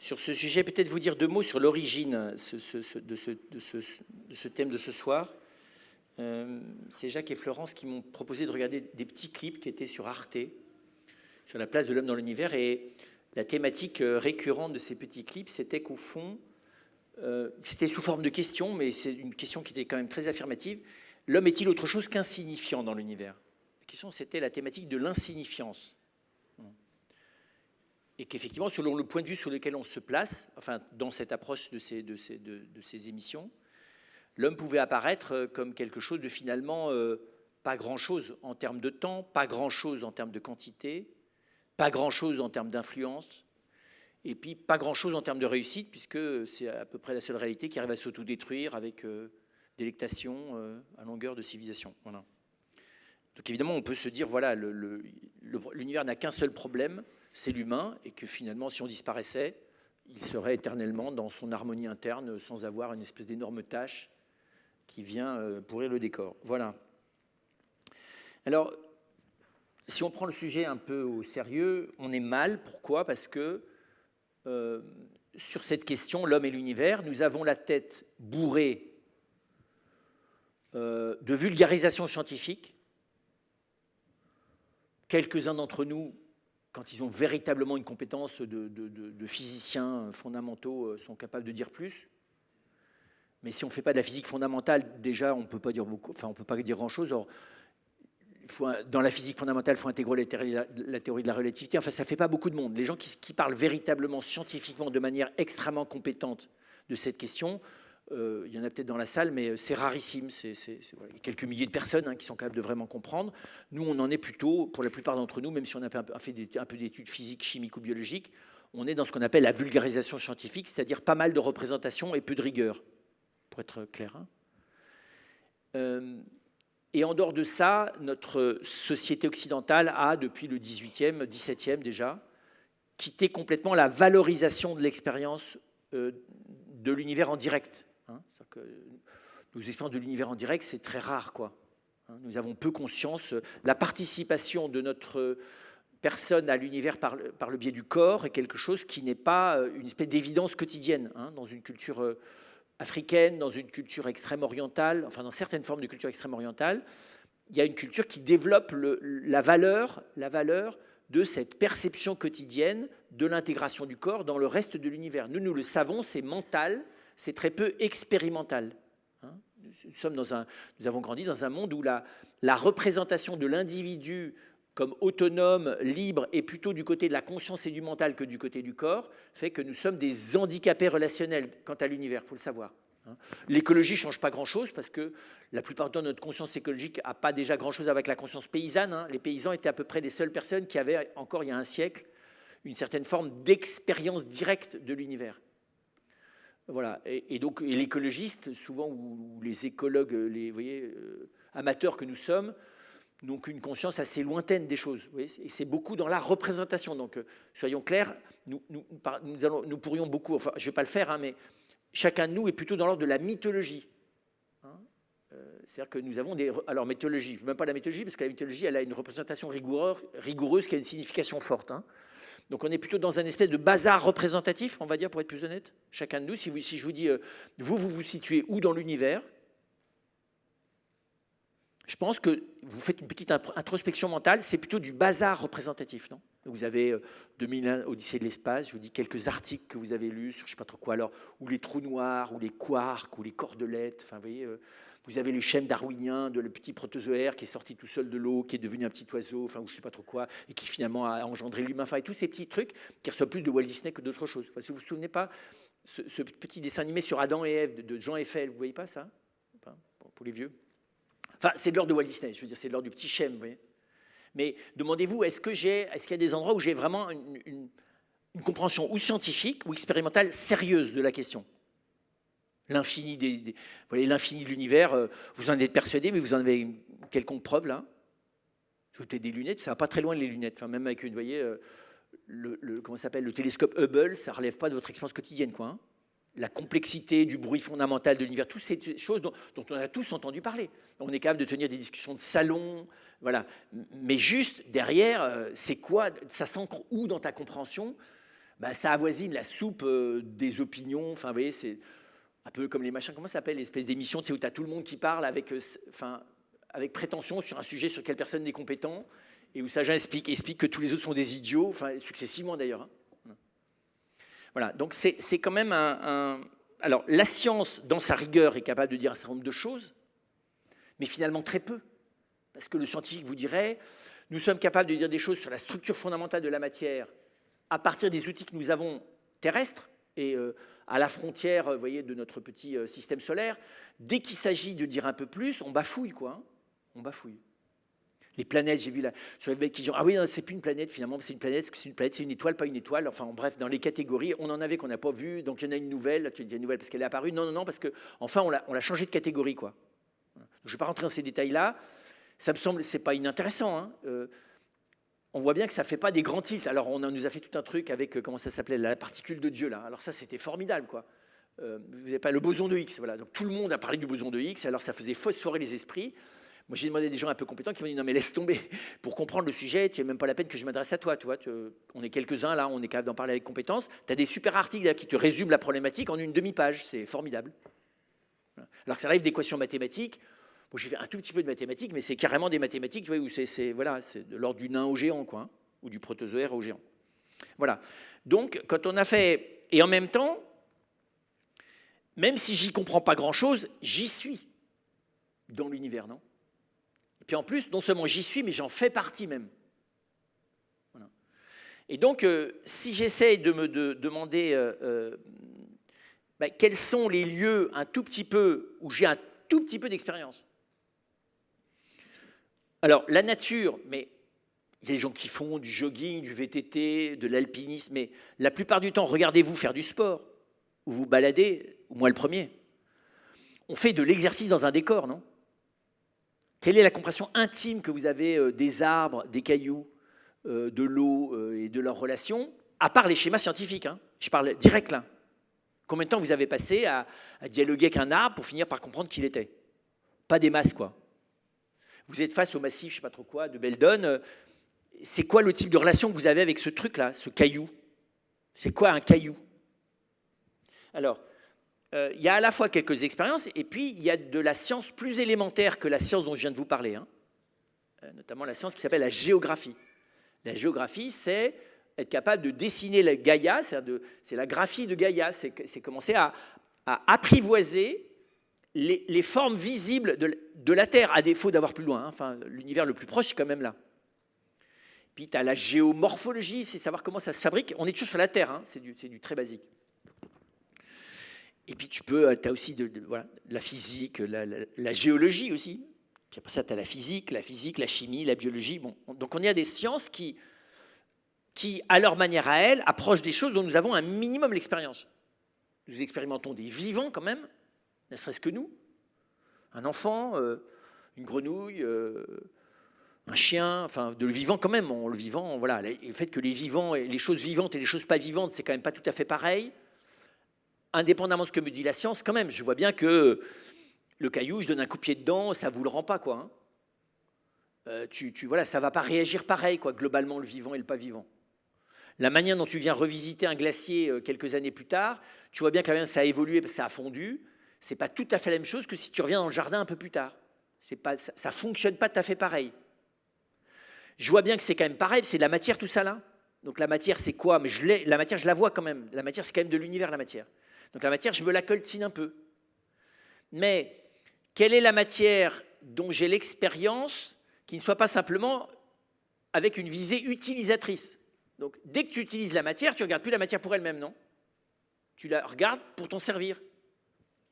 sur ce sujet, peut-être vous dire 2 mots sur l'origine de ce thème de ce soir. C'est Jacques et Florence qui m'ont proposé de regarder des petits clips qui étaient sur Arte, sur la place de l'homme dans l'univers. Et la thématique récurrente de ces petits clips, c'était qu'au fond, c'était sous forme de question, mais c'est une question qui était quand même très affirmative. L'homme est-il autre chose qu'insignifiant dans l'univers? La question, c'était la thématique de l'insignifiance. Et qu'effectivement, selon le point de vue sur lequel on se place, enfin, dans cette approche de ces émissions, l'homme pouvait apparaître comme quelque chose de finalement pas grand-chose en termes de temps, pas grand-chose en termes de quantité, pas grand-chose en termes d'influence, et puis pas grand-chose en termes de réussite, puisque c'est à peu près la seule réalité qui arrive à s'autodétruire avec délectation à longueur de civilisation. Voilà. Donc évidemment, on peut se dire, voilà, l'univers n'a qu'un seul problème, c'est l'humain, et que finalement, si on disparaissait, il serait éternellement dans son harmonie interne, sans avoir une espèce d'énorme tâche qui vient pourrir le décor. Voilà. Alors, si on prend le sujet un peu au sérieux, on est mal. Pourquoi? Parce que sur cette question, l'homme et l'univers, nous avons la tête bourrée de vulgarisation scientifique. Quelques-uns d'entre nous, quand ils ont véritablement une compétence de physiciens fondamentaux, sont capables de dire plus. Mais si on ne fait pas de la physique fondamentale, déjà, on ne peut pas dire beaucoup, enfin, on peut pas dire grand-chose. Or, dans la physique fondamentale, il faut intégrer la théorie de la relativité. Enfin, ça ne fait pas beaucoup de monde. Les gens qui parlent véritablement, scientifiquement, de manière extrêmement compétente de cette question, il y en a peut-être dans la salle, mais c'est rarissime. Voilà, il y a quelques milliers de personnes qui sont capables de vraiment comprendre. Nous, on en est plutôt, pour la plupart d'entre nous, même si on a fait un peu d'études physiques, chimiques ou biologiques, on est dans ce qu'on appelle la vulgarisation scientifique, c'est-à-dire pas mal de représentations et peu de rigueur, pour être clair. Et en dehors de ça, notre société occidentale a, depuis le 18e, 17e déjà, quitté complètement la valorisation de l'expérience de l'univers en direct. Nos expériences de l'univers en direct, c'est très rare, quoi. Nous avons peu conscience. La participation de notre personne à l'univers par le biais du corps est quelque chose qui n'est pas une espèce d'évidence quotidienne dans une culture africaine, dans une culture extrême orientale, enfin dans certaines formes de culture extrême orientale. Il y a une culture qui développe la valeur de cette perception quotidienne de l'intégration du corps dans le reste de l'univers. Nous le savons, c'est mental, c'est très peu expérimental. Nous avons grandi dans un monde où la représentation de l'individu comme autonome, libre, et plutôt du côté de la conscience et du mental que du côté du corps, fait que nous sommes des handicapés relationnels quant à l'univers, il faut le savoir. L'écologie ne change pas grand-chose parce que la plupart du temps, notre conscience écologique n'a pas déjà grand-chose avec la conscience paysanne. Les paysans étaient à peu près les seules personnes qui avaient, encore il y a un siècle, une certaine forme d'expérience directe de l'univers. Voilà. Et donc l'écologiste, souvent, ou les écologues, amateurs que nous sommes, n'ont qu'une conscience assez lointaine des choses. Et c'est beaucoup dans la représentation. Donc, soyons clairs, nous pourrions beaucoup, enfin, je ne vais pas le faire, mais chacun de nous est plutôt dans l'ordre de la mythologie. C'est-à-dire que nous avons alors, mythologie, même pas la mythologie, parce que la mythologie, elle a une représentation rigoureuse qui a une signification forte. Donc, on est plutôt dans un espèce de bazar représentatif, on va dire, pour être plus honnête. Chacun de nous, si je vous dis, vous situez où dans l'univers? Je pense que vous faites une petite introspection mentale, c'est plutôt du bazar représentatif, non? Vous avez 2001, Odyssée de l'espace, je vous dis quelques articles que vous avez lus sur je ne sais pas trop quoi, alors, ou les trous noirs, ou les quarks, ou les cordelettes, enfin, vous voyez, vous avez les schèmes darwiniens de le petit protozoaire qui est sorti tout seul de l'eau, qui est devenu un petit oiseau, enfin, ou je ne sais pas trop quoi, et qui finalement a engendré l'humain, enfin, et tous ces petits trucs qui ressemblent plus de Walt Disney que d'autres choses. Enfin, si vous ne vous souvenez pas, ce petit dessin animé sur Adam et Ève de Jean Eiffel, vous ne voyez pas ça? Enfin, pour les vieux. Enfin, c'est de l'ordre de Walt Disney, je veux dire, c'est de l'ordre du petit schème, vous voyez. Mais demandez-vous, est-ce qu'il y a des endroits où j'ai vraiment une compréhension ou scientifique ou expérimentale sérieuse de la question? L'infini vous voyez, l'infini de l'univers, vous en êtes persuadé, mais vous en avez une quelconque preuve là? Vous avez des lunettes, ça va pas très loin les lunettes. Enfin, même avec une, vous voyez, comment ça s'appelle, le télescope Hubble, ça relève pas de votre expérience quotidienne, quoi. La complexité du bruit fondamental de l'univers, toutes ces choses dont on a tous entendu parler. On est capable de tenir des discussions de salon, voilà. Mais juste derrière, c'est quoi? Ça s'ancre où dans ta compréhension? bah, ça avoisine la soupe des opinions. Enfin, vous voyez, c'est un peu comme les machins, comment ça s'appelle, l'espèce d'émission, tu sais, où tu as tout le monde qui parle avec, avec prétention sur un sujet sur lequel personne n'est compétent, et où Sagin explique que tous les autres sont des idiots, enfin, successivement d'ailleurs. Hein. Voilà, donc c'est quand même Alors, la science, dans sa rigueur, est capable de dire un certain nombre de choses, mais finalement très peu. Parce que le scientifique vous dirait, nous sommes capables de dire des choses sur la structure fondamentale de la matière à partir des outils que nous avons terrestres, et à la frontière, vous voyez, de notre petit système solaire. Dès qu'il s'agit de dire un peu plus, on bafouille, quoi. Hein. On bafouille. Les planètes, j'ai vu là, sur les mecs qui disent ah oui, c'est plus une planète finalement, c'est une planète, c'est une étoile, pas une étoile. Enfin bref, dans les catégories, on en avait qu'on n'a pas vu, donc il y en a une nouvelle. Tu dis une nouvelle parce qu'elle est apparue. Non, non, non, parce que enfin on l'a changé de catégorie, quoi. Donc, je ne vais pas rentrer dans ces détails-là. Ça me semble, c'est pas inintéressant. Hein. On voit bien que ça ne fait pas des grands tilts. Alors, on nous a fait tout un truc avec, comment ça s'appelait, la particule de Dieu, là. Alors ça, c'était formidable, quoi. Vous n'avez pas le boson de Higgs, voilà. Donc, tout le monde a parlé du boson de Higgs, alors ça faisait phosphorer les esprits. Moi, j'ai demandé à des gens un peu compétents qui m'ont dit, non, mais laisse tomber. Pour comprendre le sujet, tu n'as même pas la peine que je m'adresse à toi, tu vois. On est quelques-uns, là, on est capable d'en parler avec compétence. Tu as des super articles là, qui te résument la problématique en une demi-page. C'est formidable. Voilà. Alors que ça arrive d'équations mathématiques. Bon, j'ai fait un tout petit peu de mathématiques, mais c'est carrément des mathématiques, tu vois, où c'est de l'ordre du nain au géant, quoi, hein, ou du protozoaire au géant. Voilà. Donc, quand on a fait... Et en même temps, même si j'y comprends pas grand-chose, j'y suis dans l'univers, non? Et puis en plus, non seulement j'y suis, mais j'en fais partie même. Voilà. Et donc, si j'essaie de me demander quels sont les lieux un tout petit peu où j'ai un tout petit peu d'expérience. Alors, la nature, mais il y a des gens qui font du jogging, du VTT, de l'alpinisme, mais la plupart du temps, regardez-vous faire du sport, ou vous baladez, ou moi le premier. On fait de l'exercice dans un décor, non? Quelle est la compréhension intime que vous avez des arbres, des cailloux, de l'eau et de leurs relations, à part les schémas scientifiques, hein? Je parle direct là. Combien de temps vous avez passé à dialoguer avec un arbre pour finir par comprendre qui il était? Pas des masses, quoi. Vous êtes face au massif, je ne sais pas trop quoi, de Beldon. C'est quoi le type de relation que vous avez avec ce truc-là, ce caillou? C'est quoi un caillou? Alors, il y a à la fois quelques expériences, et puis il y a de la science plus élémentaire que la science dont je viens de vous parler, hein. Notamment la science qui s'appelle la géographie. La géographie, c'est être capable de dessiner la Gaïa, c'est la graphie de Gaïa, c'est commencer à apprivoiser les formes visibles de la Terre, à défaut d'avoir plus loin. Hein. Enfin, l'univers le plus proche, c'est quand même là. Puis tu as la géomorphologie, c'est savoir comment ça se fabrique. On est toujours sur la Terre, hein. C'est du très basique. Et puis tu as aussi voilà, la physique, la géologie aussi. Puis après ça, tu as la physique, la chimie, la biologie. Bon, donc on y a des sciences qui, à leur manière à elles, approchent des choses dont nous avons un minimum l'expérience. Nous expérimentons des vivants quand même, ne serait-ce que nous. Un enfant, une grenouille, un chien, enfin de le vivant quand même. Le vivant, voilà, le fait que les vivants, les choses vivantes et les choses pas vivantes, c'est quand même pas tout à fait pareil. Indépendamment de ce que me dit la science, quand même, je vois bien que le caillou, je donne un coup de pied dedans, ça vous le rend pas, quoi. Hein. Voilà, ça va pas réagir pareil, quoi, globalement, le vivant et le pas vivant. La manière dont tu viens revisiter un glacier quelques années plus tard, tu vois bien quand même ça a évolué parce que ça a fondu. C'est pas tout à fait la même chose que si tu reviens dans le jardin un peu plus tard. Ça fonctionne pas tout à fait pareil. Je vois bien que c'est quand même pareil, c'est de la matière tout ça là. Donc la matière c'est quoi? Mais la matière je la vois quand même. La matière c'est quand même de l'univers la matière. Donc la matière je me la coltine un peu. Mais quelle est la matière dont j'ai l'expérience qui ne soit pas simplement avec une visée utilisatrice? Donc, dès que tu utilises la matière, tu ne regardes plus la matière pour elle-même, non? Tu la regardes pour t'en servir.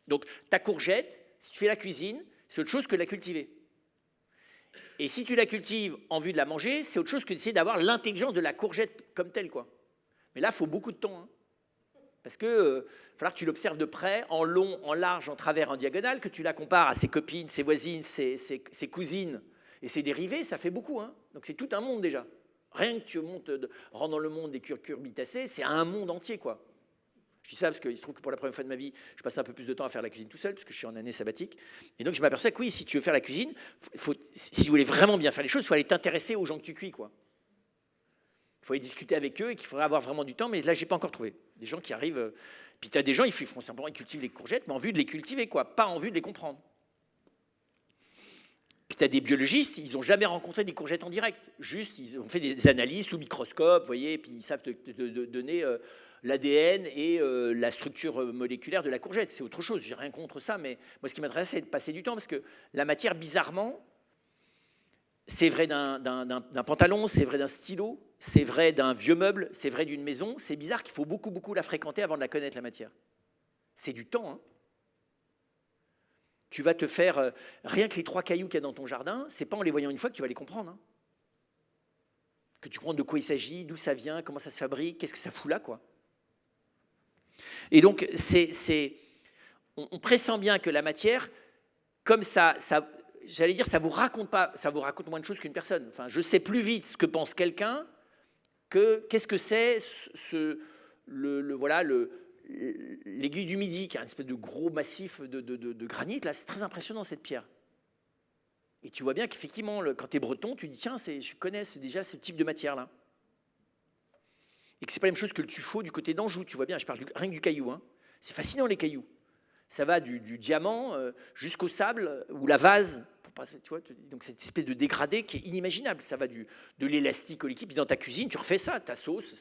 Donc, ta courgette, si tu fais la cuisine, c'est autre chose que de la cultiver. Et si tu la cultives en vue de la manger, c'est autre chose que d'essayer d'avoir l'intelligence de la courgette comme telle, quoi. Mais là, il faut beaucoup de temps. Hein. Parce qu'il va falloir que tu l'observes de près, en long, en large, en travers, en diagonale, que tu la compares à ses copines, ses voisines, ses cousines et ses dérivés, ça fait beaucoup. Hein. Donc, c'est tout un monde déjà. Rien que tu rentres dans le monde des cucurbitacées, c'est un monde entier, quoi. Je dis ça parce qu'il se trouve que pour la première fois de ma vie, je passe un peu plus de temps à faire la cuisine tout seul, parce que je suis en année sabbatique. Et donc, je m'aperçois que oui, si tu veux faire la cuisine, si tu voulais vraiment bien faire les choses, il faut aller t'intéresser aux gens que tu cuis, quoi. Il faut aller discuter avec eux et qu'il faudrait avoir vraiment du temps, mais là, je n'ai pas encore trouvé. Des gens qui arrivent. Puis tu as des gens, ils font simplement, ils cultivent les courgettes, mais en vue de les cultiver, quoi, pas en vue de les comprendre. Puis tu as des biologistes, ils n'ont jamais rencontré des courgettes en direct. Juste, ils ont fait des analyses sous microscope, vous voyez, puis ils savent te donner l'ADN et la structure moléculaire de la courgette. C'est autre chose, j'ai rien contre ça, mais moi, ce qui m'intéresse, c'est de passer du temps, parce que la matière, bizarrement, c'est vrai d'un pantalon, c'est vrai d'un stylo, c'est vrai d'un vieux meuble, c'est vrai d'une maison. C'est bizarre qu'il faut beaucoup, beaucoup la fréquenter avant de la connaître, la matière. C'est du temps, hein. Tu vas te faire, rien que les 3 cailloux qu'il y a dans ton jardin, c'est pas en les voyant une fois que tu vas les comprendre, hein. Que tu comprends de quoi il s'agit, d'où ça vient, comment ça se fabrique, qu'est-ce que ça fout là, quoi. Et donc, on pressent bien que la matière, comme ça j'allais dire, ça vous raconte moins de choses qu'une personne. Enfin, je sais plus vite ce que pense quelqu'un que qu'est-ce que c'est l'aiguille du Midi, qui est un espèce de gros massif de granit. Là, c'est très impressionnant, cette pierre. Et tu vois bien qu'effectivement, quand tu es breton, tu dis, tiens, je connais déjà ce type de matière-là. Et que ce n'est pas la même chose que le tuffeau du côté d'Anjou. Tu vois bien, je parle rien que du caillou, hein. C'est fascinant, les cailloux. Ça va du diamant jusqu'au sable ou la vase. Tu vois, donc cette espèce de dégradé qui est inimaginable. Ça va de l'élastique au liquide. Puis dans ta cuisine, tu refais ça, ta sauce.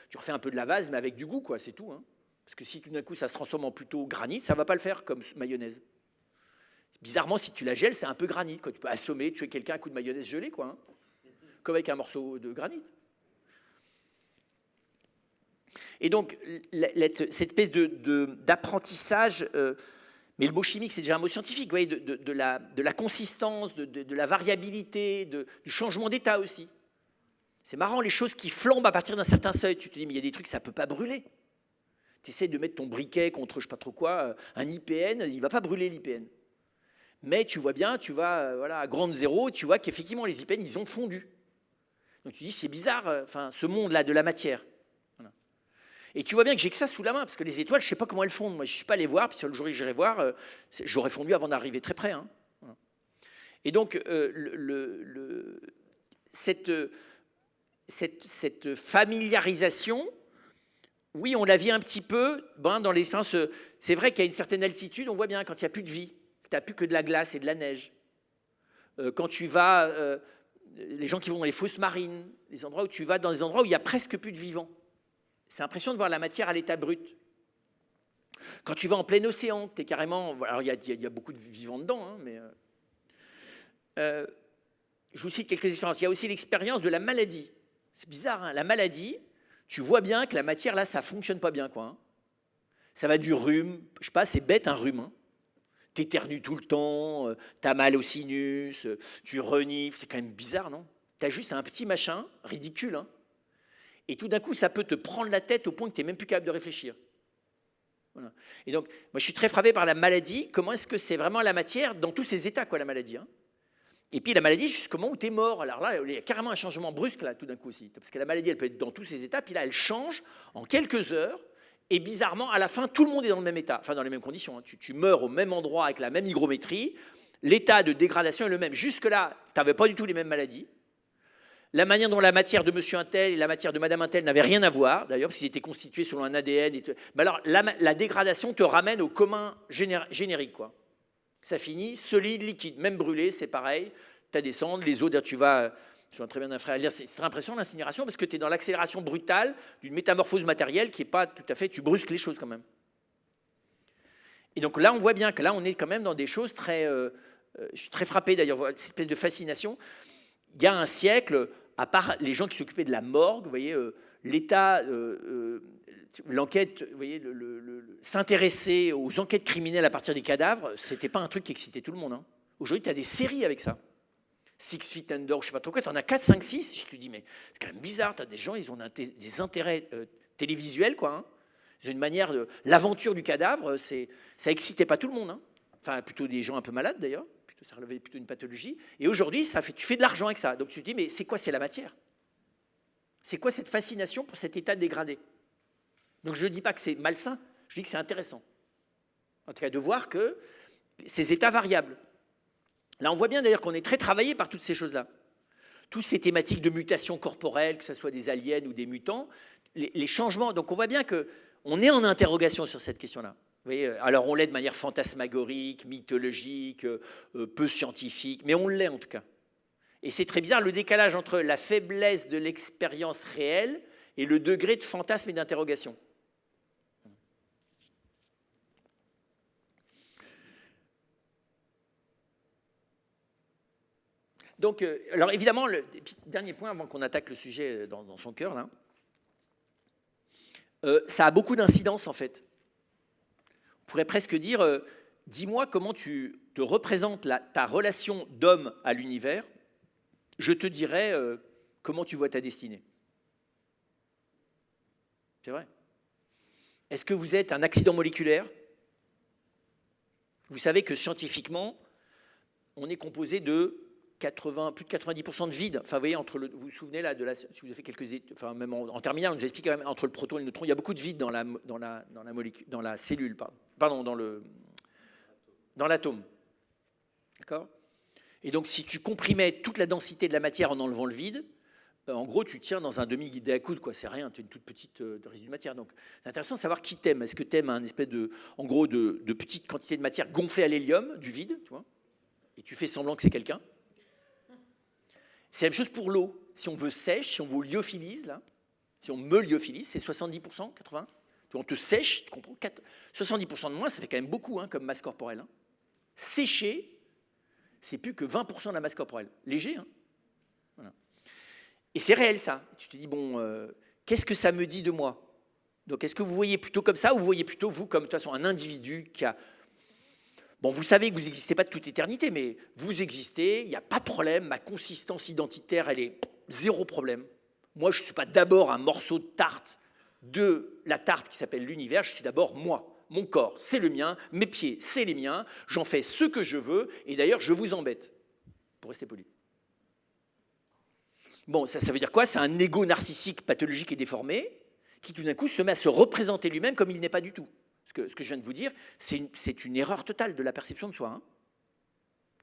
Tu refais un peu de la vase, mais avec du goût, quoi, c'est tout, hein. Parce que si tout d'un coup ça se transforme en plutôt granit, ça ne va pas le faire comme mayonnaise. Bizarrement, si tu la gèles, c'est un peu granit, quoi. Tu peux assommer, tuer quelqu'un à un coup de mayonnaise gelée, quoi, hein. Comme avec un morceau de granit. Et donc, cette espèce d'apprentissage, mais le mot chimique, c'est déjà un mot scientifique, vous voyez, de la consistance, de la variabilité, du changement d'état aussi. C'est marrant, les choses qui flambent à partir d'un certain seuil. Tu te dis, mais il y a des trucs, ça ne peut pas brûler. Tu essaies de mettre ton briquet contre, je ne sais pas trop quoi, un IPN, il ne va pas brûler l'IPN. Mais tu vois bien, tu vas à grande zéro, tu vois qu'effectivement, les IPN, ils ont fondu. Donc tu dis, c'est bizarre, ce monde-là de la matière. Voilà. Et tu vois bien que j'ai que ça sous la main, parce que les étoiles, je ne sais pas comment elles fondent. Moi, je ne suis pas allé voir, puis sur le jour où j'irai voir, j'aurais fondu avant d'arriver très près, hein. Voilà. Et donc, cette familiarisation, oui, on la vit un petit peu dans l'expérience. C'est vrai qu'à une certaine altitude, on voit bien quand il n'y a plus de vie, que tu n'as plus que de la glace et de la neige. Quand tu vas, les gens qui vont dans les fosses marines, les endroits où tu vas, dans des endroits où il n'y a presque plus de vivants. C'est impressionnant de voir la matière à l'état brut. Quand tu vas en plein océan, tu es carrément. Alors, il y a beaucoup de vivants dedans, hein, mais. Je vous cite quelques expériences. Il y a aussi l'expérience de la maladie. C'est bizarre, hein, la maladie, tu vois bien que la matière, là, ça ne fonctionne pas bien, quoi, hein. Ça va du rhume, je ne sais pas, c'est bête un rhume, hein. Tu éternues tout le temps, tu as mal au sinus, tu renifles, c'est quand même bizarre, non? Tu as juste un petit machin, ridicule, hein. Et tout d'un coup, ça peut te prendre la tête au point que tu n'es même plus capable de réfléchir. Voilà. Et donc, moi, je suis très frappé par la maladie. Comment est-ce que c'est vraiment la matière dans tous ses états, quoi, la maladie, hein? Et puis la maladie jusqu'au moment où tu es mort. Alors là, il y a carrément un changement brusque, là, tout d'un coup aussi. Parce que la maladie, elle peut être dans tous ses états, puis là, elle change en quelques heures. Et bizarrement, à la fin, tout le monde est dans le même état, enfin dans les mêmes conditions, hein. Tu meurs au même endroit avec la même hygrométrie. L'état de dégradation est le même. Jusque-là, tu n'avais pas du tout les mêmes maladies. La manière dont la matière de monsieur Untel et la matière de madame Untel n'avaient rien à voir, d'ailleurs, parce qu'ils étaient constitués selon un ADN. Mais alors, la dégradation te ramène au commun générique, quoi. Ça finit, solide, liquide, même brûlé, c'est pareil. Tu as des cendres, les eaux, tu vas, je très bien d'un frère à lire, c'est très impressionnant l'incinération parce que tu es dans l'accélération brutale d'une métamorphose matérielle qui n'est pas tout à fait, tu brusques les choses quand même. Et donc là, on voit bien que là, on est quand même dans des choses très, je suis très frappé d'ailleurs, cette espèce de fascination. Il y a un siècle, à part les gens qui s'occupaient de la morgue, vous voyez, l'État, l'enquête, vous voyez, s'intéresser aux enquêtes criminelles à partir des cadavres, c'était pas un truc qui excitait tout le monde, hein. Aujourd'hui, tu as des séries avec ça. 6 Feet Under, je ne sais pas trop quoi, tu en as 4, 5, 6, je te dis, mais c'est quand même bizarre, tu as des gens, ils ont des intérêts télévisuels, quoi, hein. Ils ont une manière de. L'aventure du cadavre, ça excitait pas tout le monde, hein. Enfin, plutôt des gens un peu malades d'ailleurs, ça relevait plutôt une pathologie. Et aujourd'hui, tu fais de l'argent avec ça. Donc tu te dis, mais c'est quoi, c'est la matière? C'est quoi cette fascination pour cet état dégradé? Donc je ne dis pas que c'est malsain, je dis que c'est intéressant. En tout cas, de voir que ces états variables. Là, on voit bien d'ailleurs qu'on est très travaillé par toutes ces choses-là. toutes ces thématiques de mutation corporelle, que ce soit des aliens ou des mutants, les changements. Donc on voit bien qu'on est en interrogation sur cette question-là. Vous voyez, alors on l'est de manière fantasmagorique, mythologique, peu scientifique, mais on l'est en tout cas. Et c'est très bizarre le décalage entre la faiblesse de l'expérience réelle et le degré de fantasme et d'interrogation. Donc, alors évidemment, le dernier point avant qu'on attaque le sujet dans son cœur, là, ça a beaucoup d'incidence en fait. On pourrait presque dire, dis-moi comment tu te représentes ta relation d'homme à l'univers, je te dirai comment tu vois ta destinée. C'est vrai. Est-ce que vous êtes un accident moléculaire? Vous savez que scientifiquement, on est composé de plus de 90% de vide. Enfin, vous voyez, vous vous souvenez là si vous avez fait enfin même en terminale, on nous explique quand même entre le proton et le neutron, il y a beaucoup de vide dans la molécule, dans la cellule, pardon, dans l'atome. D'accord? Et donc, si tu comprimais toute la densité de la matière en enlevant le vide, en gros, tu tiens dans un demi-guidé à coude, quoi. C'est rien, tu as une toute petite résidus de matière. Donc, c'est intéressant de savoir qui t'aime. Est-ce que t'aimes un espèce de petite quantité de matière gonflée à l'hélium, du vide, tu vois, et tu fais semblant que c'est quelqu'un? C'est la même chose pour l'eau. Si on veut sèche, si on veut lyophilise, là, si on me lyophilise, c'est 70%, 80%. On te sèche, tu comprends, 70% de moins, ça fait quand même beaucoup comme masse corporelle. Hein. Sécher, c'est plus que 20% de la masse corporelle. Léger, hein. Voilà. Et c'est réel, ça. Tu te dis, bon, qu'est-ce que ça me dit de moi? Donc, est-ce que vous voyez plutôt comme ça, ou vous voyez plutôt, vous, comme de toute façon, un individu qui a... Bon, vous savez que vous n'existez pas de toute éternité, mais vous existez, il n'y a pas de problème, ma consistance identitaire, elle est zéro problème. Moi, je ne suis pas d'abord un morceau de tarte de la tarte qui s'appelle l'univers, je suis d'abord moi. Mon corps, c'est le mien, mes pieds, c'est les miens, j'en fais ce que je veux, et d'ailleurs, je vous embête, pour rester poli. Bon, ça veut dire quoi? C'est un ego narcissique, pathologique et déformé, qui tout d'un coup se met à se représenter lui-même comme il n'est pas du tout. Ce que je viens de vous dire, c'est une erreur totale de la perception de soi. Hein.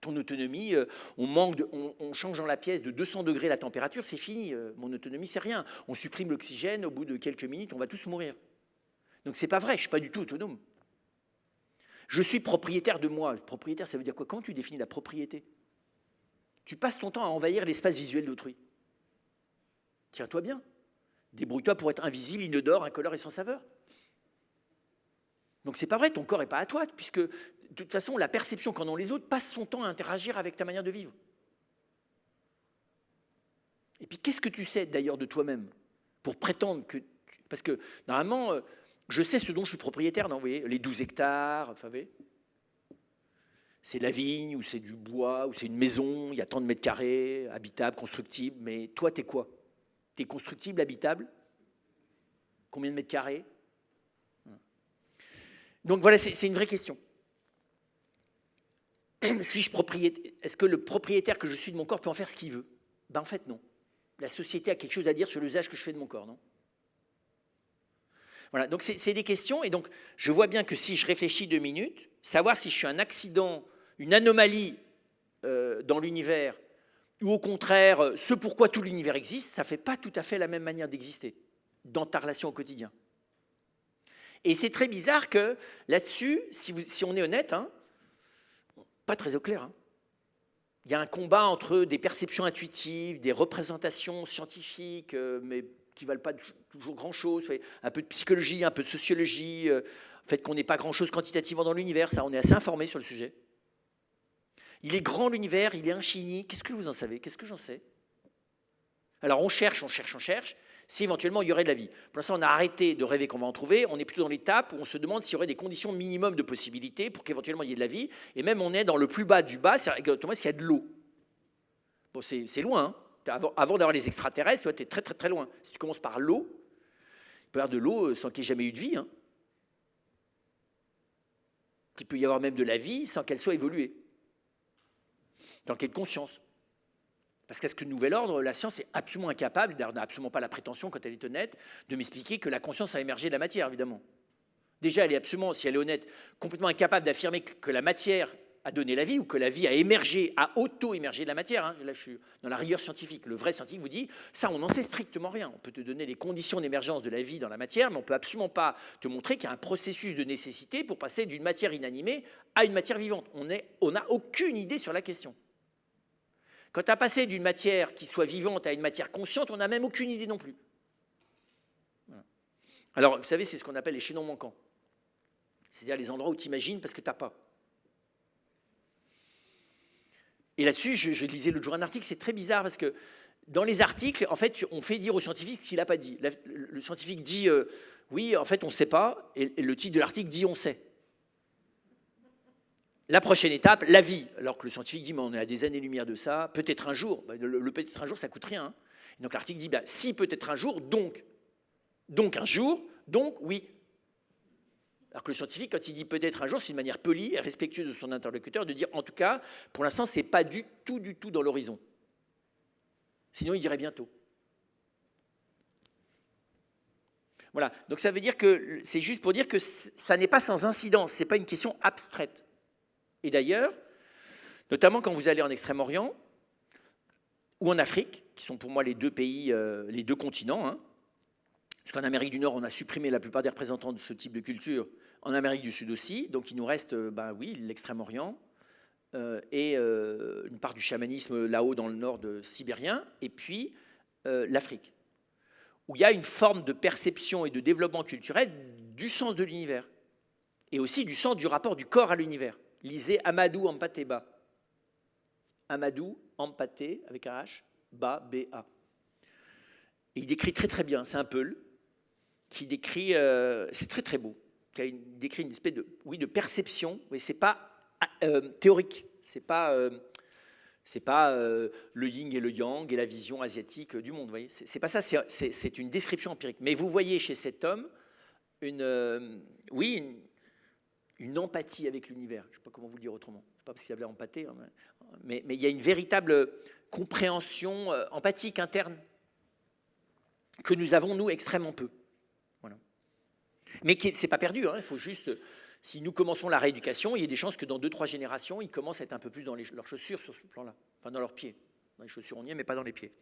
Ton autonomie, on change dans la pièce de 200 degrés la température, c'est fini. Mon autonomie, c'est rien. On supprime l'oxygène, au bout de quelques minutes, on va tous mourir. Donc c'est pas vrai, je ne suis pas du tout autonome. Je suis propriétaire de moi. Propriétaire, ça veut dire quoi? Comment tu définis la propriété? Tu passes ton temps à envahir l'espace visuel d'autrui. Tiens-toi bien. Débrouille-toi pour être invisible, inodore, incolore et sans saveur. Donc c'est pas vrai, ton corps n'est pas à toi, puisque de toute façon, la perception qu'en ont les autres passe son temps à interagir avec ta manière de vivre. Et puis qu'est-ce que tu sais d'ailleurs de toi-même pour prétendre que... Parce que normalement, je sais ce dont je suis propriétaire, non, vous voyez, les 12 hectares, enfin, vous voyez, c'est la vigne, ou c'est du bois, ou c'est une maison, il y a tant de mètres carrés, habitable, constructible, mais toi, t'es quoi? T'es constructible, habitable? Combien de mètres carrés? Donc voilà, c'est une vraie question. Suis-je propriétaire? Est-ce que le propriétaire que je suis de mon corps peut en faire ce qu'il veut? Ben en fait, non. La société a quelque chose à dire sur l'usage que je fais de mon corps, non? Voilà, donc c'est des questions, et donc je vois bien que si je réfléchis 2 minutes, savoir si je suis un accident, une anomalie dans l'univers, ou au contraire, ce pourquoi tout l'univers existe, ça ne fait pas tout à fait la même manière d'exister dans ta relation au quotidien. Et c'est très bizarre que là-dessus, si on est honnête, hein, pas très au clair. Hein. Il y a un combat entre des perceptions intuitives, des représentations scientifiques, mais qui ne valent pas toujours grand-chose, un peu de psychologie, un peu de sociologie, le fait qu'on n'ait pas grand-chose quantitativement dans l'univers, ça, on est assez informé sur le sujet. Il est grand l'univers, il est infini, qu'est-ce que vous en savez? Qu'est-ce que j'en sais? Alors on cherche, si éventuellement il y aurait de la vie. Pour l'instant, on a arrêté de rêver qu'on va en trouver, on est plutôt dans l'étape où on se demande s'il y aurait des conditions minimum de possibilité pour qu'éventuellement il y ait de la vie, et même on est dans le plus bas du bas, c'est exactement est-ce qu'il y a de l'eau. Bon, c'est loin, hein. Avant d'avoir les extraterrestres, tu es très très très loin. Si tu commences par l'eau, il peut y avoir de l'eau sans qu'il n'y ait jamais eu de vie. Hein. Il peut y avoir même de la vie sans qu'elle soit évoluée. Dans quelle conscience? Parce qu'à ce que nouvel ordre, la science est absolument incapable, d'ailleurs n'a absolument pas la prétention, quand elle est honnête, de m'expliquer que la conscience a émergé de la matière, évidemment. Déjà, elle est absolument, si elle est honnête, complètement incapable d'affirmer que la matière a donné la vie ou que la vie a émergé, a auto-émergé de la matière. Hein. Là, je suis dans la rigueur scientifique. Le vrai scientifique vous dit, ça, on n'en sait strictement rien. On peut te donner les conditions d'émergence de la vie dans la matière, mais on ne peut absolument pas te montrer qu'il y a un processus de nécessité pour passer d'une matière inanimée à une matière vivante. On n'a aucune idée sur la question. Quand tu as passé d'une matière qui soit vivante à une matière consciente, on n'a même aucune idée non plus. Voilà. Alors, vous savez, c'est ce qu'on appelle les chaînons manquants. C'est-à-dire les endroits où tu imagines parce que tu n'as pas. Et là-dessus, je lisais l'autre jour un article, c'est très bizarre parce que dans les articles, en fait, on fait dire au scientifique ce qu'il n'a pas dit. Le scientifique dit oui, en fait, on ne sait pas, et le titre de l'article dit on sait. La prochaine étape, la vie. Alors que le scientifique dit mais on est à des années-lumière de ça, peut-être un jour. Le peut-être un jour, ça ne coûte rien. Hein. Et donc l'article dit si peut-être un jour, donc un jour, donc oui. Alors que le scientifique, quand il dit peut-être un jour, c'est une manière polie et respectueuse de son interlocuteur de dire en tout cas, pour l'instant, ce n'est pas du tout dans l'horizon. Sinon, il dirait bientôt. Voilà, donc ça veut dire que c'est juste pour dire que ça n'est pas sans incidence, ce n'est pas une question abstraite. Et d'ailleurs, notamment quand vous allez en Extrême-Orient ou en Afrique, qui sont pour moi les deux pays, les deux continents, hein, parce qu'en Amérique du Nord, on a supprimé la plupart des représentants de ce type de culture, en Amérique du Sud aussi, donc il nous reste l'Extrême-Orient et une part du chamanisme là-haut dans le nord sibérien, et puis l'Afrique, où il y a une forme de perception et de développement culturel du sens de l'univers, et aussi du sens du rapport du corps à l'univers. Lisez Amadou Hampâté-Bâ. Amadou Hampâté, avec un H, Bâ, B-A. Et il décrit très très bien, c'est un Peul, qui décrit, c'est très très beau, qui décrit une espèce de perception, mais ce n'est pas théorique, c'est pas le yin et le yang et la vision asiatique du monde, vous voyez, c'est pas ça, c'est une description empirique. Mais vous voyez chez cet homme une empathie avec l'univers, je ne sais pas comment vous le dire autrement, c'est pas parce qu'il y avait empathé, hein, mais il y a une véritable compréhension empathique interne que nous avons, nous, extrêmement peu. Voilà. Mais ce n'est pas perdu, hein, il faut juste, si nous commençons la rééducation, il y a des chances que dans 2-3 générations, ils commencent à être un peu plus dans leurs chaussures sur ce plan-là, enfin dans leurs pieds. Dans les chaussures, on y est, mais pas dans les pieds.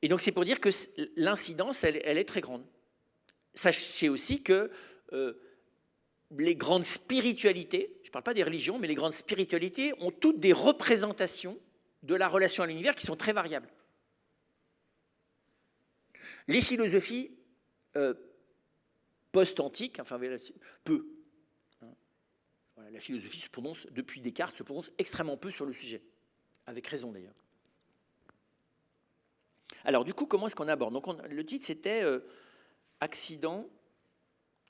Et donc, c'est pour dire que l'incidence, elle est très grande. Sachez aussi que les grandes spiritualités, je ne parle pas des religions, mais les grandes spiritualités ont toutes des représentations de la relation à l'univers qui sont très variables. Les philosophies post-antiques, enfin, peu. Voilà, la philosophie se prononce, depuis Descartes, se prononce extrêmement peu sur le sujet, avec raison d'ailleurs. Alors du coup, comment est-ce qu'on aborde ? Donc le titre, c'était accident,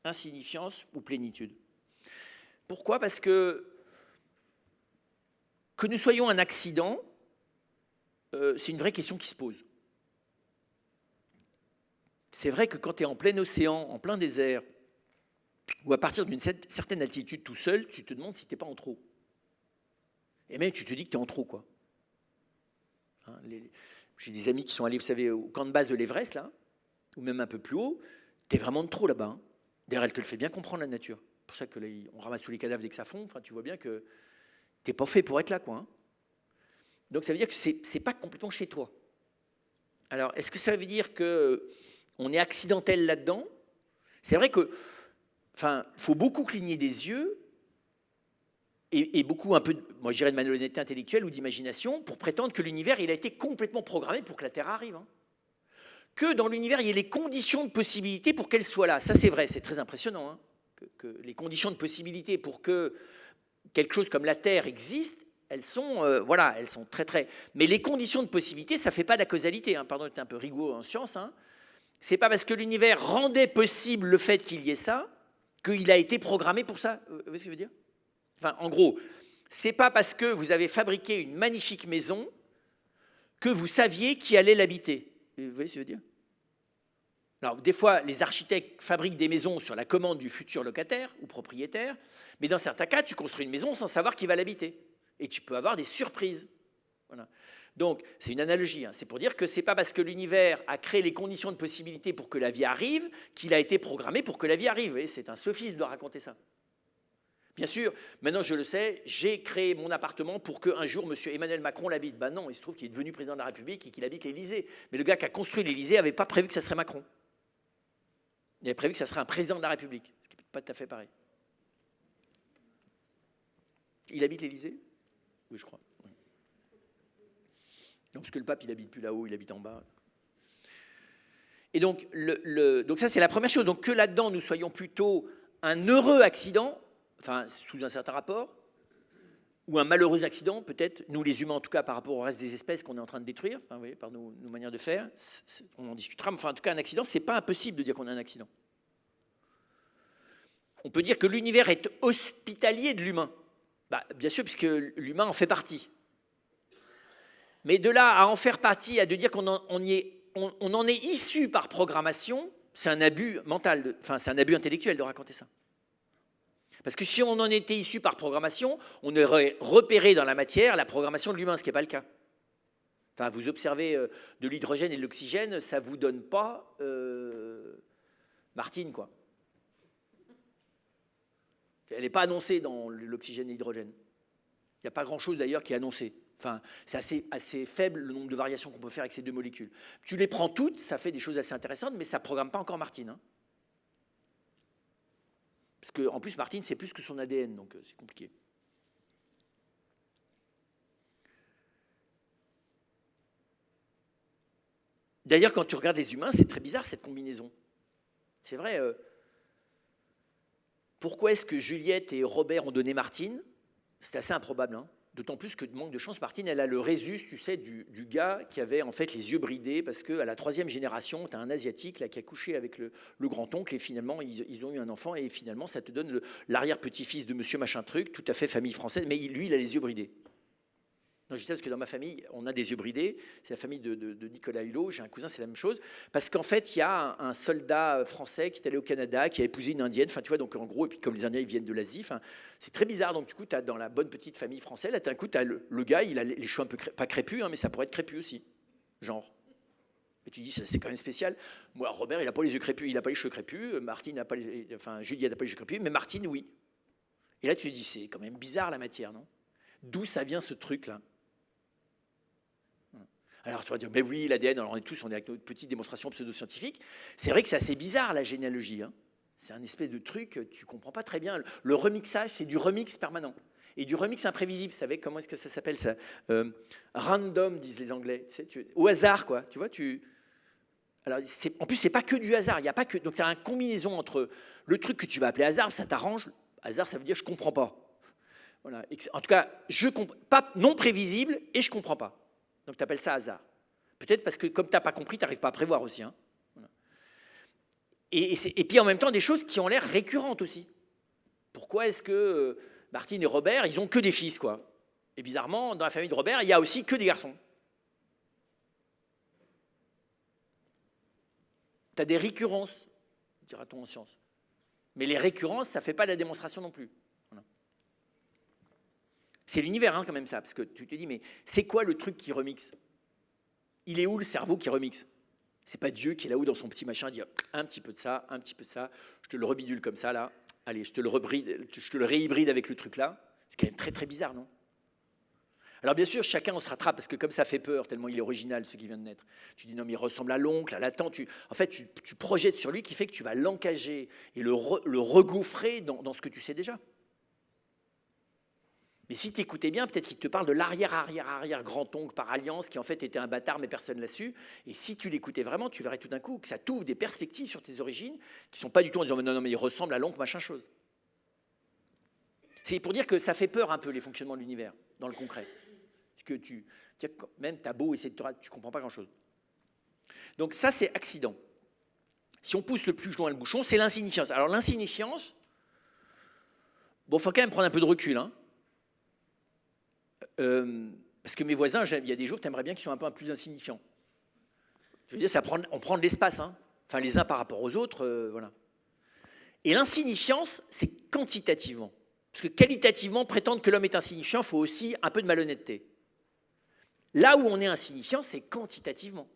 insignifiance ou plénitude. Pourquoi ? Parce que nous soyons un accident, c'est une vraie question qui se pose. C'est vrai que quand tu es en plein océan, en plein désert, ou à partir d'une certaine altitude tout seul, tu te demandes si tu n'es pas en trop. Et même tu te dis que tu es en trop, quoi. Hein, j'ai des amis qui sont allés, vous savez, au camp de base de l'Everest, là, ou même un peu plus haut, tu es vraiment de trop là-bas. Hein. D'ailleurs, elle te le fait bien comprendre, la nature. C'est pour ça qu'on ramasse tous les cadavres dès que ça fond. Enfin, tu vois bien que tu n'es pas fait pour être là, quoi. Hein. Donc ça veut dire que ce n'est pas complètement chez toi. Alors, est-ce que ça veut dire qu'on est accidentel là-dedans ? C'est vrai que, enfin, faut beaucoup cligner des yeux et beaucoup un peu, moi je dirais de malhonnêteté intellectuelle ou d'imagination pour prétendre que l'univers il a été complètement programmé pour que la Terre arrive. Hein. Que dans l'univers il y ait les conditions de possibilité pour qu'elle soit là. Ça c'est vrai, c'est très impressionnant. Hein, que les conditions de possibilité pour que quelque chose comme la Terre existe, elles sont, elles sont très très. Mais les conditions de possibilité, ça ne fait pas de la causalité. Hein. Pardon, j'étais un peu rigoureux en science. Hein. C'est pas parce que l'univers rendait possible le fait qu'il y ait ça qu'il a été programmé pour ça. Vous voyez ce que je veux dire ? Enfin, en gros, c'est pas parce que vous avez fabriqué une magnifique maison que vous saviez qui allait l'habiter. Vous voyez ce que je veux dire ? Alors, des fois, les architectes fabriquent des maisons sur la commande du futur locataire ou propriétaire, mais dans certains cas, tu construis une maison sans savoir qui va l'habiter. Et tu peux avoir des surprises. Voilà. Donc, c'est une analogie. Hein. C'est pour dire que ce n'est pas parce que l'univers a créé les conditions de possibilité pour que la vie arrive qu'il a été programmé pour que la vie arrive. Et c'est un sophisme de raconter ça. Bien sûr, maintenant je le sais, j'ai créé mon appartement pour qu'un jour M. Emmanuel Macron l'habite. Ben non, il se trouve qu'il est devenu président de la République et qu'il habite l'Élysée. Mais le gars qui a construit l'Élysée n'avait pas prévu que ça serait Macron. Il avait prévu que ça serait un président de la République, ce qui n'est pas tout à fait pareil. Il habite l'Élysée? Oui, je crois. Oui. Non, parce que le pape, il habite plus là-haut, il habite en bas. Et donc, donc ça, c'est la première chose. Donc que là-dedans, nous soyons plutôt un heureux accident, enfin, sous un certain rapport, ou un malheureux accident, peut-être, nous les humains en tout cas, par rapport au reste des espèces qu'on est en train de détruire, enfin, vous voyez, par nos manières de faire, on en discutera, mais enfin, en tout cas, un accident, ce n'est pas impossible de dire qu'on a un accident. On peut dire que l'univers est hospitalier de l'humain. Bah, bien sûr, puisque l'humain en fait partie. Mais de là à en faire partie, à de dire qu'on en est issu par programmation, c'est un abus mental, enfin c'est un abus intellectuel de raconter ça. Parce que si on en était issu par programmation, on aurait repéré dans la matière la programmation de l'humain, ce qui n'est pas le cas. Enfin, vous observez de l'hydrogène et de l'oxygène, ça ne vous donne pas Martine, quoi. Elle n'est pas annoncée dans l'oxygène et l'hydrogène. Il n'y a pas grand-chose d'ailleurs qui est annoncé. Enfin, c'est assez faible le nombre de variations qu'on peut faire avec ces deux molécules. Tu les prends toutes, ça fait des choses assez intéressantes, mais ça ne programme pas encore Martine. Hein. Parce qu'en plus, Martine, c'est plus que son ADN, donc c'est compliqué. D'ailleurs, quand tu regardes les humains, c'est très bizarre cette combinaison. C'est vrai. Pourquoi est-ce que Juliette et Robert ont donné Martine? C'est assez improbable, hein. D'autant plus que, de manque de chance, Martine, elle a le résus, tu sais, du gars qui avait en fait les yeux bridés, parce qu'à la 3e génération, tu as un Asiatique là, qui a couché avec le grand-oncle, et finalement, ils ont eu un enfant, et finalement, ça te donne l'arrière-petit-fils de monsieur machin truc, tout à fait famille française, mais lui, il a les yeux bridés. Non, je sais parce que dans ma famille, on a des yeux bridés. C'est la famille de Nicolas Hulot. J'ai un cousin, c'est la même chose. Parce qu'en fait, il y a un soldat français qui est allé au Canada, qui a épousé une Indienne. Enfin, tu vois, donc en gros, et puis comme les Indiens, ils viennent de l'Asie, enfin, c'est très bizarre. Donc, du coup, tu as dans la bonne petite famille française, là, d'un coup, tu as le gars, il a les cheveux un peu, pas crépus, hein, mais ça pourrait être crépus aussi. Genre. Et tu dis, c'est quand même spécial. Moi, Robert, il n'a pas les yeux crépus, il n'a pas les cheveux crépus. Martine n'a pas enfin, Juliette n'a pas les cheveux crépus, mais Martine, oui. Et là, tu te dis, c'est quand même bizarre la matière, non? D'où ça vient ce truc-là? Alors tu vas dire, mais oui, l'ADN, alors on est avec notre petite démonstration pseudo-scientifique. C'est vrai que c'est assez bizarre la généalogie. Hein. C'est un espèce de truc, tu ne comprends pas très bien. Le remixage, c'est du remix permanent. Et du remix imprévisible, vous savez comment est-ce que ça s'appelle ça? Random, disent les Anglais. Tu sais, au hasard, quoi. Tu vois, alors, en plus, ce n'est pas que du hasard. Il y a pas que... Donc tu as une combinaison entre le truc que tu vas appeler hasard, ça t'arrange. Hasard, ça veut dire je ne comprends pas. Voilà. En tout cas, pas non prévisible et je ne comprends pas. Donc tu appelles ça hasard. Peut-être parce que comme tu n'as pas compris, tu n'arrives pas à prévoir aussi. Hein. Voilà. Et puis en même temps, des choses qui ont l'air récurrentes aussi. Pourquoi est-ce que Martine et Robert, ils n'ont que des fils, quoi? Et bizarrement, dans la famille de Robert, il n'y a aussi que des garçons. Tu as des récurrences, dira-t-on en science. Mais les récurrences, ça ne fait pas la démonstration non plus. Voilà. C'est l'univers, hein, quand même, ça. Parce que tu te dis, mais c'est quoi le truc qui remixe? Il est où le cerveau qui remixe? C'est pas Dieu qui est là-haut dans son petit machin, dit un petit peu de ça, un petit peu de ça, je te le rebidule comme ça, là. Allez, je te le réhybride avec le truc là. C'est quand même très très bizarre, non? Alors bien sûr, chacun on se rattrape, parce que comme ça fait peur, tellement il est original, ce qui vient de naître. Tu dis non, mais il ressemble à l'oncle, à la tante. En fait, tu projettes sur lui qui fait que tu vas l'encager et le regouffrer dans ce que tu sais déjà. Mais si tu écoutais bien, peut-être qu'il te parle de l'arrière grand-oncle par alliance, qui en fait était un bâtard, mais personne ne l'a su. Et si tu l'écoutais vraiment, tu verrais tout d'un coup que ça t'ouvre des perspectives sur tes origines qui ne sont pas du tout en disant non, mais il ressemble à l'oncle, machin chose. C'est pour dire que ça fait peur un peu les fonctionnements de l'univers, dans le concret. Parce que même t'as beau essayer de tu ne comprends pas grand-chose. Donc ça, c'est accident. Si on pousse le plus loin le bouchon, c'est l'insignifiance. Alors l'insignifiance, bon, il faut quand même prendre un peu de recul, hein. Parce que mes voisins, il y a des jours que tu aimerais bien qu'ils soient un peu plus insignifiants. Je veux dire, on prend de l'espace, hein. Enfin les uns par rapport aux autres, voilà. Et l'insignifiance, c'est quantitativement. Parce que qualitativement, prétendre que l'homme est insignifiant, il faut aussi un peu de malhonnêteté. Là où on est insignifiant, c'est quantitativement.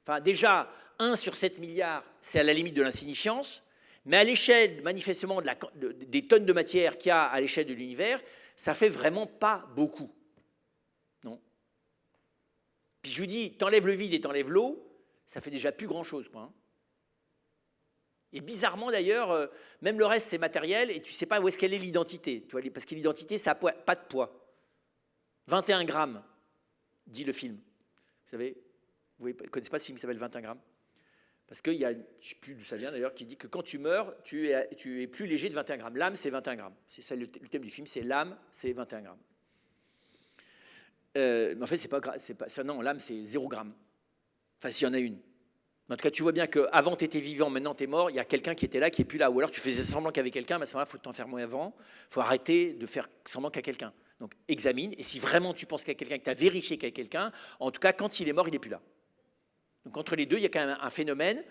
Enfin déjà, 1 sur 7 milliards, c'est à la limite de l'insignifiance, Mais à l'échelle, manifestement, des tonnes de matière qu'il y a à l'échelle de l'univers, ça fait vraiment pas beaucoup. Non. Puis je vous dis, t'enlèves le vide et t'enlèves l'eau, ça fait déjà plus grand-chose, quoi. Hein. Et bizarrement d'ailleurs, même le reste c'est matériel et tu ne sais pas où est-ce qu'elle est l'identité. Parce que l'identité, ça n'a pas de poids. 21 grammes, dit le film. Vous savez, vous ne connaissez pas ce film qui s'appelle 21 grammes? Parce qu'il y a, je ne sais plus d'où ça vient d'ailleurs, qui dit que quand tu meurs, tu es plus léger de 21 grammes. L'âme, c'est 21 grammes. C'est ça le thème du film, c'est l'âme, c'est 21 grammes. Mais en fait, c'est pas ça, non, l'âme, c'est 0 gramme. Enfin, s'il y en a une. En tout cas, tu vois bien qu'avant, tu étais vivant, maintenant, tu es mort, il y a quelqu'un qui était là, qui n'est plus là. Ou alors, tu faisais semblant qu'il y avait quelqu'un, mais à ce moment-là, il faut t'enfermer avant. Il faut arrêter de faire semblant qu'il y a quelqu'un. Donc, examine. Et si vraiment tu penses qu'il y a quelqu'un, que tu as vérifié qu'il y a quelqu'un, en tout cas, quand il est mort, il n'est plus là. Donc, entre les deux, il y a quand même un phénomène.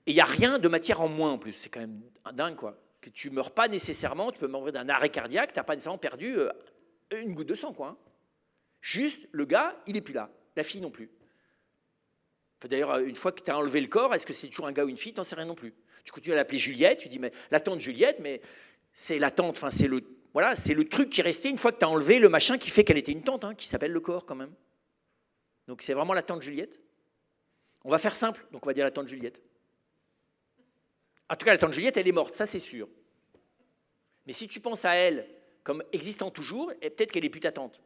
Et il n'y a rien de matière en moins, en plus. C'est quand même dingue, quoi. Que tu ne meurs pas nécessairement, tu peux mourir d'un arrêt cardiaque, tu n'as pas nécessairement perdu une goutte de sang, quoi. Hein. Juste, le gars, il n'est plus là. La fille non plus. D'ailleurs, une fois que tu as enlevé le corps, est-ce que c'est toujours un gars ou une fille? Tu n'en sais rien non plus. Tu continues à l'appeler Juliette, tu dis, mais la tante Juliette, mais c'est la tante, enfin, c'est le truc qui est resté une fois que tu as enlevé le machin qui fait qu'elle était une tante, hein, qui s'appelle le corps quand même. Donc c'est vraiment la tante Juliette. On va faire simple, donc on va dire la tante Juliette. En tout cas, la tante Juliette, elle est morte, ça c'est sûr. Mais si tu penses à elle comme existant toujours, peut-être qu'elle n'est plus ta tante.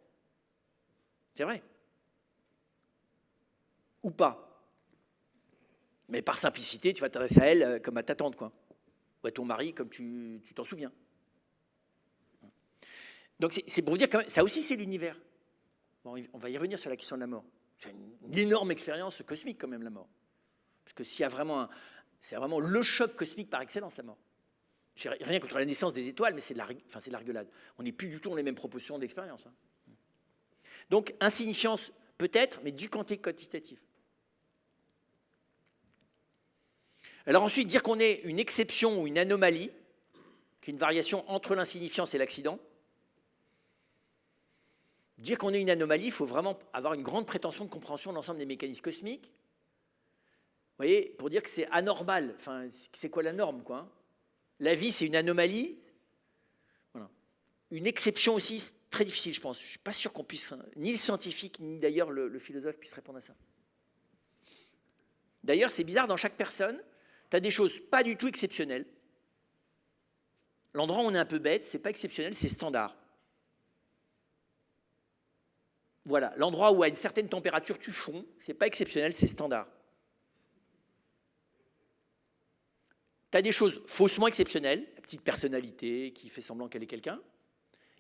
C'est vrai. Ou pas. Mais par simplicité, tu vas t'adresser à elle comme à ta tante, quoi. Ou à ton mari, comme tu t'en souviens. Donc c'est pour vous dire que ça aussi, c'est l'univers. Bon, on va y revenir sur la question de la mort. C'est une énorme expérience cosmique, quand même, la mort. Parce que s'il y a vraiment c'est vraiment le choc cosmique par excellence, la mort. Je n'ai rien contre la naissance des étoiles, mais c'est de la rigolade. On n'est plus du tout dans les mêmes proportions d'expérience. Hein. Donc, insignifiance, peut-être, mais du quantitatif. Alors ensuite, dire qu'on est une exception ou une anomalie, qui est une variation entre l'insignifiance et l'accident. Dire qu'on est une anomalie, il faut vraiment avoir une grande prétention de compréhension de l'ensemble des mécanismes cosmiques. Vous voyez, pour dire que c'est anormal, enfin, c'est quoi la norme, quoi, hein? La vie, c'est une anomalie. Voilà. Une exception aussi, c'est très difficile, je pense. Je ne suis pas sûr qu'on puisse, ni le scientifique, ni d'ailleurs le philosophe puisse répondre à ça. D'ailleurs, c'est bizarre, dans chaque personne, tu as des choses pas du tout exceptionnelles. L'endroit où on est un peu bête, c'est pas exceptionnel, c'est standard. Voilà, l'endroit où à une certaine température tu fonds, c'est pas exceptionnel, c'est standard. Tu as des choses faussement exceptionnelles, la petite personnalité qui fait semblant qu'elle est quelqu'un,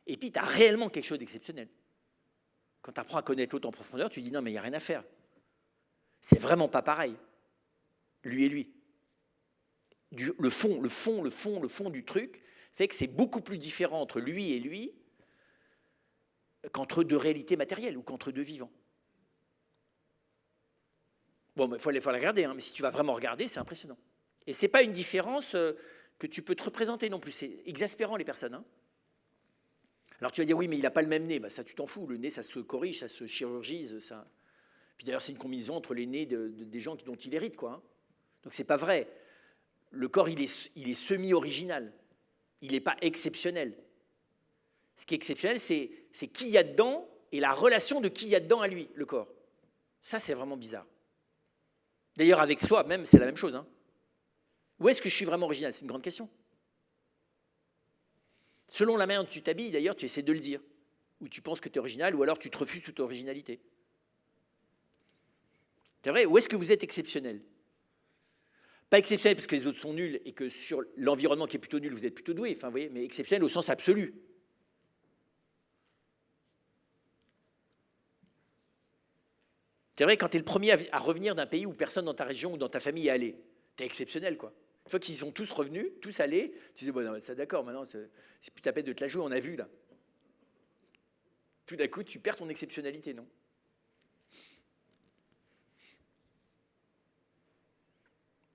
et puis tu as réellement quelque chose d'exceptionnel. Quand tu apprends à connaître l'autre en profondeur, tu dis non mais il n'y a rien à faire. C'est vraiment pas pareil, lui et lui. Le fond du truc fait que c'est beaucoup plus différent entre lui et lui qu'entre deux réalités matérielles ou qu'entre deux vivants. Bon, il faut la regarder, hein, mais si tu vas vraiment regarder, c'est impressionnant. Et ce n'est pas une différence que tu peux te représenter non plus. C'est exaspérant, les personnes. Hein. Alors tu vas dire, oui, mais il n'a pas le même nez. Ben, ça, tu t'en fous. Le nez, ça se corrige, ça se chirurgise. Ça. Puis d'ailleurs, c'est une combinaison entre les nez des gens dont il hérite. Quoi, hein. Donc ce n'est pas vrai. Le corps, il est semi-original. Il n'est pas exceptionnel. Ce qui est exceptionnel, c'est qui il y a dedans et la relation de qui il y a dedans à lui, le corps. Ça, c'est vraiment bizarre. D'ailleurs, avec soi, même, c'est la même chose. Hein. Où est-ce que je suis vraiment original? C'est une grande question. Selon la manière dont tu t'habilles, d'ailleurs, tu essaies de le dire. Ou tu penses que tu es original, ou alors tu te refuses toute originalité. C'est vrai, où est-ce que vous êtes exceptionnel? Pas exceptionnel parce que les autres sont nuls et que sur l'environnement qui est plutôt nul, vous êtes plutôt doué, enfin, vous voyez, mais exceptionnel au sens absolu. C'est vrai, quand tu es le premier à revenir d'un pays où personne dans ta région ou dans ta famille est allé, tu es exceptionnel, quoi. Une fois qu'ils sont tous revenus, tous allés, tu dis, bon, non, ça d'accord, maintenant, c'est plus ta peine de te la jouer, on a vu, là. Tout d'un coup, tu perds ton exceptionnalité, non?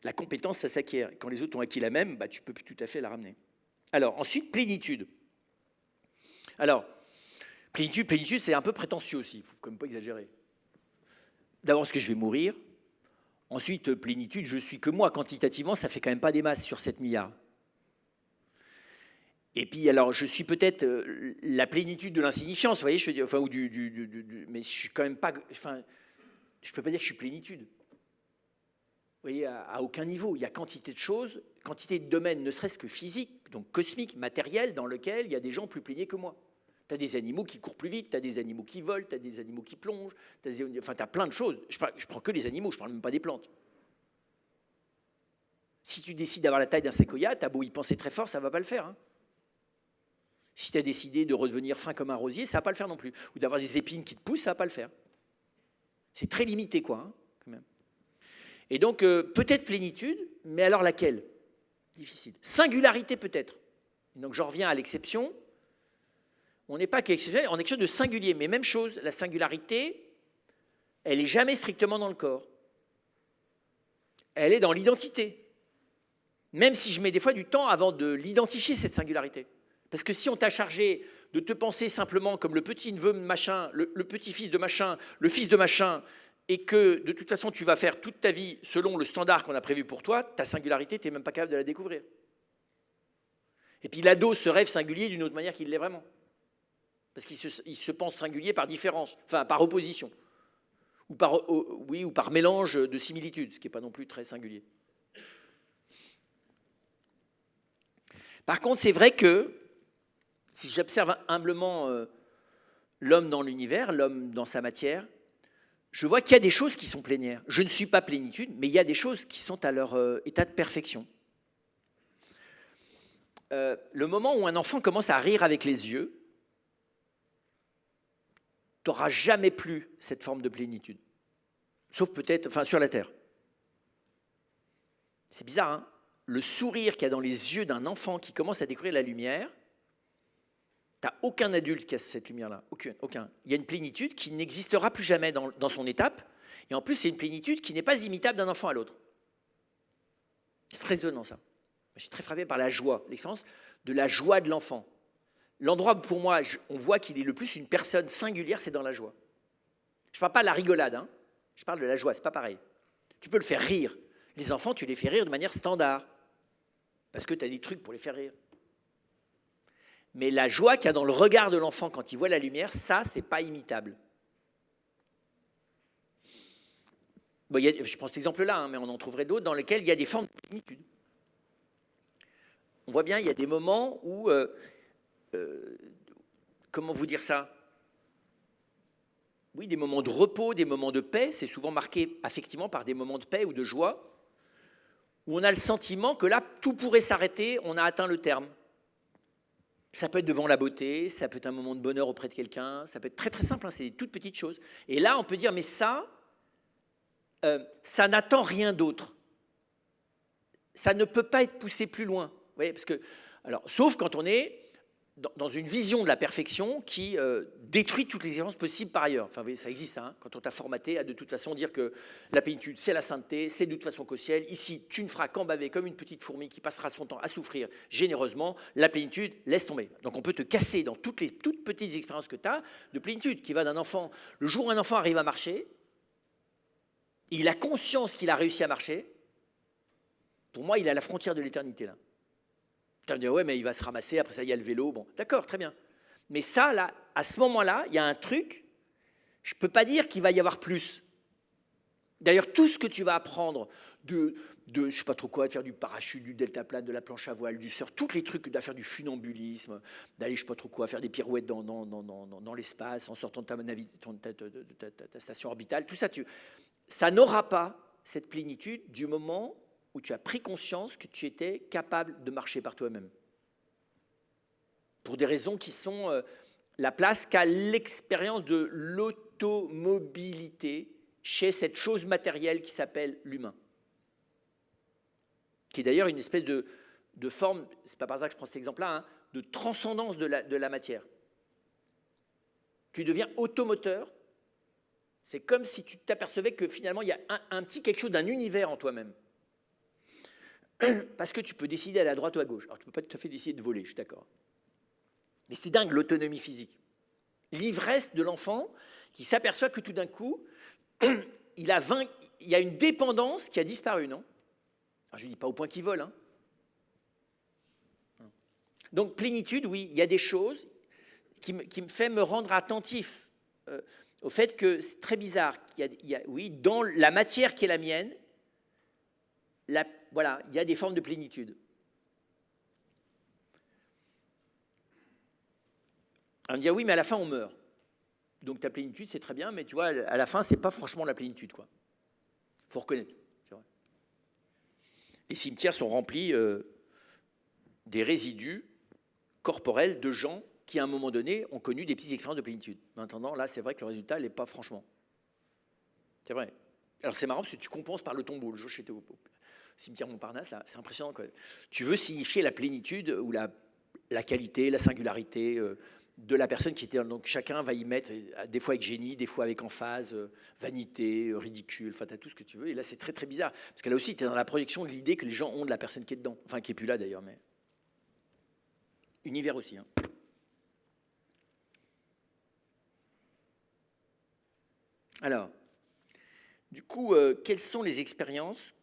La compétence, ça s'acquiert. Quand les autres ont acquis la même, bah, tu ne peux plus tout à fait la ramener. Alors, ensuite, plénitude. Alors, plénitude, c'est un peu prétentieux aussi, il ne faut quand même pas exagérer. D'abord, est-ce que je vais mourir? Ensuite, plénitude, je suis que moi. Quantitativement, ça fait quand même pas des masses sur 7 milliards. Et puis, alors, je suis peut-être la plénitude de l'insignifiance, vous voyez, je dis, enfin, ou mais je suis quand même pas, enfin, je peux pas dire que je suis plénitude. Vous voyez, à aucun niveau. Il y a quantité de choses, quantité de domaines, ne serait-ce que physiques, donc cosmiques, matériels, dans lesquels il y a des gens plus plaignés que moi. Tu as des animaux qui courent plus vite, tu as des animaux qui volent, tu as des animaux qui plongent, enfin, tu as plein de choses. Je prends que les animaux, je ne parle même pas des plantes. Si tu décides d'avoir la taille d'un séquoia, tu as beau y penser très fort, ça ne va pas le faire. Hein. Si tu as décidé de redevenir fin comme un rosier, ça ne va pas le faire non plus. Ou d'avoir des épines qui te poussent, ça ne va pas le faire. C'est très limité, quoi, hein, quand même. Et donc, peut-être plénitude, mais alors laquelle? Difficile. Singularité, peut-être. Donc, j'en reviens à l'exception. On n'est pas qu'exceptionnel, on est quelque chose de singulier. Mais même chose, la singularité, elle n'est jamais strictement dans le corps. Elle est dans l'identité. Même si je mets des fois du temps avant de l'identifier, cette singularité. Parce que si on t'a chargé de te penser simplement comme le petit-neveu de machin, le petit-fils de machin, le fils de machin, et que de toute façon tu vas faire toute ta vie selon le standard qu'on a prévu pour toi, ta singularité, tu n'es même pas capable de la découvrir. Et puis l'ado se rêve singulier d'une autre manière qu'il l'est vraiment. Parce qu'il se pense singulier par différence, enfin par opposition, ou par mélange de similitudes, ce qui n'est pas non plus très singulier. Par contre, c'est vrai que, si j'observe humblement l'homme dans l'univers, l'homme dans sa matière, je vois qu'il y a des choses qui sont plénières. Je ne suis pas plénitude, mais il y a des choses qui sont à leur état de perfection. Le moment où un enfant commence à rire avec les yeux, tu n'auras jamais plus cette forme de plénitude. Sauf peut-être, enfin, sur la Terre. C'est bizarre, hein? Le sourire qu'il y a dans les yeux d'un enfant qui commence à découvrir la lumière, tu n'as aucun adulte qui a cette lumière-là. Aucun. Il y a une plénitude qui n'existera plus jamais dans son étape. Et en plus, c'est une plénitude qui n'est pas imitable d'un enfant à l'autre. C'est très étonnant, ça. Je suis très frappé par la joie, l'expérience de la joie de l'enfant. L'endroit, pour moi, on voit qu'il est le plus une personne singulière, c'est dans la joie. Je ne parle pas de la rigolade, hein. Je parle de la joie, c'est pas pareil. Tu peux le faire rire. Les enfants, tu les fais rire de manière standard. Parce que tu as des trucs pour les faire rire. Mais la joie qu'il y a dans le regard de l'enfant quand il voit la lumière, ça, c'est pas imitable. Bon, je prends cet exemple-là, hein, mais on en trouverait d'autres dans lesquels il y a des formes de plénitude. On voit bien, il y a des moments où... comment vous dire ça? Oui, des moments de repos, des moments de paix, c'est souvent marqué affectivement par des moments de paix ou de joie, où on a le sentiment que là, tout pourrait s'arrêter, on a atteint le terme. Ça peut être devant la beauté, ça peut être un moment de bonheur auprès de quelqu'un, ça peut être très très simple, hein, c'est des toutes petites choses. Et là, on peut dire, mais ça n'attend rien d'autre. Ça ne peut pas être poussé plus loin. Vous voyez, parce que, alors, sauf quand on est dans une vision de la perfection qui détruit toutes les exigences possibles par ailleurs. Enfin, ça existe, hein, quand on t'a formaté à de toute façon dire que la plénitude, c'est la sainteté, c'est de toute façon qu'au ciel. Ici, tu ne feras qu'en baver comme une petite fourmi qui passera son temps à souffrir généreusement. La plénitude, laisse tomber. Donc on peut te casser dans toutes les toutes petites expériences que tu as de plénitude qui va d'un enfant. Le jour où un enfant arrive à marcher, il a conscience qu'il a réussi à marcher. Pour moi, il est à la frontière de l'éternité, là. Tu vas me dire, ouais, mais il va se ramasser, après ça, il y a le vélo. Bon, d'accord, très bien. Mais ça, là, à ce moment-là, il y a un truc, je ne peux pas dire qu'il va y avoir plus. D'ailleurs, tout ce que tu vas apprendre de je ne sais pas trop quoi, de faire du parachute, du deltaplane, de la planche à voile, du surf, tous les trucs, de faire du funambulisme, d'aller, je ne sais pas trop quoi, faire des pirouettes dans l'espace, en sortant de ta station orbitale, tout ça, ça n'aura pas cette plénitude du moment où tu as pris conscience que tu étais capable de marcher par toi-même. Pour des raisons qui sont la place qu'a l'expérience de l'automobilité chez cette chose matérielle qui s'appelle l'humain. Qui est d'ailleurs une espèce de forme, c'est pas par hasard que je prends cet exemple-là, hein, de transcendance de la matière. Tu deviens automoteur, c'est comme si tu t'apercevais que finalement il y a un petit quelque chose d'un univers en toi-même. Parce que tu peux décider d'aller à droite ou à gauche. Alors, tu ne peux pas tout à fait décider de voler, je suis d'accord. Mais c'est dingue, l'autonomie physique. L'ivresse de l'enfant qui s'aperçoit que tout d'un coup, il a il y a une dépendance qui a disparu, non? Alors, je ne dis pas au point qu'ils volent. Hein. Donc, plénitude, oui, il y a des choses qui me fait me rendre attentif au fait que c'est très bizarre. Oui, dans la matière qui est la mienne, voilà, il y a des formes de plénitude. On me dit, ah oui, mais à la fin, on meurt. Donc ta plénitude, c'est très bien, mais tu vois, à la fin, ce n'est pas franchement la plénitude, quoi. Il faut reconnaître. C'est vrai. Les cimetières sont remplis des résidus corporels de gens qui, à un moment donné, ont connu des petites expériences de plénitude. Maintenant, là, c'est vrai que le résultat n'est pas franchement. C'est vrai. Alors c'est marrant parce que tu compenses par le tombeau. Le jour où j'étais au cimetière Montparnasse, là, c'est impressionnant, quoi. Tu veux signifier la plénitude ou la qualité, la singularité de la personne qui était. Donc chacun va y mettre, des fois avec génie, des fois avec emphase, vanité, ridicule, enfin tu as tout ce que tu veux. Et là c'est très très bizarre. Parce que là aussi tu es dans la projection de l'idée que les gens ont de la personne qui est dedans. Enfin qui n'est plus là d'ailleurs, mais. Univers aussi. Hein. Alors, du coup, quelles sont les expériences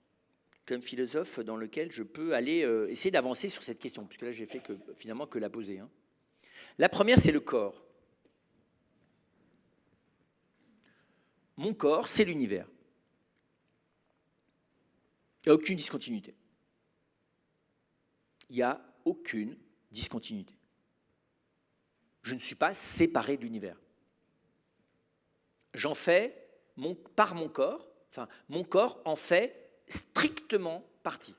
comme philosophe dans lesquelles je peux aller essayer d'avancer sur cette question? Puisque là j'ai fait finalement que la poser. Hein. La première, c'est le corps. Mon corps, c'est l'univers. Il n'y a aucune discontinuité. Il n'y a aucune discontinuité. Je ne suis pas séparé de l'univers. J'en fais, par mon corps, enfin, mon corps en fait strictement partie.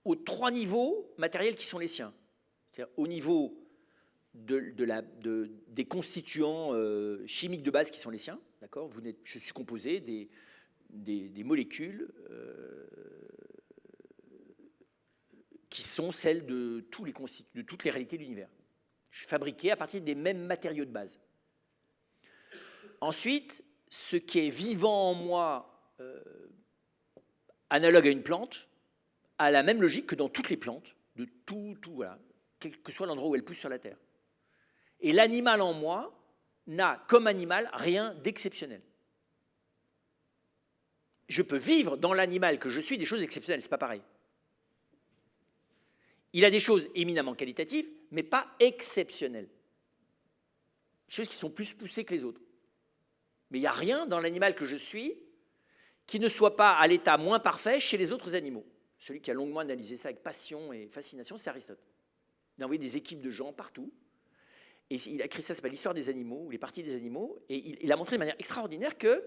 Aux 3 niveaux matériels qui sont les siens. C'est-à-dire au niveau des constituants chimiques de base qui sont les siens, d'accord. Je suis composé des molécules qui sont celles de toutes les réalités de l'univers. Je suis fabriqué à partir des mêmes matériaux de base. Ensuite, ce qui est vivant en moi, analogue à une plante, a la même logique que dans toutes les plantes, de tout, voilà, quel que soit l'endroit où elle pousse sur la Terre. Et l'animal en moi n'a, comme animal, rien d'exceptionnel. Je peux vivre dans l'animal que je suis des choses exceptionnelles, c'est pas pareil. Il a des choses éminemment qualitatives, mais pas exceptionnelles. Des choses qui sont plus poussées que les autres. Mais il n'y a rien dans l'animal que je suis qui ne soit pas à l'état moins parfait chez les autres animaux. Celui qui a longuement analysé ça avec passion et fascination, c'est Aristote. Il a envoyé des équipes de gens partout. Et il a écrit ça, ça s'appelle l'histoire des animaux, ou les parties des animaux. Et il a montré de manière extraordinaire que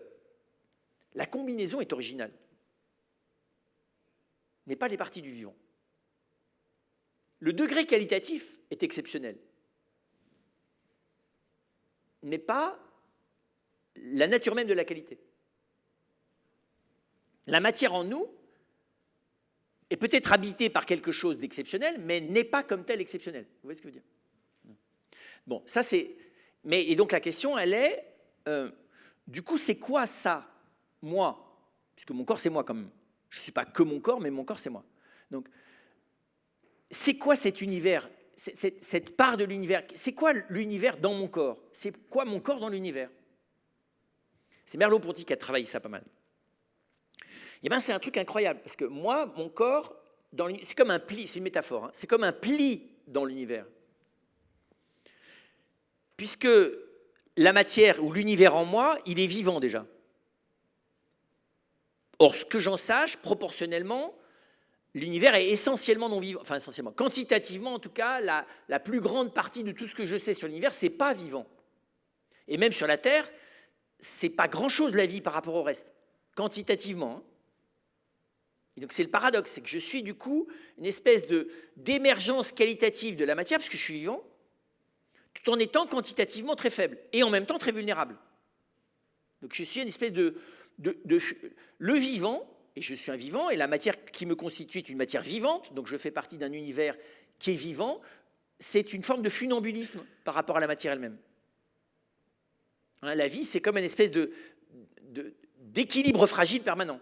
la combinaison est originale. Mais pas les parties du vivant. Le degré qualitatif est exceptionnel. Mais pas la nature même de la qualité. La matière en nous est peut-être habitée par quelque chose d'exceptionnel, mais n'est pas comme tel exceptionnel. Vous voyez ce que je veux dire? Bon, ça c'est... Et donc la question, elle est, du coup, c'est quoi ça, moi? Puisque mon corps, c'est moi quand même. Je ne suis pas que mon corps, mais mon corps, c'est moi. Donc, c'est quoi cet univers, cette part de l'univers? C'est quoi l'univers dans mon corps? C'est quoi mon corps dans l'univers? C'est Merleau-Ponty qui a travaillé ça pas mal. Eh bien, c'est un truc incroyable, parce que moi, mon corps, c'est comme un pli, c'est une métaphore, hein, c'est comme un pli dans l'univers. Puisque la matière ou l'univers en moi, il est vivant déjà. Or, ce que j'en sache, proportionnellement, l'univers est essentiellement non vivant, enfin essentiellement, quantitativement en tout cas, la plus grande partie de tout ce que je sais sur l'univers, c'est pas vivant. Et même sur la Terre, c'est pas grand-chose la vie par rapport au reste, quantitativement. Hein. Et donc c'est le paradoxe, c'est que je suis du coup une espèce d'émergence qualitative de la matière, parce que je suis vivant, tout en étant quantitativement très faible, et en même temps très vulnérable. Donc je suis une espèce le vivant, et je suis un vivant, et la matière qui me constitue est une matière vivante, donc je fais partie d'un univers qui est vivant, c'est une forme de funambulisme par rapport à la matière elle-même. Hein, la vie, c'est comme une espèce d'équilibre fragile permanent.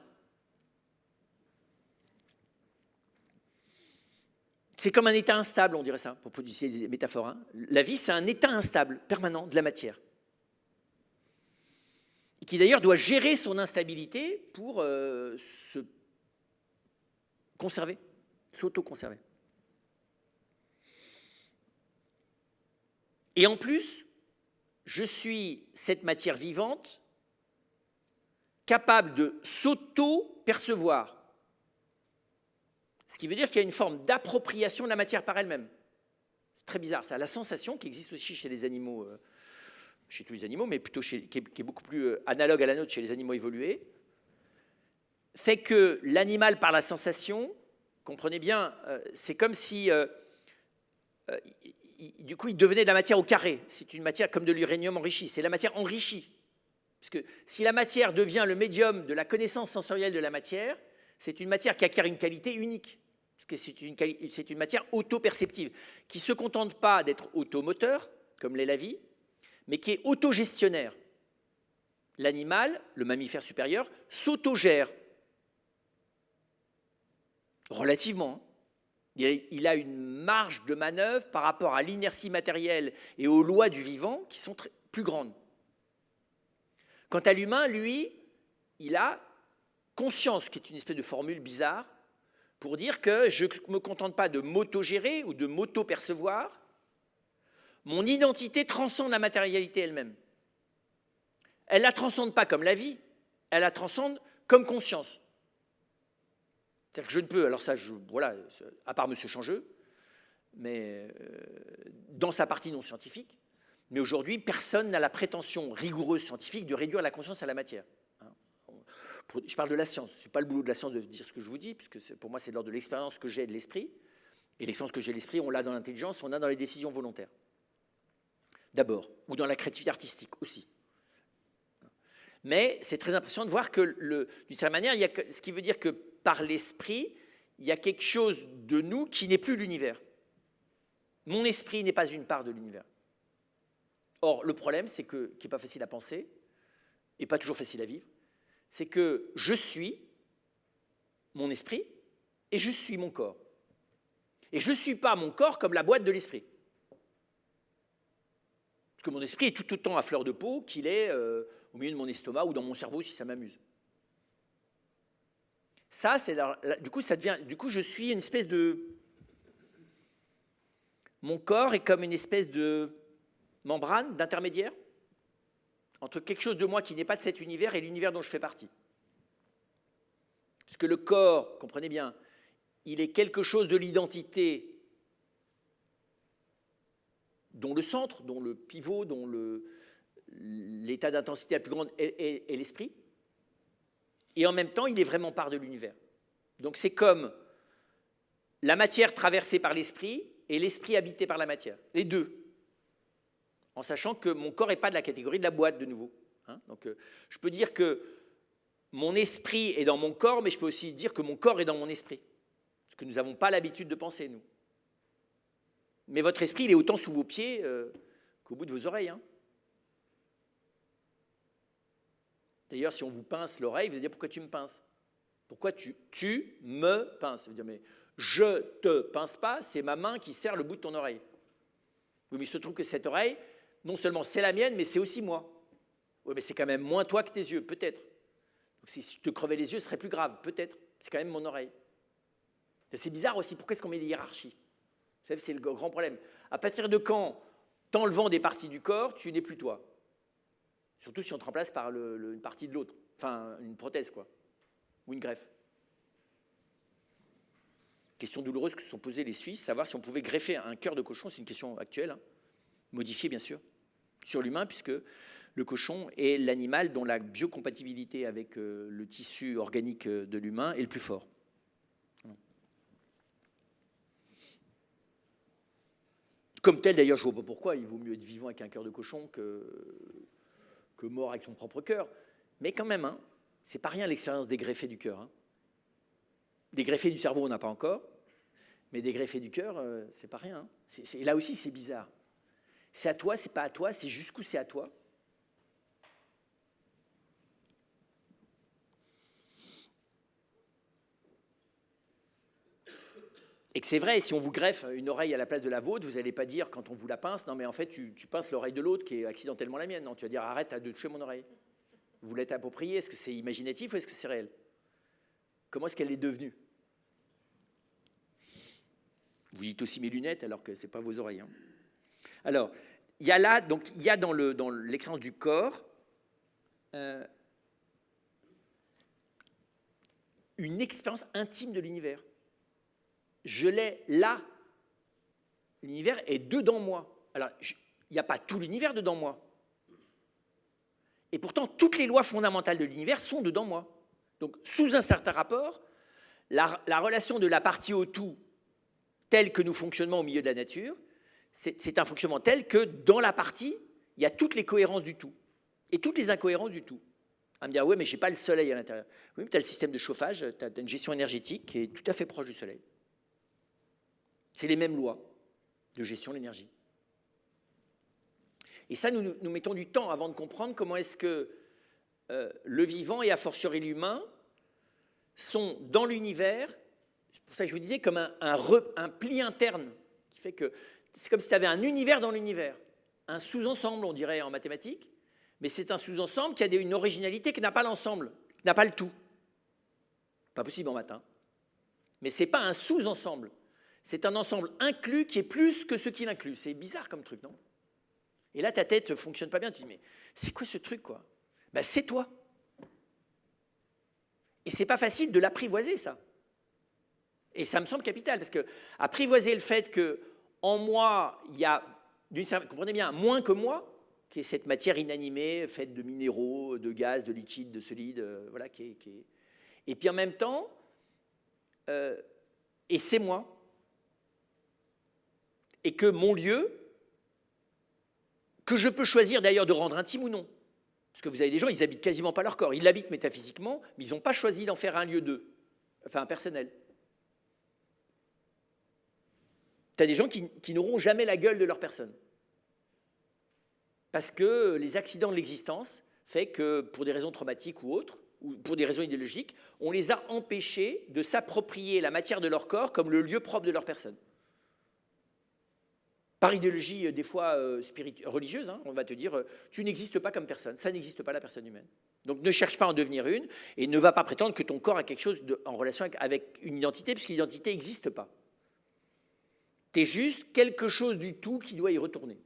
C'est comme un état instable, on dirait ça, pour utiliser des métaphores. Hein. La vie, c'est un état instable, permanent de la matière. qui d'ailleurs doit gérer son instabilité pour se conserver, s'auto-conserver. Et en plus, je suis cette matière vivante capable de s'auto-percevoir. Ce qui veut dire qu'il y a une forme d'appropriation de la matière par elle-même. C'est très bizarre, ça. La sensation qui existe aussi chez les animaux, chez tous les animaux, mais plutôt qui est beaucoup plus analogue à la nôtre chez les animaux évolués, fait que l'animal, par la sensation, comprenez bien, c'est comme si, du coup, il devenait de la matière au carré. C'est une matière comme de l'uranium enrichi. C'est la matière enrichie. Parce que si la matière devient le médium de la connaissance sensorielle de la matière, c'est une matière qui acquiert une qualité unique. Parce que c'est une matière auto-perceptive, qui ne se contente pas d'être automoteur, comme l'est la vie, mais qui est autogestionnaire. L'animal, le mammifère supérieur, s'autogère. Relativement. Il a une marge de manœuvre par rapport à l'inertie matérielle et aux lois du vivant qui sont plus grandes. Quant à l'humain, lui, il a conscience, qui est une espèce de formule bizarre, pour dire que je ne me contente pas de m'auto-gérer ou de m'auto-percevoir. Mon identité transcende la matérialité elle-même. Elle ne la transcende pas comme la vie, elle la transcende comme conscience. C'est-à-dire que je ne peux, alors ça, voilà, à part M. Changeux, mais dans sa partie non scientifique, mais aujourd'hui, personne n'a la prétention rigoureuse scientifique de réduire la conscience à la matière. Je parle de la science, ce n'est pas le boulot de la science de dire ce que je vous dis, puisque pour moi, c'est de l'ordre de l'expérience que j'ai de l'esprit, et l'expérience que j'ai de l'esprit, on l'a dans l'intelligence, on l'a dans les décisions volontaires. D'abord, ou dans la créativité artistique aussi. Mais c'est très impressionnant de voir que, d'une certaine manière, ce qui veut dire que par l'esprit, il y a quelque chose de nous qui n'est plus l'univers. Mon esprit n'est pas une part de l'univers. Or, le problème, c'est qui n'est pas facile à penser, et pas toujours facile à vivre, c'est que je suis mon esprit, et je suis mon corps. Et je ne suis pas mon corps comme la boîte de l'esprit. Parce que mon esprit est tout autant à fleur de peau qu'il est au milieu de mon estomac ou dans mon cerveau si ça m'amuse. Ça, c'est du coup, je suis une espèce de... Mon corps est comme une espèce de membrane d'intermédiaire entre quelque chose de moi qui n'est pas de cet univers et l'univers dont je fais partie. Parce que le corps, comprenez bien, il est quelque chose de l'identité dont le centre, dont le pivot, dont l'état d'intensité la plus grande est l'esprit. Et en même temps, il est vraiment part de l'univers. Donc c'est comme la matière traversée par l'esprit et l'esprit habité par la matière. Les deux. En sachant que mon corps n'est pas de la catégorie de la boîte, de nouveau. Donc je peux dire que mon esprit est dans mon corps, mais je peux aussi dire que mon corps est dans mon esprit. Parce que nous n'avons pas l'habitude de penser, nous. Mais votre esprit, il est autant sous vos pieds qu'au bout de vos oreilles. D'ailleurs, si on vous pince l'oreille, vous allez dire « Pourquoi tu me pinces ?» Pourquoi tu me pinces? Ça veut dire « Mais je te pince pas, c'est ma main qui serre le bout de ton oreille. » Oui, mais il se trouve que cette oreille, non seulement c'est la mienne, mais c'est aussi moi. Oui, mais c'est quand même moins toi que tes yeux, peut-être. Donc si je te crevais les yeux, ce serait plus grave, peut-être. C'est quand même mon oreille. C'est bizarre aussi, pourquoi est-ce qu'on met des hiérarchies? Vous savez, c'est le grand problème. À partir de quand, t'enlevant des parties du corps, tu n'es plus toi? Surtout si on te remplace par une partie de l'autre. Enfin, une prothèse, quoi. Ou une greffe. Question douloureuse que se sont posées les Suisses, savoir si on pouvait greffer un cœur de cochon, c'est une question actuelle, modifiée bien sûr, sur l'humain, puisque le cochon est l'animal dont la biocompatibilité avec le tissu organique de l'humain est le plus fort. Comme tel, d'ailleurs, je ne vois pas pourquoi, il vaut mieux être vivant avec un cœur de cochon que mort avec son propre cœur. Mais quand même, c'est pas rien l'expérience des greffés du cœur. Des greffés du cerveau, on n'a pas encore, mais des greffés du cœur, c'est pas rien. Et là aussi, c'est bizarre. C'est à toi, c'est pas à toi, c'est jusqu'où c'est à toi. Et que c'est vrai, si on vous greffe une oreille à la place de la vôtre, vous n'allez pas dire, quand on vous la pince, non mais en fait, tu pinces l'oreille de l'autre qui est accidentellement la mienne. Non, tu vas dire, arrête de toucher mon oreille. Vous l'êtes appropriée? Est-ce que c'est imaginatif ou est-ce que c'est réel? Comment est-ce qu'elle est devenue? Vous dites aussi mes lunettes alors que ce n'est pas vos oreilles. Hein. Alors, il y a là, donc il y a dans l'expérience du corps une expérience intime de l'univers. Je l'ai là. L'univers est dedans moi. Alors, il n'y a pas tout l'univers dedans moi. Et pourtant, toutes les lois fondamentales de l'univers sont dedans moi. Donc, sous un certain rapport, la relation de la partie au tout, telle que nous fonctionnons au milieu de la nature, c'est un fonctionnement tel que dans la partie, il y a toutes les cohérences du tout et toutes les incohérences du tout. À me dire, oui, mais je n'ai pas le soleil à l'intérieur. Oui, mais tu as le système de chauffage, tu as une gestion énergétique qui est tout à fait proche du soleil. C'est les mêmes lois de gestion de l'énergie. Et ça, nous mettons du temps avant de comprendre comment est-ce que le vivant et a fortiori l'humain sont dans l'univers, c'est pour ça que je vous disais, comme un pli interne, qui fait que c'est comme si tu avais un univers dans l'univers, un sous-ensemble, on dirait en mathématiques, mais c'est un sous-ensemble qui a une originalité qui n'a pas l'ensemble, qui n'a pas le tout. Pas possible en maths, hein. Mais ce n'est pas un sous-ensemble, c'est un ensemble inclus qui est plus que ce qu'il inclut. C'est bizarre comme truc, non? Et là, ta tête ne fonctionne pas bien. Tu te dis, mais c'est quoi ce truc, quoi? Ben, c'est toi. Et ce n'est pas facile de l'apprivoiser, ça. Et ça me semble capital, parce que apprivoiser le fait qu'en moi, il y a, comprenez bien, moins que moi, qui est cette matière inanimée, faite de minéraux, de gaz, de liquide, de solide, voilà, et puis en même temps, et c'est moi, et que mon lieu, que je peux choisir d'ailleurs de rendre intime ou non. Parce que vous avez des gens, ils n'habitent quasiment pas leur corps. Ils l'habitent métaphysiquement, mais ils n'ont pas choisi d'en faire un lieu d'eux, enfin personnel. Tu as des gens qui n'auront jamais la gueule de leur personne. Parce que les accidents de l'existence fait que, pour des raisons traumatiques ou autres, ou pour des raisons idéologiques, on les a empêchés de s'approprier la matière de leur corps comme le lieu propre de leur personne. Par idéologie, des fois religieuse, hein, on va te dire tu n'existes pas comme personne, ça n'existe pas la personne humaine. Donc ne cherche pas à en devenir une et ne va pas prétendre que ton corps a quelque chose en relation avec une identité, puisque l'identité n'existe pas. Tu es juste quelque chose du tout qui doit y retourner.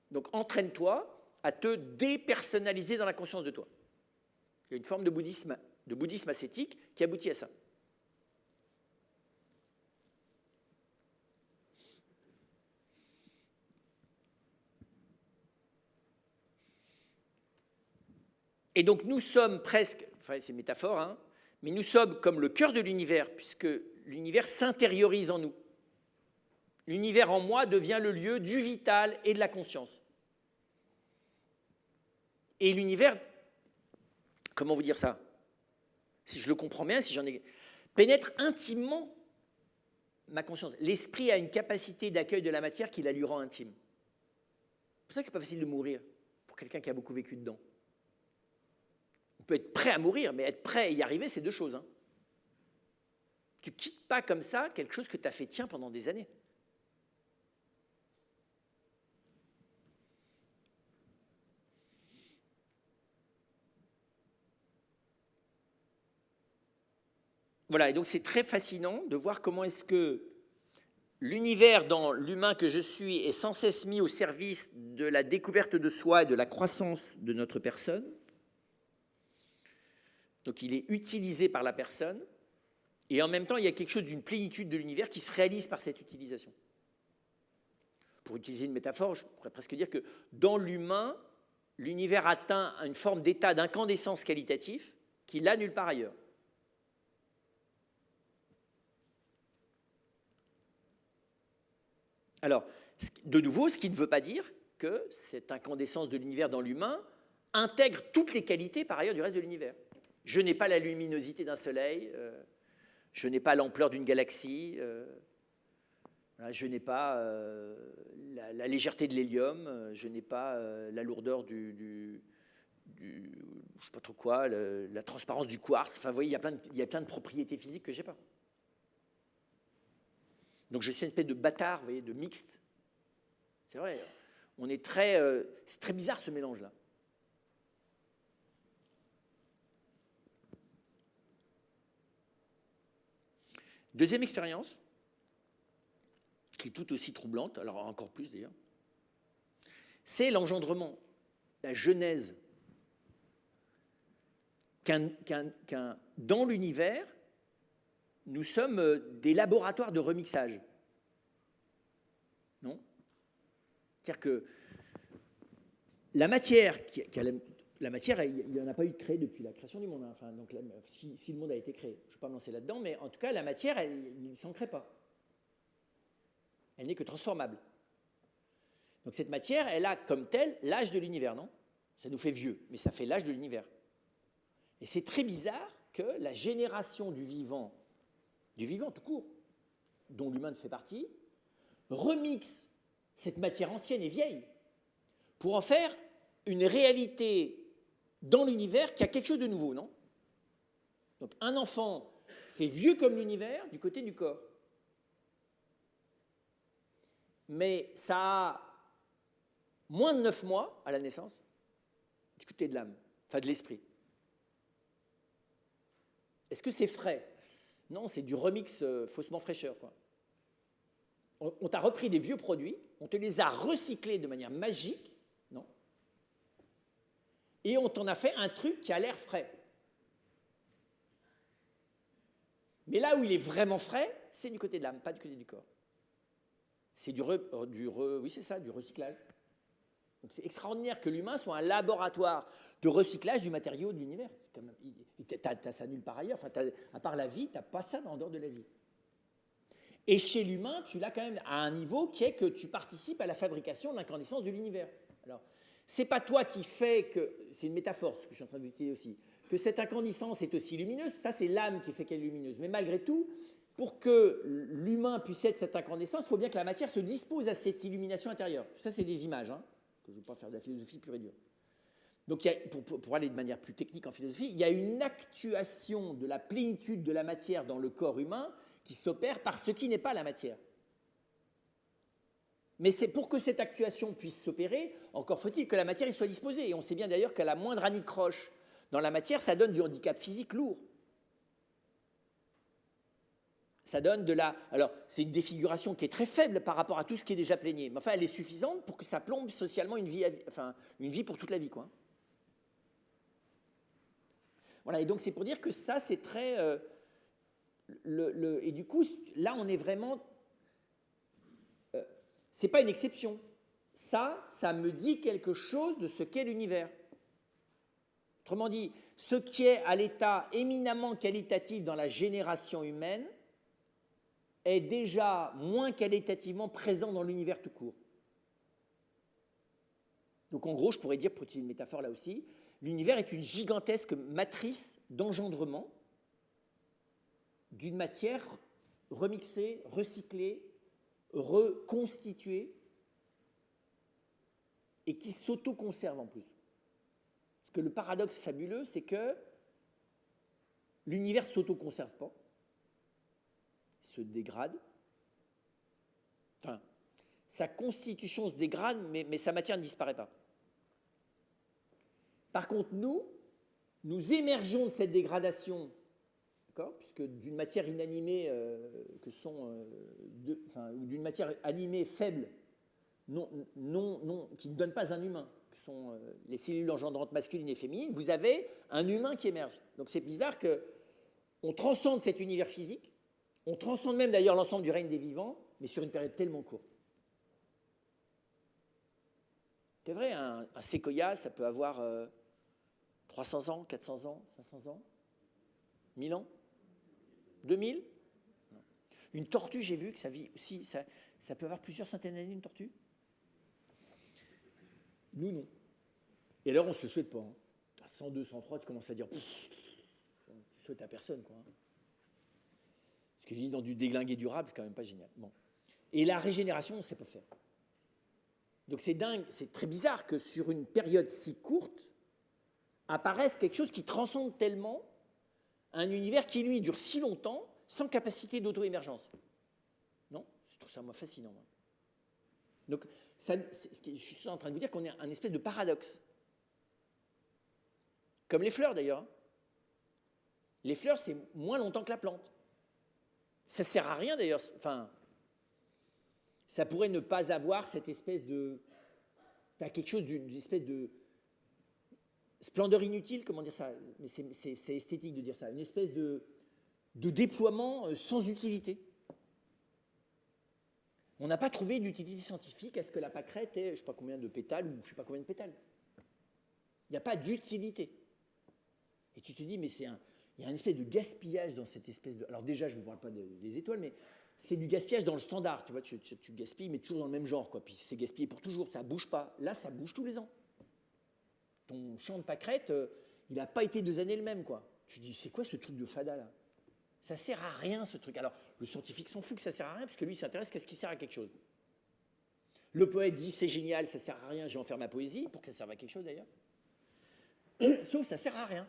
Donc entraîne-toi à te dépersonnaliser dans la conscience de toi. Il y a une forme de bouddhisme ascétique qui aboutit à ça. Et donc nous sommes presque, enfin c'est une métaphore, hein, mais nous sommes comme le cœur de l'univers, puisque l'univers s'intériorise en nous. L'univers en moi devient le lieu du vital et de la conscience. Et l'univers, comment vous dire ça? Si je le comprends bien, si j'en ai... pénètre intimement ma conscience. L'esprit a une capacité d'accueil de la matière qui la lui rend intime. C'est pour ça que ce n'est pas facile de mourir pour quelqu'un qui a beaucoup vécu dedans. On peut être prêt à mourir, mais être prêt à y arriver, c'est deux choses. Hein. Tu ne quittes pas comme ça quelque chose que tu as fait tien pendant des années. Voilà, et donc c'est très fascinant de voir comment est-ce que l'univers dans l'humain que je suis est sans cesse mis au service de la découverte de soi et de la croissance de notre personne. Donc il est utilisé par la personne, et en même temps il y a quelque chose d'une plénitude de l'univers qui se réalise par cette utilisation. Pour utiliser une métaphore, je pourrais presque dire que dans l'humain, l'univers atteint une forme d'état d'incandescence qualitatif qu'il n'a nulle part ailleurs. Alors, de nouveau, ce qui ne veut pas dire que cette incandescence de l'univers dans l'humain intègre toutes les qualités par ailleurs du reste de l'univers. Je n'ai pas la luminosité d'un soleil, je n'ai pas l'ampleur d'une galaxie, je n'ai pas la légèreté de l'hélium, je n'ai pas la lourdeur je ne sais pas trop quoi, la transparence du quartz. Enfin, vous voyez, il y a plein de propriétés physiques que je n'ai pas. Donc je suis une espèce de bâtard, vous voyez, de mixte. C'est vrai, c'est très bizarre ce mélange-là. Deuxième expérience, qui est tout aussi troublante, alors encore plus d'ailleurs, c'est l'engendrement, la genèse dans l'univers, nous sommes des laboratoires de remixage. Non ? C'est-à-dire que la matière, la matière, il n'y en a pas eu de créée depuis la création du monde. Hein. Enfin, donc, si le monde a été créé, je ne vais pas me lancer là-dedans, mais en tout cas, la matière, il ne s'en crée pas. Elle n'est que transformable. Donc cette matière, elle a comme telle l'âge de l'univers, non ? Ça nous fait vieux, mais ça fait l'âge de l'univers. Et c'est très bizarre que la génération du vivant tout court, dont l'humain fait partie, remixe cette matière ancienne et vieille pour en faire une réalité dans l'univers qui a quelque chose de nouveau, non ? Donc un enfant, c'est vieux comme l'univers du côté du corps. Mais ça a moins de 9 mois à la naissance du côté de l'âme, enfin de l'esprit. Est-ce que c'est frais ? Non, c'est du remix faussement fraîcheur, quoi. On t'a repris des vieux produits, on te les a recyclés de manière magique, non ? Et on t'en a fait un truc qui a l'air frais. Mais là où il est vraiment frais, c'est du côté de l'âme, pas du côté du corps. C'est du recyclage. Donc c'est extraordinaire que l'humain soit un laboratoire de recyclage du matériau de l'univers. T'as ça nulle part ailleurs. Enfin, à part la vie, tu n'as pas ça en dehors de la vie. Et chez l'humain, tu l'as quand même à un niveau qui est que tu participes à la fabrication de l'incandescence de l'univers. Alors, c'est pas toi qui fais que... C'est une métaphore, ce que je suis en train d'utiliser aussi. Que cette incandescence est aussi lumineuse, ça c'est l'âme qui fait qu'elle est lumineuse. Mais malgré tout, pour que l'humain puisse être cette incandescence, il faut bien que la matière se dispose à cette illumination intérieure. Ça, c'est des images, hein, que je ne veux pas faire de la philosophie pure et dure. Donc, pour aller de manière plus technique en philosophie, il y a une actuation de la plénitude de la matière dans le corps humain qui s'opère par ce qui n'est pas la matière. Mais c'est pour que cette actuation puisse s'opérer, encore faut-il que la matière y soit disposée. Et on sait bien d'ailleurs qu'à la moindre anicroche dans la matière, ça donne du handicap physique lourd. Ça donne de la... Alors, c'est une défiguration qui est très faible par rapport à tout ce qui est déjà plaigné. Mais enfin, elle est suffisante pour que ça plombe socialement une vie pour toute la vie, quoi. Voilà, et donc c'est pour dire que ça, c'est très... et du coup, là, on est vraiment... c'est pas une exception. Ça me dit quelque chose de ce qu'est l'univers. Autrement dit, ce qui est à l'état éminemment qualitatif dans la génération humaine est déjà moins qualitativement présent dans l'univers tout court. Donc en gros, je pourrais dire, pour utiliser une métaphore là aussi, l'univers est une gigantesque matrice d'engendrement d'une matière remixée, recyclée, reconstituée et qui s'auto-conserve en plus. Parce que le paradoxe fabuleux, c'est que l'univers ne s'auto-conserve pas, il se dégrade. Enfin, sa constitution se dégrade, mais sa matière ne disparaît pas. Par contre, nous émergeons de cette dégradation, d'accord, puisque d'une matière inanimée ou d'une matière animée faible, qui ne donne pas un humain, que sont les cellules engendrantes masculines et féminines, vous avez un humain qui émerge. Donc c'est bizarre qu'on transcende cet univers physique, on transcende même d'ailleurs l'ensemble du règne des vivants, mais sur une période tellement courte. C'est vrai, un séquoia, ça peut avoir 300 ans, 400 ans, 500 ans, 1000 ans, 2000. Une tortue, j'ai vu que ça vit aussi, ça peut avoir plusieurs centaines d'années, une tortue. Nous, non. Et alors, on ne se le souhaite pas. Hein. À 102, 103, tu commences à dire, tu souhaites à personne, quoi. Parce que vivre dans du déglingué durable, c'est quand même pas génial. Bon. Et la régénération, on ne sait pas faire. Donc c'est dingue, c'est très bizarre que sur une période si courte, apparaisse quelque chose qui transcende tellement un univers qui, lui, dure si longtemps, sans capacité d'auto-émergence. Non ? Je trouve ça, moi, fascinant. Moi. Donc, je suis en train de vous dire qu'on est un espèce de paradoxe. Comme les fleurs, d'ailleurs. Les fleurs, c'est moins longtemps que la plante. Ça ne sert à rien d'ailleurs. Enfin, ça pourrait ne pas avoir cette espèce de... Tu as quelque chose d'une espèce de splendeur inutile, comment dire ça? Mais c'est esthétique de dire ça. Une espèce de déploiement sans utilité. On n'a pas trouvé d'utilité scientifique à ce que la pâquerette ait, je ne sais pas combien de pétales ou je ne sais pas combien de pétales. Il n'y a pas d'utilité. Et tu te dis, mais il y a un espèce de gaspillage dans cette espèce de... Alors déjà, je ne vous parle pas des étoiles, mais c'est du gaspillage dans le standard. Tu vois, tu gaspilles, mais toujours dans le même genre, quoi. Puis c'est gaspillé pour toujours, ça ne bouge pas. Là, ça bouge tous les ans. Ton champ de pâquerette, il n'a pas été 2 années le même, quoi. Tu te dis, c'est quoi ce truc de fada, là? Ça ne sert à rien, ce truc. Alors, le scientifique s'en fout que ça ne sert à rien, parce que lui, il s'intéresse qu'à ce qui sert à quelque chose. Le poète dit, c'est génial, ça ne sert à rien, je vais en faire ma poésie, pour que ça serve à quelque chose, d'ailleurs. Sauf ça ne sert à rien.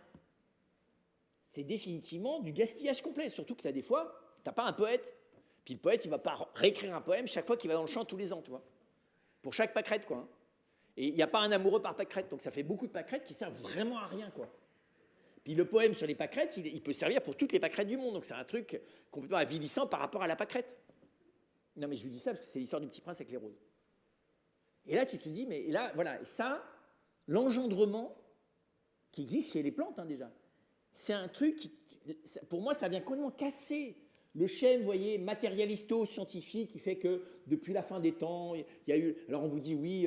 C'est définitivement du gaspillage complet, surtout que des fois, tu n'as pas un poète, puis le poète, il ne va pas réécrire un poème chaque fois qu'il va dans le champ tous les ans, tu vois. Pour chaque pâquerette, quoi. Hein. Et il n'y a pas un amoureux par pâquerette, donc ça fait beaucoup de pâquerettes qui servent vraiment à rien, quoi. Puis le poème sur les pâquerettes, il peut servir pour toutes les pâquerettes du monde. Donc c'est un truc complètement avilissant par rapport à la pâquerette. Non, mais je lui dis ça parce que c'est l'histoire du Petit Prince avec les roses. Et là, tu te dis, mais là, voilà, ça, l'engendrement qui existe chez les plantes, hein, déjà, c'est un truc qui, pour moi, ça vient complètement casser le schème, vous voyez, matérialisto-scientifique qui fait que depuis la fin des temps, il y a eu... Alors on vous dit, oui...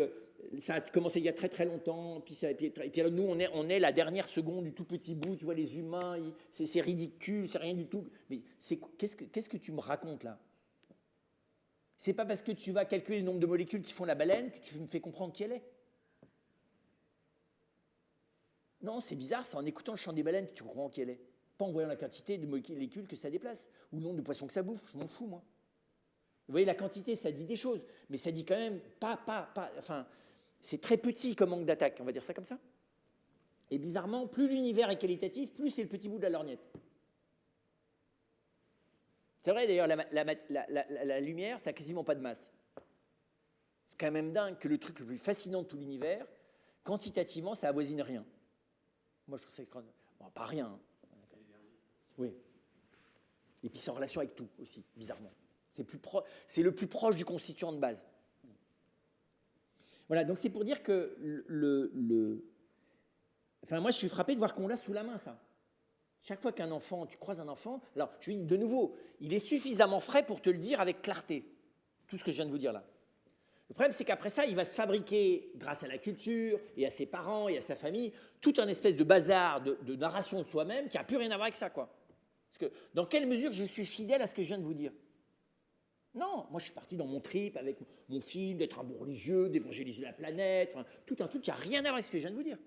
ça a commencé il y a très très longtemps, puis alors nous on est la dernière seconde du tout petit bout, tu vois, les humains, c'est ridicule, c'est rien du tout. Mais qu'est-ce que tu me racontes là? C'est pas parce que tu vas calculer le nombre de molécules qui font la baleine que tu me fais comprendre qui elle est. Non, c'est bizarre, c'est en écoutant le chant des baleines que tu comprends qui elle est. Pas en voyant la quantité de molécules que ça déplace, ou le nombre de poissons que ça bouffe, je m'en fous moi. Vous voyez, la quantité, ça dit des choses, mais ça dit quand même enfin, c'est très petit comme angle d'attaque, on va dire ça comme ça. Et bizarrement, plus l'univers est qualitatif, plus c'est le petit bout de la lorgnette. C'est vrai d'ailleurs, la lumière, ça n'a quasiment pas de masse. C'est quand même dingue que le truc le plus fascinant de tout l'univers, quantitativement, ça avoisine rien. Moi, je trouve ça extraordinaire. Bon, pas rien. Hein. Oui. Et puis c'est en relation avec tout aussi, bizarrement. C'est le plus proche du constituant de base. Voilà, donc c'est pour dire que Enfin, moi, je suis frappé de voir qu'on l'a sous la main, ça. Chaque fois qu'un enfant, tu croises un enfant, alors, je dis de nouveau, il est suffisamment frais pour te le dire avec clarté, tout ce que je viens de vous dire là. Le problème, c'est qu'après ça, il va se fabriquer, grâce à la culture, et à ses parents, et à sa famille, tout un espèce de bazar de narration de soi-même qui n'a plus rien à voir avec ça, quoi. Parce que, dans quelle mesure je suis fidèle à ce que je viens de vous dire? Non, moi je suis parti dans mon trip avec mon film, d'être un bon religieux, d'évangéliser la planète, enfin, tout un truc qui n'a rien à voir avec ce que je viens de vous dire.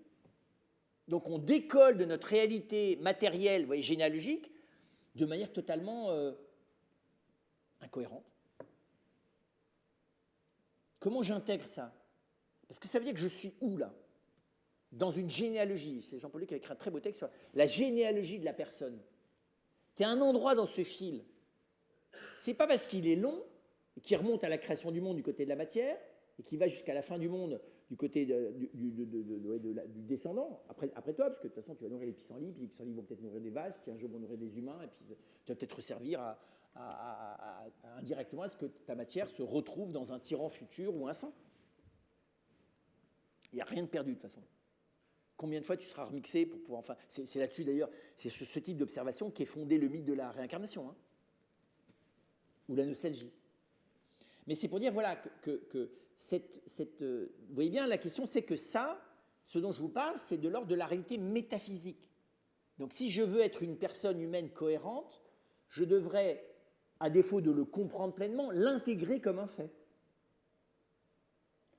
Donc on décolle de notre réalité matérielle, vous voyez, généalogique, de manière totalement incohérente. Comment j'intègre ça? Parce que ça veut dire que je suis où là? Dans une généalogie. C'est Jean-Paul qui a écrit un très beau texte sur la généalogie de la personne. Tu es à un endroit dans ce fil. C'est pas parce qu'il est long et qu'il remonte à la création du monde du côté de la matière et qu'il va jusqu'à la fin du monde du côté du descendant, après toi, parce que de toute façon tu vas nourrir les pissenlits, puis les pissenlits vont peut-être nourrir des vaches, qui un jour vont nourrir des humains, et puis tu vas peut-être servir indirectement à ce que ta matière se retrouve dans un tyran futur ou un saint. Il n'y a rien de perdu de toute façon. Combien de fois tu seras remixé pour pouvoir... Enfin, c'est là-dessus d'ailleurs, c'est ce type d'observation qui est fondé le mythe de la réincarnation, hein, ou la nostalgie. Mais c'est pour dire, voilà, que vous voyez bien, la question, c'est que ça, ce dont je vous parle, c'est de l'ordre de la réalité métaphysique. Donc, si je veux être une personne humaine cohérente, je devrais, à défaut de le comprendre pleinement, l'intégrer comme un fait.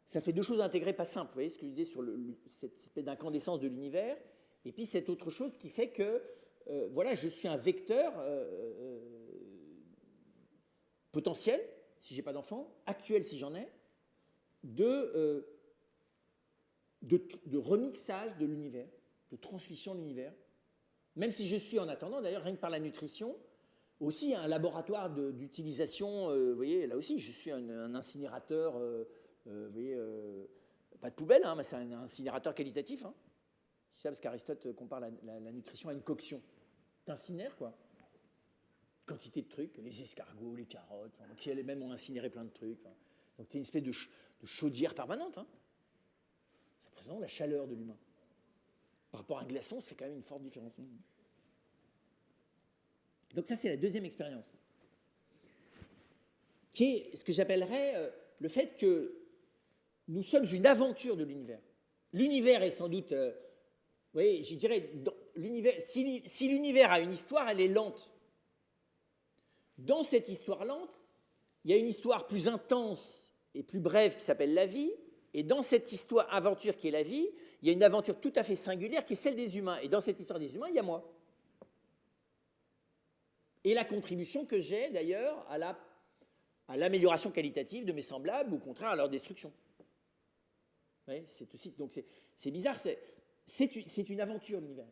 Ça fait deux choses intégrées pas simples. Vous voyez ce que je disais sur cette espèce d'incandescence de l'univers, et puis cette autre chose qui fait que, voilà, je suis un vecteur potentiel, si je n'ai pas d'enfant, actuel si j'en ai, de remixage de l'univers, de transmission de l'univers. Même si je suis en attendant, d'ailleurs, rien que par la nutrition, aussi un laboratoire d'utilisation, vous voyez, là aussi, je suis un incinérateur, vous voyez, pas de poubelle, hein, mais c'est un incinérateur qualitatif. Hein. C'est ça parce qu'Aristote compare la nutrition à une coction. T'incínères, quoi. quantité de trucs, les escargots, les carottes, qui elles-mêmes ont incinéré plein de trucs. Donc, c'est une espèce de chaudière permanente. Hein. Ça représente la chaleur de l'humain. Par rapport à un glaçon, ça fait quand même une forte différence. Donc ça, c'est la deuxième expérience, qui est ce que j'appellerais le fait que nous sommes une aventure de l'univers. L'univers est sans doute, vous voyez, je dirais, si l'univers a une histoire, elle est lente. Dans cette histoire lente, il y a une histoire plus intense et plus brève qui s'appelle la vie, et dans cette histoire aventure qui est la vie, il y a une aventure tout à fait singulière qui est celle des humains. Et dans cette histoire des humains, il y a moi. Et la contribution que j'ai d'ailleurs à l'amélioration qualitative de mes semblables, ou au contraire à leur destruction. Ouais, c'est aussi, donc c'est bizarre, c'est une aventure l'univers.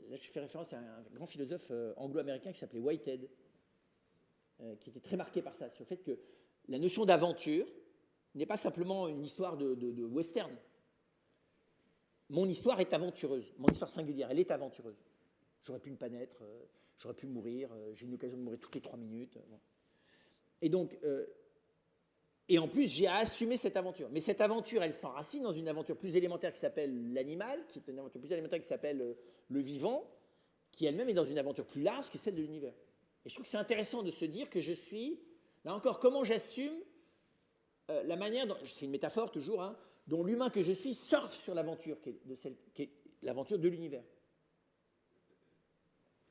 Là, je fais référence à un grand philosophe anglo-américain qui s'appelait Whitehead, qui était très marqué par ça, sur le fait que la notion d'aventure n'est pas simplement une histoire de western. Mon histoire est aventureuse, mon histoire singulière, elle est aventureuse. J'aurais pu ne pas naître, j'aurais pu mourir, j'ai une occasion de mourir toutes les 3 minutes. Bon. Et donc, et en plus, j'ai à assumer cette aventure. Mais cette aventure, elle s'enracine dans une aventure plus élémentaire qui s'appelle l'animal, qui est une aventure plus élémentaire qui s'appelle le vivant, qui elle-même est dans une aventure plus large qui est celle de l'univers. Et je trouve que c'est intéressant de se dire que je suis, là encore, comment j'assume la manière, c'est une métaphore toujours, hein, dont l'humain que je suis surfe sur l'aventure qui est l'aventure de l'univers.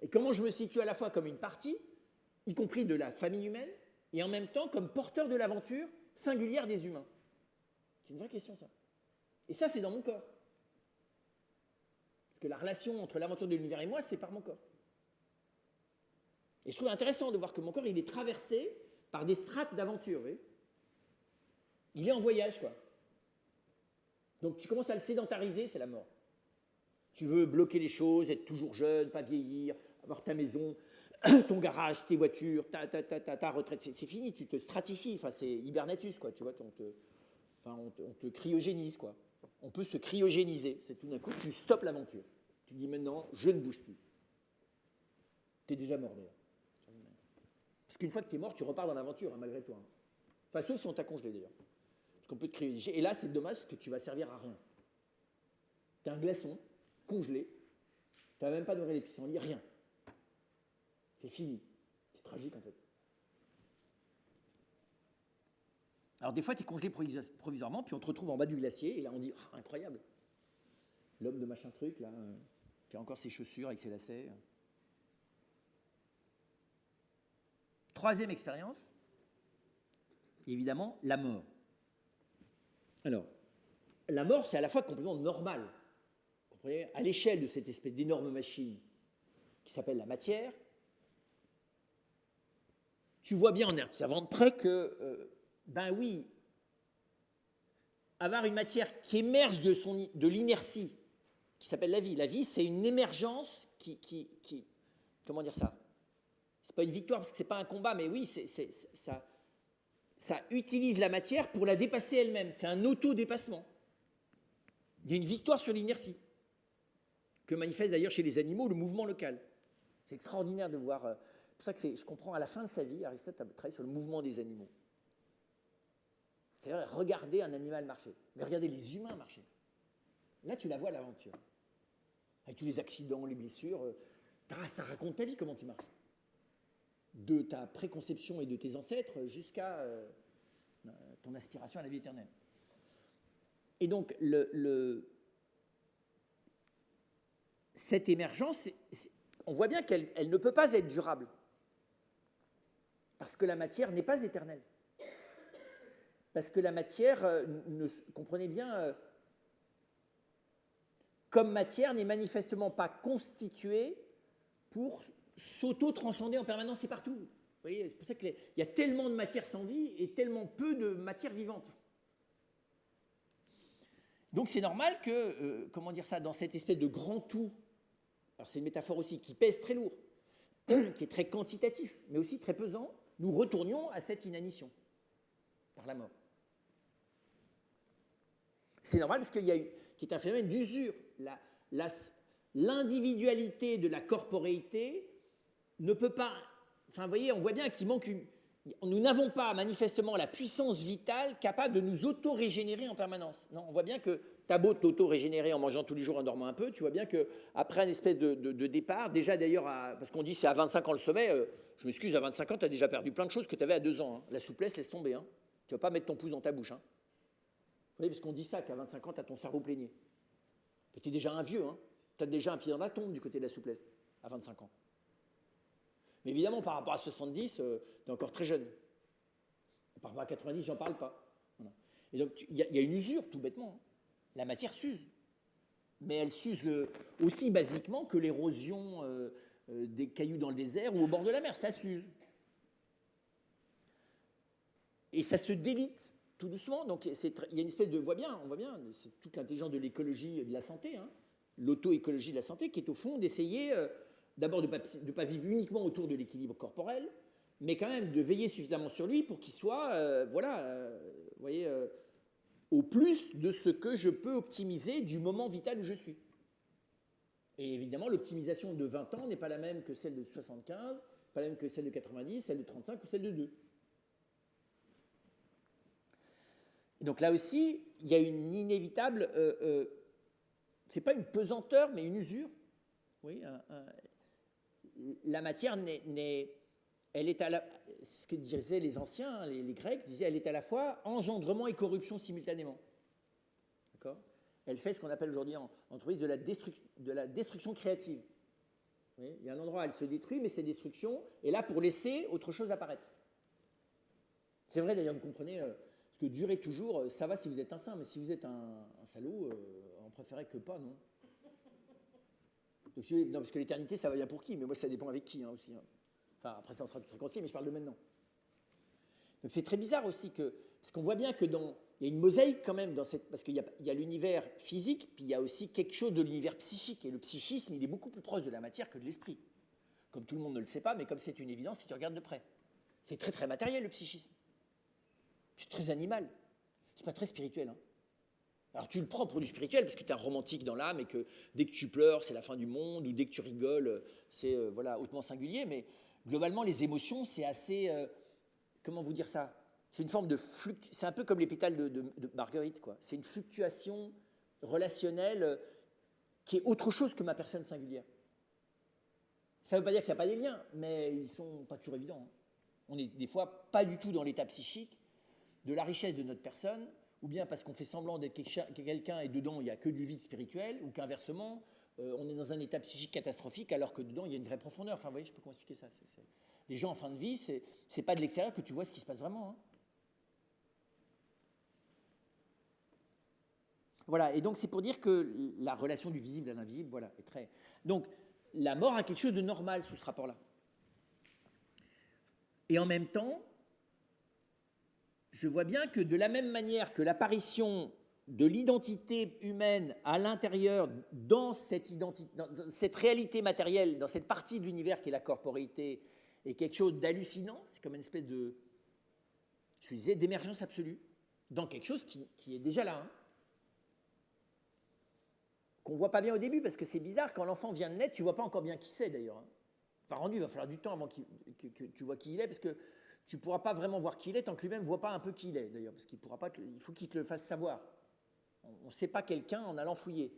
Et comment je me situe à la fois comme une partie, y compris de la famille humaine, et en même temps comme porteur de l'aventure singulière des humains. C'est une vraie question, ça. Et ça, c'est dans mon corps. Parce que la relation entre l'aventure de l'univers et moi, c'est par mon corps. Et je trouve intéressant de voir que mon corps, il est traversé par des strates d'aventure. Vous voyez ? Il est en voyage, quoi. Donc tu commences à le sédentariser, c'est la mort. Tu veux bloquer les choses, être toujours jeune, pas vieillir, avoir ta maison, ton garage, tes voitures, ta retraite, c'est fini, tu te stratifies, enfin, c'est hibernatus, quoi, tu vois, on te cryogénise, quoi. On peut se cryogéniser, c'est tout d'un coup, tu stoppes l'aventure. Tu dis maintenant, je ne bouge plus. Tu es déjà mort, d'ailleurs. Parce qu'une fois que tu es mort, tu repars dans l'aventure, hein, malgré toi. Hein. Enfin, sauf si on t'a congelé, d'ailleurs. Parce qu'on peut te cryogéniser. Et là, c'est dommage parce que tu vas servir à rien. Tu es un glaçon, congelé, tu n'as même pas doré les pissenlits, rien. C'est fini. C'est tragique, en fait. Alors, des fois, tu es congelé provisoirement, puis on te retrouve en bas du glacier, et là, on dit, oh, incroyable. L'homme de machin truc, là, qui a encore ses chaussures avec ses lacets. Troisième expérience, évidemment, la mort. Alors, la mort, c'est à la fois complètement normal. Vous comprenez ? À l'échelle de cette espèce d'énorme machine qui s'appelle la matière, tu vois bien en observant de près que, ben oui, avoir une matière qui émerge de l'inertie, qui s'appelle la vie, c'est une émergence qui comment dire ça ? C'est pas une victoire parce que c'est pas un combat, mais oui, ça utilise la matière pour la dépasser elle-même. C'est un auto-dépassement. Il y a une victoire sur l'inertie, que manifeste d'ailleurs chez les animaux le mouvement local. C'est extraordinaire de voir. C'est pour ça que je comprends, à la fin de sa vie, Aristote a travaillé sur le mouvement des animaux. C'est-à-dire regarder un animal marcher, mais regarder les humains marcher. Là, tu la vois, l'aventure. Avec tous les accidents, les blessures, ça raconte ta vie, comment tu marches. De ta préconception et de tes ancêtres jusqu'à ton aspiration à la vie éternelle. Et donc, cette émergence, on voit bien qu'elle ne peut pas être durable, parce que la matière n'est pas éternelle. Parce que la matière, comprenez bien, comme matière, n'est manifestement pas constituée pour s'auto-transcender en permanence et partout. Vous voyez, c'est pour ça qu'il y a tellement de matière sans vie et tellement peu de matière vivante. Donc c'est normal que, comment dire ça, dans cette espèce de grand tout, alors c'est une métaphore aussi qui pèse très lourd, qui est très quantitatif, mais aussi très pesant, nous retournions à cette inanition, par la mort. C'est normal parce qu'il y a qui est un phénomène d'usure. L'individualité de la corporéité ne peut pas enfin, vous voyez, on voit bien qu'il manque nous n'avons pas manifestement la puissance vitale capable de nous auto-régénérer en permanence. Non, on voit bien que tu as beau t'auto-régénérer en mangeant tous les jours, en dormant un peu, tu vois bien qu'après un espèce de départ, déjà d'ailleurs, parce qu'on dit c'est à 25 ans le sommet, je m'excuse, à 25 ans, tu as déjà perdu plein de choses que tu avais à 2 ans. Hein. La souplesse, laisse tomber. Hein. Tu ne vas pas mettre ton pouce dans ta bouche. Hein. Vous voyez, parce qu'on dit ça, qu'à 25 ans, tu as ton cerveau plaigné. Tu es déjà un vieux, hein. Tu as déjà un pied dans la tombe du côté de la souplesse, à 25 ans. Mais évidemment, par rapport à 70, tu es encore très jeune. Par rapport à 90, j'en parle pas. Voilà. Et donc, il y a une usure, tout bêtement. Hein. La matière s'use. Mais elle s'use aussi basiquement que l'érosion des cailloux dans le désert ou au bord de la mer. Ça s'use. Et ça se délite tout doucement. Donc, il y a une espèce de... on voit bien, c'est toute l'intelligence de l'écologie et de la santé, hein, l'auto-écologie de la santé, qui est au fond d'essayer... d'abord de ne pas vivre uniquement autour de l'équilibre corporel, mais quand même de veiller suffisamment sur lui pour qu'il soit, vous voyez, au plus de ce que je peux optimiser du moment vital où je suis. Et évidemment, l'optimisation de 20 ans n'est pas la même que celle de 75, pas la même que celle de 90, celle de 35 ou celle de 2. Et donc là aussi, il y a une inévitable, c'est pas une pesanteur, mais une usure. Oui, la matière elle est ce que disaient les anciens, les Grecs disaient, elle est à la fois engendrement et corruption simultanément. D'accord ? Elle fait ce qu'on appelle aujourd'hui en entreprise de la destruction créative. Oui, il y a un endroit où elle se détruit, mais c'est destruction est là pour laisser autre chose apparaître. C'est vrai d'ailleurs, vous comprenez, parce que durer toujours, ça va si vous êtes un saint, mais si vous êtes un salaud, on préférait que pas, non ? Donc, non, parce que l'éternité, ça va bien pour qui? Mais moi, ça dépend avec qui, hein, aussi. Hein. Enfin, après, ça, on sera tout réconcilié, mais je parle de maintenant. Donc, c'est très bizarre aussi parce qu'on voit bien que il y a une mosaïque quand même, parce qu'il y a l'univers physique, puis il y a aussi quelque chose de l'univers psychique. Et le psychisme, il est beaucoup plus proche de la matière que de l'esprit. Comme tout le monde ne le sait pas, mais comme c'est une évidence si tu regardes de près. C'est très, très matériel, le psychisme. C'est très animal. C'est pas très spirituel, hein. Alors tu le prends pour du spirituel parce que tu es un romantique dans l'âme et que dès que tu pleures, c'est la fin du monde, ou dès que tu rigoles, c'est hautement singulier, mais globalement, les émotions, c'est assez... comment vous dire ça? C'est une forme de c'est un peu comme les pétales de Marguerite, quoi. C'est une fluctuation relationnelle qui est autre chose que ma personne singulière. Ça ne veut pas dire qu'il n'y a pas des liens, mais ils ne sont pas toujours évidents. Hein. On n'est des fois pas du tout dans l'état psychique de la richesse de notre personne, ou bien parce qu'on fait semblant d'être quelqu'un et dedans il n'y a que du vide spirituel, ou qu'inversement, on est dans un état psychique catastrophique alors que dedans il y a une vraie profondeur. Enfin, vous voyez, je peux comment expliquer ça. Les gens en fin de vie, c'est pas de l'extérieur que tu vois ce qui se passe vraiment. Hein. Voilà, et donc c'est pour dire que la relation du visible à l'invisible, voilà, est très... Donc, la mort a quelque chose de normal sous ce rapport-là. Et en même temps, je vois bien que de la même manière que l'apparition de l'identité humaine à l'intérieur, dans cette réalité matérielle, dans cette partie de l'univers qui est la corporéité, est quelque chose d'hallucinant, c'est comme une espèce de, je disais, d'émergence absolue, dans quelque chose qui est déjà là, hein, qu'on ne voit pas bien au début, parce que c'est bizarre, quand l'enfant vient de naître, tu ne vois pas encore bien qui c'est d'ailleurs. Hein. Enfin, rendu, il va falloir du temps avant que tu vois qui il est, parce que tu ne pourras pas vraiment voir qui il est tant que lui-même ne voit pas un peu qui il est, d'ailleurs, parce qu'il pourra pas, il faut qu'il te le fasse savoir. On ne sait pas quelqu'un en allant fouiller.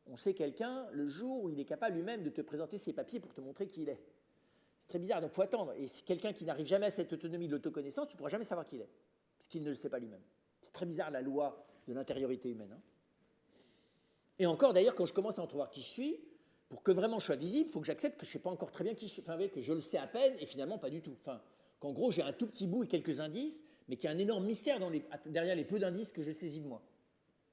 On sait quelqu'un le jour où il est capable lui-même de te présenter ses papiers pour te montrer qui il est. C'est très bizarre, donc il faut attendre. Et si quelqu'un qui n'arrive jamais à cette autonomie de l'autoconnaissance, tu ne pourras jamais savoir qui il est, parce qu'il ne le sait pas lui-même. C'est très bizarre la loi de l'intériorité humaine. Hein. Et encore, d'ailleurs, quand je commence à entrevoir qui je suis, pour que vraiment je sois visible, il faut que j'accepte que je ne sais pas encore très bien qui je suis, enfin, que je le sais à peine, et finalement pas du tout. Enfin, qu'en gros, j'ai un tout petit bout et quelques indices, mais qu'il y a un énorme mystère derrière les peu d'indices que je saisis de moi.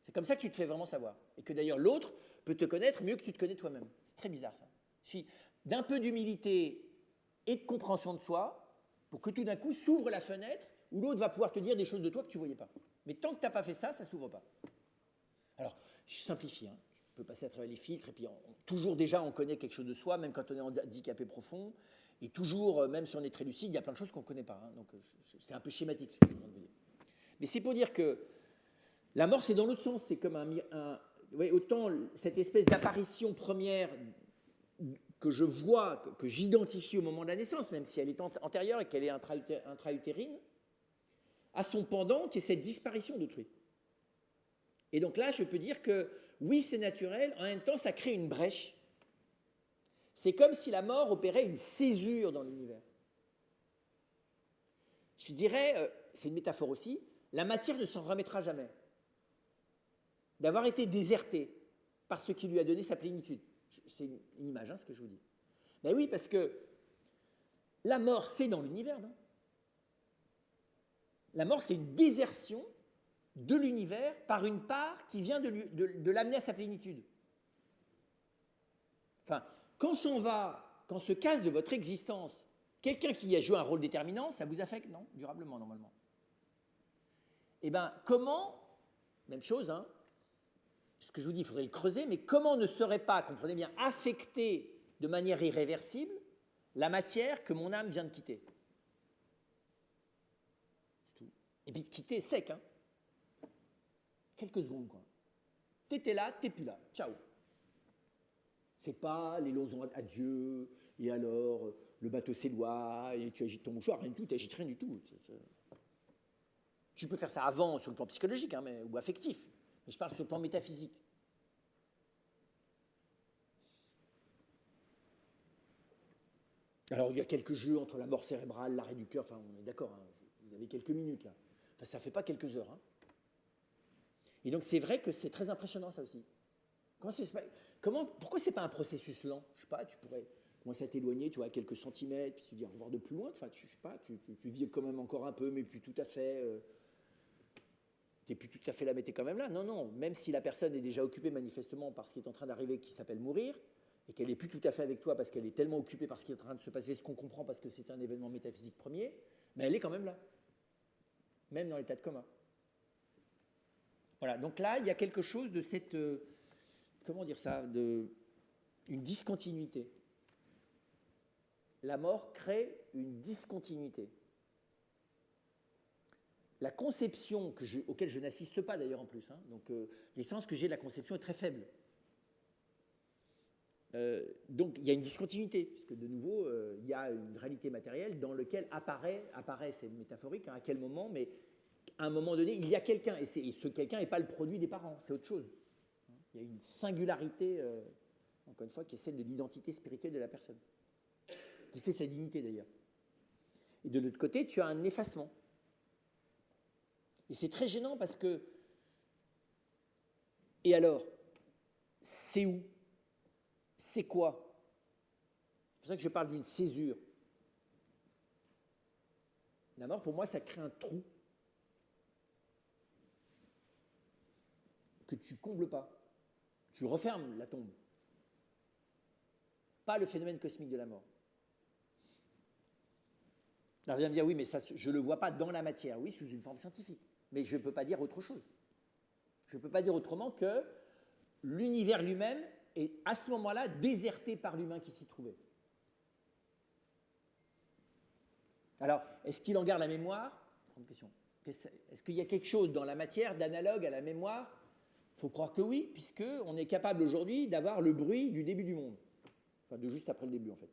C'est comme ça que tu te fais vraiment savoir. Et que d'ailleurs, l'autre peut te connaître mieux que tu te connais toi-même. C'est très bizarre, ça. Il suffit d'un peu d'humilité et de compréhension de soi pour que tout d'un coup s'ouvre la fenêtre où l'autre va pouvoir te dire des choses de toi que tu ne voyais pas. Mais tant que tu n'as pas fait ça, ça ne s'ouvre pas. Alors, je simplifie, hein. Tu peux passer à travers les filtres, et puis toujours déjà on connaît quelque chose de soi, même quand on est handicapé profond, et toujours, même si on est très lucide, il y a plein de choses qu'on ne connaît pas. Hein. Donc c'est un peu schématique ce que je suis en train de vous dire. Mais c'est pour dire que la mort, c'est dans l'autre sens, c'est comme vous voyez, autant cette espèce d'apparition première que je vois, que j'identifie au moment de la naissance, même si elle est antérieure et qu'elle est intra-utérine, à son pendant qui est cette disparition d'autrui. Et donc là, je peux dire que oui, c'est naturel, en même temps, ça crée une brèche. C'est comme si la mort opérait une césure dans l'univers. Je dirais, c'est une métaphore aussi, la matière ne s'en remettra jamais. D'avoir été désertée par ce qui lui a donné sa plénitude. C'est une image, ce que je vous dis. Ben oui, parce que la mort, c'est dans l'univers, non? La mort, c'est une désertion de l'univers par une part qui vient de l'amener à sa plénitude. Enfin, quand se casse de votre existence quelqu'un qui a joué un rôle déterminant, ça vous affecte, non? Durablement, normalement. Eh bien, comment, même chose, ce que je vous dis, il faudrait le creuser, mais comment ne serait pas, comprenez bien, affectée de manière irréversible la matière que mon âme vient de quitter? C'est tout. Et puis de quitter sec, quelques secondes, quoi. T'étais là, t'es plus là, ciao. C'est pas les longs adieu, et alors le bateau s'éloigne, et tu agites ton mouchoir, rien du tout, tu n'agites rien du tout. Tu peux faire ça avant sur le plan psychologique ou affectif, mais je parle sur le plan métaphysique. Alors il y a quelques jeux entre la mort cérébrale, l'arrêt du cœur, enfin on est d'accord, vous avez quelques minutes là. Enfin ça ne fait pas quelques heures. Et donc c'est vrai que c'est très impressionnant ça aussi. Pourquoi c'est pas un processus lent? Je sais pas, tu pourrais commencer à t'éloigner, tu vois, quelques centimètres, puis tu dis au revoir de plus loin. Enfin, je sais pas, tu vis quand même encore un peu, mais plus tout à fait. T'es plus tout à fait là, mais t'es quand même là. Non, non. Même si la personne est déjà occupée manifestement par ce qui est en train d'arriver, qui s'appelle mourir, et qu'elle n'est plus tout à fait avec toi parce qu'elle est tellement occupée par ce qui est en train de se passer, ce qu'on comprend parce que c'est un événement métaphysique premier, mais elle est quand même là, même dans l'état de coma. Voilà. Donc là, il y a quelque chose de cette comment dire ça, une discontinuité. La mort crée une discontinuité. La conception auquel je n'assiste pas d'ailleurs en plus, donc l'essence que j'ai de la conception est très faible. Donc il y a une discontinuité, puisque de nouveau, il y a une réalité matérielle dans laquelle apparaît c'est métaphorique, à quel moment, mais à un moment donné, il y a quelqu'un, et ce quelqu'un n'est pas le produit des parents, c'est autre chose. Il y a une singularité, encore une fois, qui est celle de l'identité spirituelle de la personne, qui fait sa dignité d'ailleurs. Et de l'autre côté, tu as un effacement. Et c'est très gênant parce que... Et alors, c'est où? C'est quoi? C'est pour ça que je parle d'une césure. La mort, pour moi, ça crée un trou que tu combles pas. Tu refermes la tombe. Pas le phénomène cosmique de la mort. Alors, vous allez me dire, oui, mais ça, je ne le vois pas dans la matière. Oui, sous une forme scientifique. Mais je ne peux pas dire autre chose. Je ne peux pas dire autrement que l'univers lui-même est à ce moment-là déserté par l'humain qui s'y trouvait. Alors, est-ce qu'il en garde la mémoire? Grande question. Est-ce qu'il y a quelque chose dans la matière d'analogue à la mémoire? Il faut croire que oui, puisqu'on est capable aujourd'hui d'avoir le bruit du début du monde. Enfin, de juste après le début, en fait.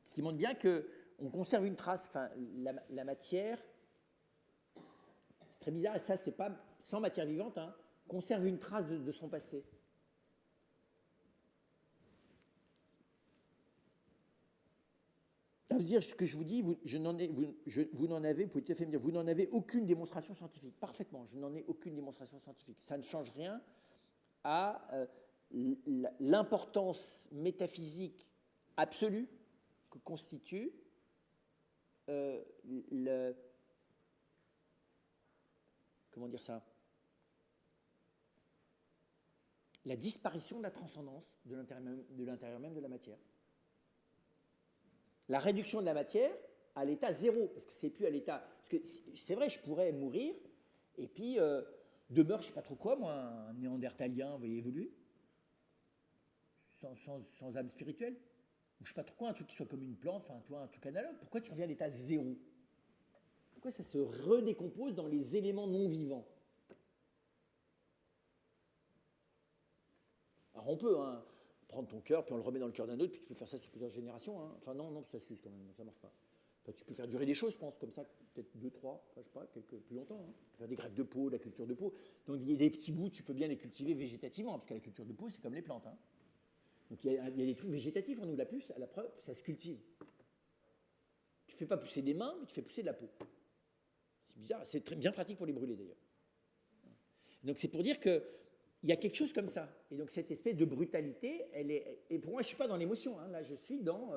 Ce qui montre bien qu'on conserve une trace. Enfin, la matière, c'est très bizarre, et ça, c'est pas sans matière vivante, conserve une trace de son passé. Ça veut dire ce que je vous dis, vous n'en avez, vous pouvez tout à fait me dire, vous n'en avez aucune démonstration scientifique. Parfaitement, je n'en ai aucune démonstration scientifique. Ça ne change rien à l'importance métaphysique absolue que constitue comment dire ça, la disparition de la transcendance de l'intérieur même de la matière. La réduction de la matière à l'état zéro, parce que c'est plus à l'état... Parce que c'est vrai, je pourrais mourir, et puis demeure, je ne sais pas trop quoi, moi, un néandertalien, vous voyez, évoluer, sans âme spirituelle. Ou je ne sais pas trop quoi, un truc qui soit comme une plante, enfin, toi, un truc analogue. Pourquoi tu reviens à l'état zéro? Pourquoi ça se redécompose dans les éléments non vivants? Alors on peut prendre ton cœur, puis on le remet dans le cœur d'un autre, puis tu peux faire ça sur plusieurs générations. Enfin non, ça s'use quand même, ça marche pas. Enfin, tu peux faire durer des choses, je pense, comme ça, peut-être 2, 3, je sais pas, plus longtemps. Tu peux faire des greffes de peau, de la culture de peau. Donc il y a des petits bouts, tu peux bien les cultiver végétativement, parce que la culture de peau, c'est comme les plantes. Donc il y a des trucs végétatifs en nous, la puce, à la preuve, ça se cultive. Tu ne fais pas pousser des mains, mais tu fais pousser de la peau. C'est bizarre, c'est bien pratique pour les brûler d'ailleurs. Donc c'est pour dire qu'il y a quelque chose comme ça. Et donc cette espèce de brutalité, et pour moi, je ne suis pas dans l'émotion, là je suis dans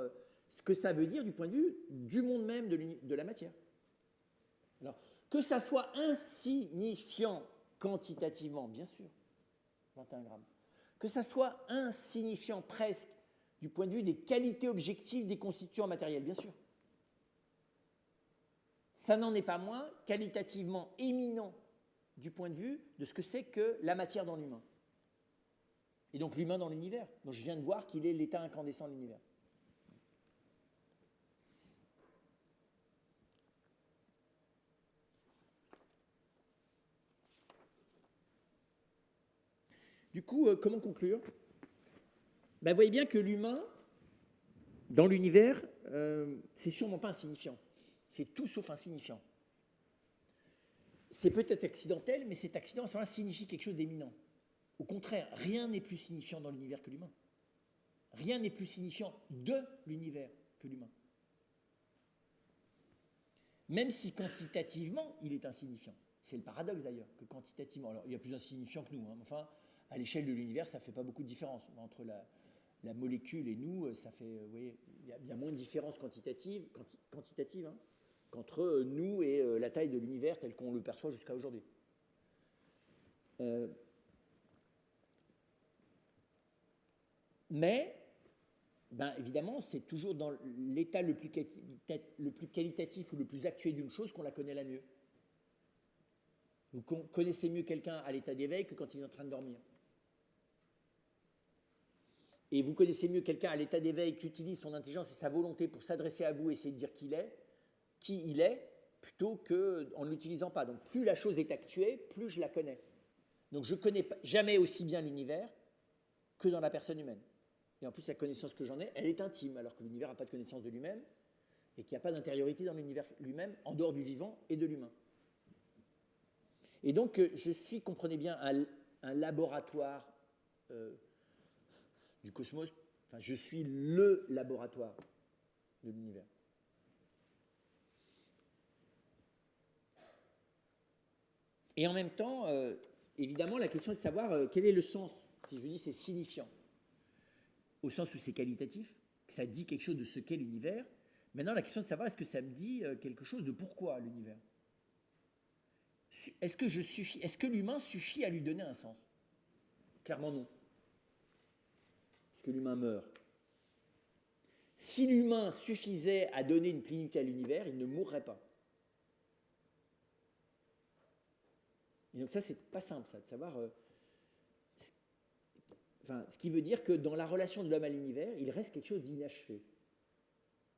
ce que ça veut dire du point de vue du monde même de la matière. Alors, que ça soit insignifiant quantitativement, bien sûr, 21 grammes, que ça soit insignifiant presque du point de vue des qualités objectives des constituants matériels, bien sûr. Ça n'en est pas moins qualitativement éminent du point de vue de ce que c'est que la matière dans l'humain. Et donc l'humain dans l'univers. Donc je viens de voir qu'il est l'état incandescent de l'univers. Du coup, comment conclure ? Vous voyez bien que l'humain, dans l'univers, c'est sûrement pas insignifiant. C'est tout sauf insignifiant. C'est peut-être accidentel, mais cet accident, à ce moment-là, signifie quelque chose d'éminent. Au contraire, rien n'est plus signifiant dans l'univers que l'humain. Rien n'est plus signifiant de l'univers que l'humain. Même si quantitativement, il est insignifiant. C'est le paradoxe d'ailleurs, que quantitativement, alors il y a plus insignifiant que nous, enfin, à l'échelle de l'univers, ça ne fait pas beaucoup de différence. Entre la molécule et nous, ça fait, vous voyez, il y a moins de différence quantitative qu'entre nous et la taille de l'univers tel qu'on le perçoit jusqu'à aujourd'hui. Mais, évidemment, c'est toujours dans l'état le plus qualitatif ou le plus actuel d'une chose qu'on la connaît la mieux. Vous connaissez mieux quelqu'un à l'état d'éveil que quand il est en train de dormir. Et vous connaissez mieux quelqu'un à l'état d'éveil qui utilise son intelligence et sa volonté pour s'adresser à vous et essayer de dire qui il est, plutôt qu'en ne l'utilisant pas. Donc plus la chose est actuée, plus je la connais. Donc je ne connais jamais aussi bien l'univers que dans la personne humaine. Et en plus, la connaissance que j'en ai, elle est intime, alors que l'univers n'a pas de connaissance de lui-même et qu'il n'y a pas d'intériorité dans l'univers lui-même, en dehors du vivant et de l'humain. Et donc, je suis, comprenez bien, un laboratoire du cosmos. Enfin, je suis le laboratoire de l'univers. Et en même temps, évidemment, la question est de savoir quel est le sens. Si je dis c'est signifiant, au sens où c'est qualitatif, que ça dit quelque chose de ce qu'est l'univers. Maintenant, la question est de savoir est-ce que ça me dit quelque chose de pourquoi l'univers. Est-ce que l'humain suffit à lui donner un sens ? Clairement non. Est-ce que l'humain meurt ? Si l'humain suffisait à donner une plénitude à l'univers, il ne mourrait pas. Et donc ça, c'est pas simple, ça, de savoir... ce qui veut dire que dans la relation de l'homme à l'univers, il reste quelque chose d'inachevé.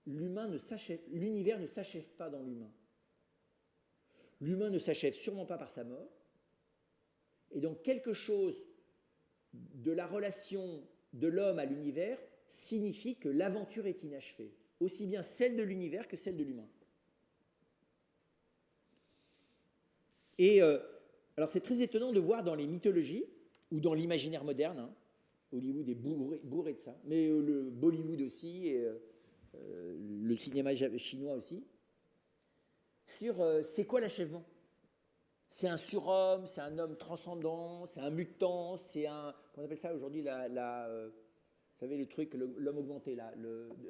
L'univers ne s'achève pas dans l'humain. L'humain ne s'achève sûrement pas par sa mort. Et donc quelque chose de la relation de l'homme à l'univers signifie que l'aventure est inachevée, aussi bien celle de l'univers que celle de l'humain. Et alors c'est très étonnant de voir dans les mythologies ou dans l'imaginaire moderne, Hollywood est bourré de ça, mais le Bollywood aussi, et le cinéma chinois aussi, sur c'est quoi l'achèvement ? C'est un surhomme, c'est un homme transcendant, c'est un mutant, c'est un... Comment on appelle ça aujourd'hui vous savez le truc, l'homme augmenté, là,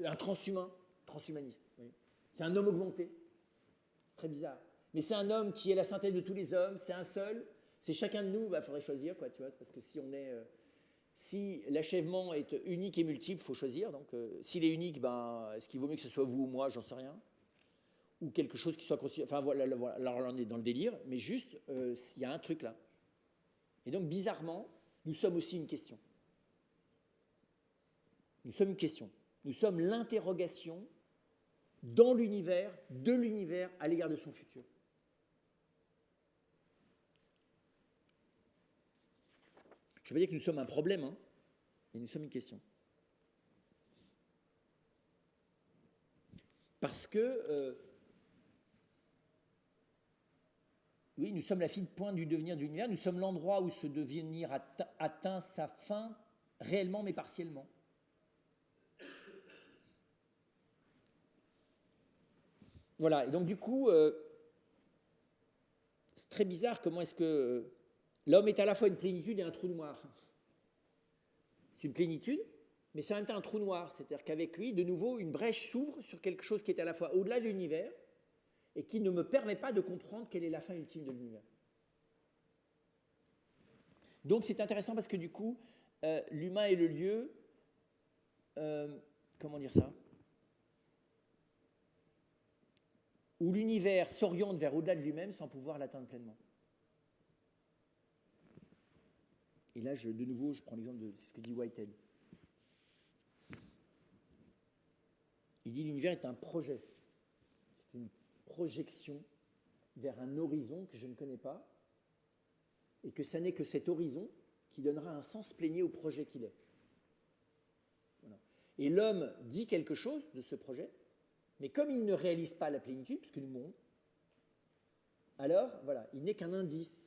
un transhumanisme. Oui. C'est un homme augmenté. C'est très bizarre. Mais c'est un homme qui est la synthèse de tous les hommes, c'est un seul, c'est chacun de nous, faudrait choisir, quoi, tu vois, parce que si l'achèvement est unique et multiple, il faut choisir. Donc, s'il est unique, est-ce qu'il vaut mieux que ce soit vous ou moi, j'en sais rien. Ou quelque chose qui soit considéré... Enfin, voilà, alors on est dans le délire, mais juste, il y a un truc là. Et donc, bizarrement, nous sommes aussi une question. Nous sommes une question. Nous sommes l'interrogation dans l'univers, de l'univers à l'égard de son futur. Je veux dire que nous sommes un problème, Et nous sommes une question. Parce que, oui, nous sommes la fine pointe du devenir de l'univers, nous sommes l'endroit où ce devenir atteint sa fin réellement mais partiellement. Voilà, et donc du coup, c'est très bizarre comment est-ce que l'homme est à la fois une plénitude et un trou noir. C'est une plénitude, mais c'est en même temps un trou noir, c'est-à-dire qu'avec lui, de nouveau, une brèche s'ouvre sur quelque chose qui est à la fois au-delà de l'univers et qui ne me permet pas de comprendre quelle est la fin ultime de l'univers. Donc c'est intéressant parce que du coup, l'humain est le lieu, comment dire ça, où l'univers s'oriente vers au-delà de lui-même sans pouvoir l'atteindre pleinement. Et là, de nouveau, je prends l'exemple de ce que dit Whitehead. Il dit l'univers est un projet, c'est une projection vers un horizon que je ne connais pas, et que ça n'est que cet horizon qui donnera un sens plénier au projet qu'il est. Voilà. Et l'homme dit quelque chose de ce projet, mais comme il ne réalise pas la plénitude, puisque nous mourrons, alors voilà, il n'est qu'un indice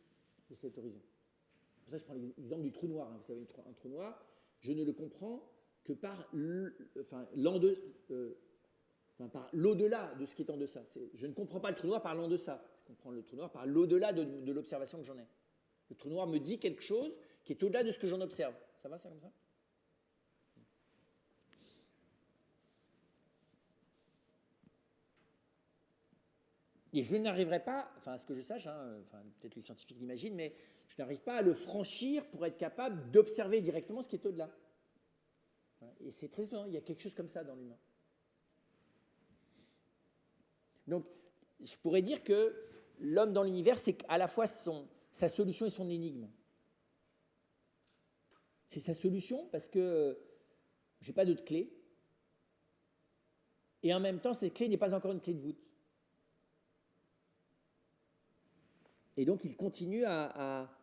de cet horizon. Pour ça, je prends l'exemple du trou noir. Hein. Vous savez, un trou noir, je ne le comprends que par l'au-delà de ce qui est en deçà. Je ne comprends pas le trou noir par l'en-deçà. Je comprends le trou noir par l'au-delà de l'observation que j'en ai. Le trou noir me dit quelque chose qui est au-delà de ce que j'en observe. Ça va, ça, comme ça? Et je n'arriverai pas, enfin à ce que je sache, hein, peut-être les scientifiques l'imaginent, mais je n'arrive pas à le franchir pour être capable d'observer directement ce qui est au-delà. Voilà. Et c'est très étonnant, il y a quelque chose comme ça dans l'humain. Donc, je pourrais dire que l'homme dans l'univers, c'est à la fois sa solution et son énigme. C'est sa solution parce que je n'ai pas d'autre clé. Et en même temps, cette clé n'est pas encore une clé de voûte. Et donc, il continue à...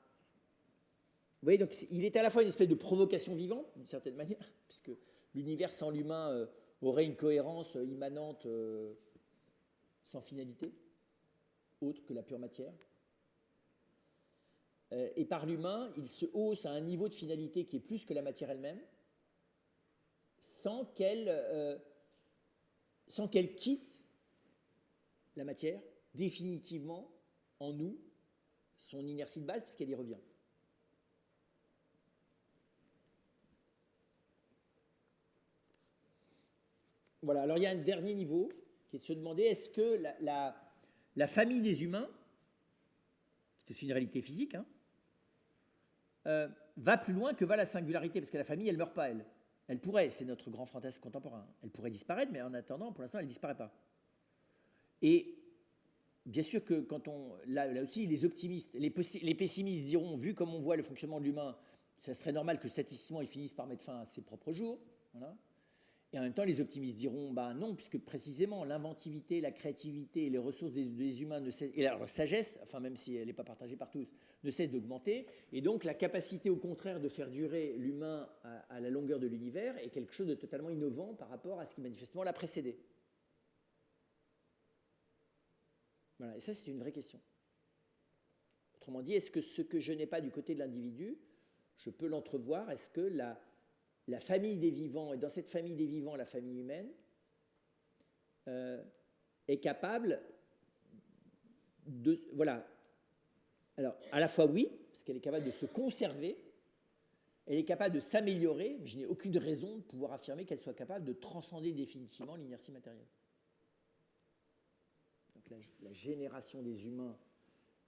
Vous voyez, donc, il est à la fois une espèce de provocation vivante, d'une certaine manière, puisque l'univers sans l'humain aurait une cohérence immanente sans finalité, autre que la pure matière. Et par l'humain, il se hausse à un niveau de finalité qui est plus que la matière elle-même, sans qu'elle quitte la matière définitivement en nous, son inertie de base, puisqu'elle y revient. Voilà, alors il y a un dernier niveau qui est de se demander est-ce que la famille des humains, qui est aussi une réalité physique, va plus loin que va la singularité, parce que la famille, elle ne meurt pas, elle. Elle pourrait, c'est notre grand fantasme contemporain, elle pourrait disparaître, mais en attendant, pour l'instant, elle ne disparaît pas. Et bien sûr que quand là aussi, les optimistes, les pessimistes diront, vu comme on voit le fonctionnement de l'humain, ça serait normal que statistiquement, il finisse par mettre fin à ses propres jours. Voilà. Et en même temps, les optimistes diront, bah non, puisque précisément l'inventivité, la créativité et les ressources des humains ne cessent, et leur sagesse, enfin même si elle n'est pas partagée par tous, ne cessent d'augmenter. Et donc la capacité au contraire de faire durer l'humain à la longueur de l'univers est quelque chose de totalement innovant par rapport à ce qui manifestement l'a précédé. Voilà, et ça c'est une vraie question. Autrement dit, est-ce que ce que je n'ai pas du côté de l'individu, je peux l'entrevoir? Est-ce que la famille des vivants, et dans cette famille des vivants, la famille humaine, est capable de... Voilà. Alors, à la fois oui, parce qu'elle est capable de se conserver, elle est capable de s'améliorer, mais je n'ai aucune raison de pouvoir affirmer qu'elle soit capable de transcender définitivement l'inertie matérielle. Donc la génération des humains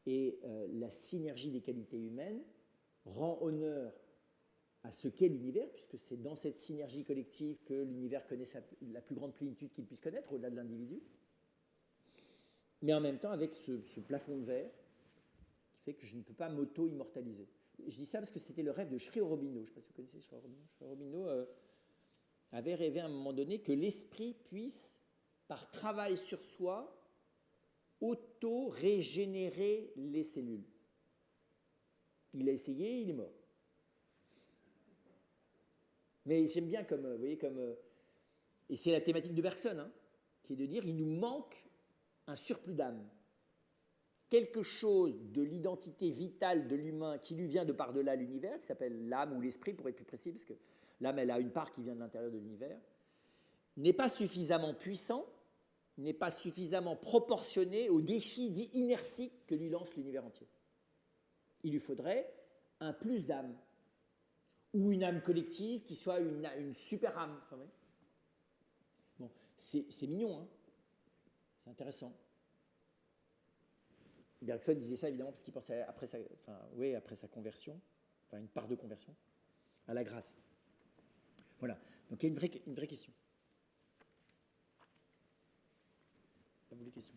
et la synergie des qualités humaines rend honneur à ce qu'est l'univers, puisque c'est dans cette synergie collective que l'univers connaît la plus grande plénitude qu'il puisse connaître, au-delà de l'individu, mais en même temps avec ce plafond de verre qui fait que je ne peux pas m'auto-immortaliser. Je dis ça parce que c'était le rêve de Sri Aurobindo. Je ne sais pas si vous connaissez Sri Aurobindo. Sri Aurobindo avait rêvé à un moment donné que l'esprit puisse, par travail sur soi, auto-régénérer les cellules. Il a essayé, il est mort. Mais j'aime bien comme, vous voyez, et c'est la thématique de Bergson, hein, qui est de dire, il nous manque un surplus d'âme. Quelque chose de l'identité vitale de l'humain qui lui vient de par-delà l'univers, qui s'appelle l'âme ou l'esprit, pour être plus précis, parce que l'âme, elle a une part qui vient de l'intérieur de l'univers, n'est pas suffisamment puissant, n'est pas suffisamment proportionné au défi dit inertique que lui lance l'univers entier. Il lui faudrait un plus d'âme, ou une âme collective qui soit une super âme. Enfin, bon, c'est mignon, hein, c'est intéressant. Bergson disait ça évidemment parce qu'il pensait après sa conversion, enfin une part de conversion, à la grâce. Voilà, donc il y a une vraie question. À vous les questions.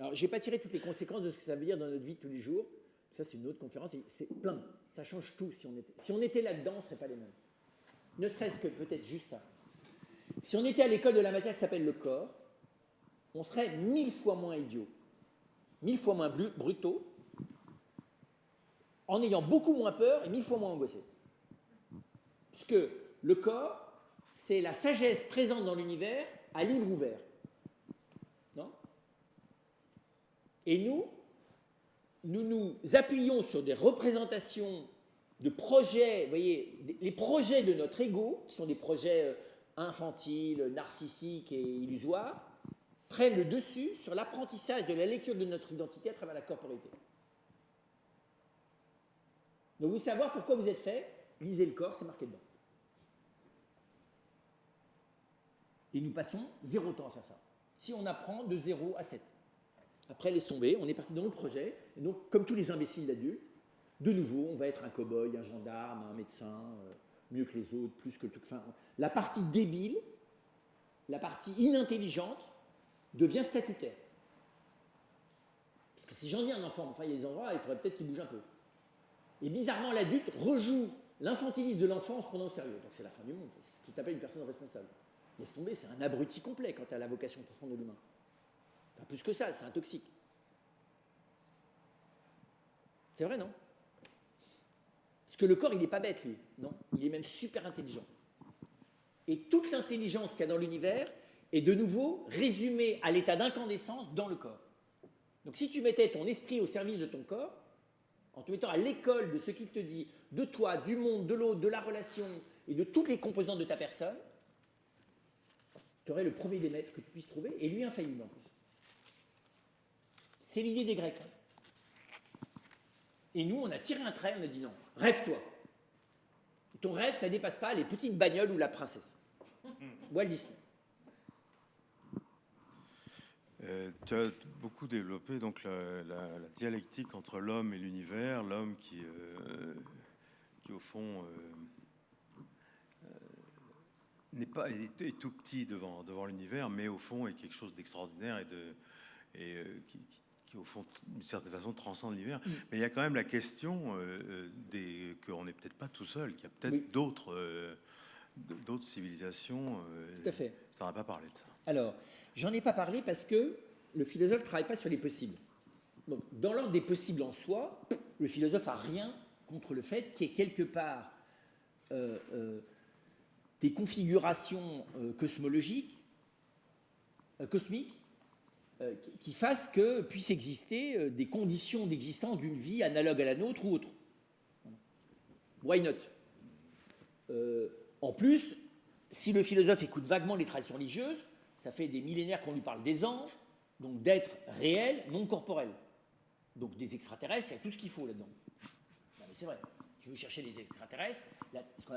Alors, je n'ai pas tiré toutes les conséquences de ce que ça veut dire dans notre vie de tous les jours. Ça, c'est une autre conférence. C'est plein. Ça change tout. Si on était là-dedans, on ne serait pas les mêmes. Ne serait-ce que peut-être juste ça. Si on était à l'école de la matière qui s'appelle le corps, on serait 1000 fois moins idiots, 1000 fois moins brutaux, en ayant beaucoup moins peur et 1000 fois moins angoissés. Puisque le corps, c'est la sagesse présente dans l'univers à livre ouvert. Non ? Et nous nous appuyons sur des représentations de projets, vous voyez, les projets de notre ego, qui sont des projets infantiles, narcissiques et illusoires, prennent le dessus sur l'apprentissage de la lecture de notre identité à travers la corporité. Donc vous savez pourquoi vous êtes fait, lisez le corps, c'est marqué dedans. Et nous passons 0 temps à faire ça. Si on apprend de 0 à 7. Après, laisse tomber, on est parti dans le projet, et donc comme tous les imbéciles d'adultes, de nouveau, on va être un cow-boy, un gendarme, un médecin, mieux que les autres, plus que le truc. Enfin, la partie débile, la partie inintelligente, devient statutaire. Parce que c'est gentil un enfant, enfin il y a des endroits, il faudrait peut-être qu'il bouge un peu. Et bizarrement, l'adulte rejoue l'infantilisme de l'enfant en se prenant au sérieux. Donc c'est la fin du monde, c'est ce que tu appelles une personne responsable. Laisse tomber, c'est un abruti complet quant à la vocation profonde de l'humain. Enfin, plus que ça, c'est un toxique. C'est vrai, non ? Parce que le corps, il n'est pas bête, lui. Non, il est même super intelligent. Et toute l'intelligence qu'il y a dans l'univers est de nouveau résumée à l'état d'incandescence dans le corps. Donc si tu mettais ton esprit au service de ton corps, en te mettant à l'école de ce qu'il te dit, de toi, du monde, de l'autre, de la relation et de toutes les composantes de ta personne, tu aurais le premier des maîtres que tu puisses trouver, et lui infaillible en plus. C'est l'idée des Grecs. Et nous, on a tiré un trait, on a dit non, rêve-toi. Ton rêve, ça ne dépasse pas les petites bagnoles ou la princesse. Walt Disney. Tu as beaucoup développé donc la dialectique entre l'homme et l'univers, l'homme qui au fond n'est pas est tout petit devant l'univers, mais au fond est quelque chose d'extraordinaire qui au fond d'une certaine façon transcende l'univers. Mais il y a quand même la question qu'on n'est peut-être pas tout seul, qu'il y a peut-être d'autres civilisations. Tout à fait. Tu n'en as pas parlé de ça. Alors, j'en ai pas parlé parce que le philosophe ne travaille pas sur les possibles. Donc, dans l'ordre des possibles en soi, le philosophe n'a rien contre le fait qu'il y ait quelque part des configurations cosmologiques, cosmiques, qui fassent que puissent exister des conditions d'existence d'une vie analogue à la nôtre ou autre. Why not ? En plus, si le philosophe écoute vaguement les traditions religieuses, ça fait des millénaires qu'on lui parle des anges, donc d'êtres réels, non corporels. Donc des extraterrestres, il y a tout ce qu'il faut là-dedans. Non, mais c'est vrai. Tu veux chercher des extraterrestres,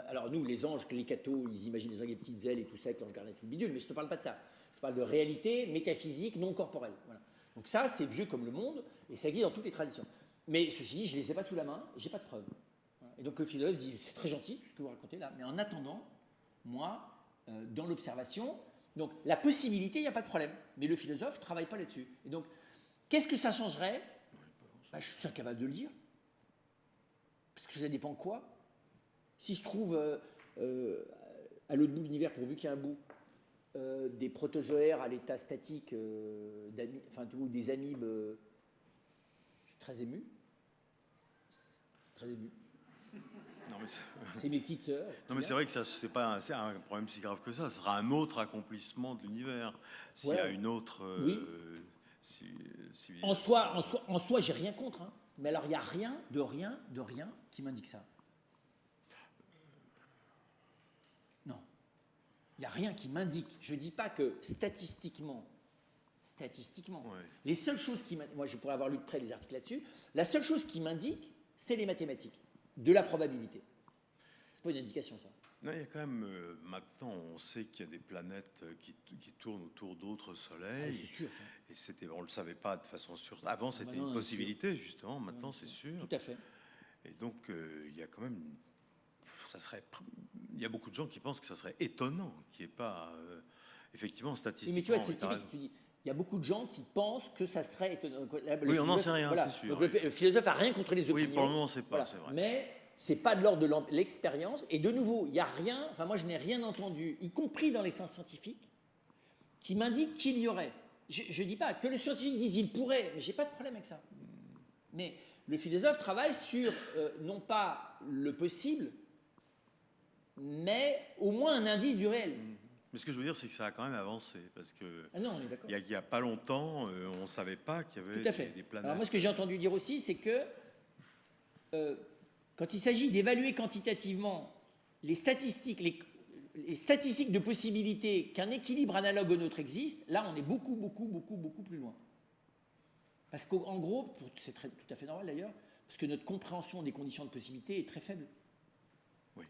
alors nous, les anges, les cathos, ils imaginent des anges avec des petites ailes et tout ça, avec l'ange gardien tout le bidule, mais je ne te parle pas de ça. Je parle de réalité métaphysique non corporelle. Voilà. Donc ça, c'est vieux comme le monde, et ça existe dans toutes les traditions. Mais ceci dit, je ne les ai pas sous la main, je n'ai pas de preuves. Voilà. Et donc le philosophe dit, c'est très gentil, tout ce que vous racontez là, mais en attendant, moi, dans l'observation, donc la possibilité, il n'y a pas de problème. Mais le philosophe ne travaille pas là-dessus. Et donc, qu'est-ce que ça changerait ? Je suis incapable de le dire. Parce que ça dépend de quoi. Si je trouve à l'autre bout de l'univers, pourvu qu'il y ait un bout, des protozoaires à l'état statique, ou des amibes. Je suis très ému. Très ému. Non, mais c'est mes petites sœurs. Non, mais c'est vrai que ça, c'est pas un problème si grave que ça. Ce sera un autre accomplissement de l'univers. S'il y a une autre. Oui. En soi, j'ai rien contre. Hein. Mais alors, il n'y a rien qui m'indique ça. Non. Il n'y a rien qui m'indique. Je ne dis pas que statistiquement, les seules choses qui m'indiquent, moi je pourrais avoir lu de près les articles là-dessus, la seule chose qui m'indique, c'est les mathématiques, de la probabilité. C'est pas une indication, ça. Non, il y a quand même, maintenant, on sait qu'il y a des planètes qui tournent autour d'autres soleils. Ah, c'est sûr, ça. Et on ne le savait pas de façon sûre. Avant, c'était une possibilité, justement. Maintenant, c'est sûr. Tout à fait. Et donc, il y a quand même... Il y a beaucoup de gens qui pensent que ça serait étonnant qu'il n'y ait pas... effectivement, statistiquement... Mais tu vois, c'est typique, tu dis... Il y a beaucoup de gens qui pensent que ça serait étonnant. Oui, on n'en sait rien, c'est sûr. Donc, le philosophe n'a rien contre les opinions. Oui, pour le moment, c'est pas, c'est vrai. Mais ce n'est pas de l'ordre de l'expérience. Et de nouveau, il n'y a rien, enfin moi je n'ai rien entendu, y compris dans les sciences scientifiques, qui m'indique qu'il y aurait. Je ne dis pas que le scientifique dise il pourrait, mais je n'ai pas de problème avec ça. Mais le philosophe travaille sur, non pas le possible, mais au moins un indice du réel. Mais ce que je veux dire, c'est que ça a quand même avancé, parce que il y a pas longtemps, on ne savait pas qu'il y avait des planètes. Alors moi, ce que j'ai entendu dire aussi, c'est que quand il s'agit d'évaluer quantitativement les statistiques de possibilité qu'un équilibre analogue au nôtre existe, là, on est beaucoup plus loin. Parce qu'en gros, c'est tout à fait normal d'ailleurs, parce que notre compréhension des conditions de possibilité est très faible. Oui.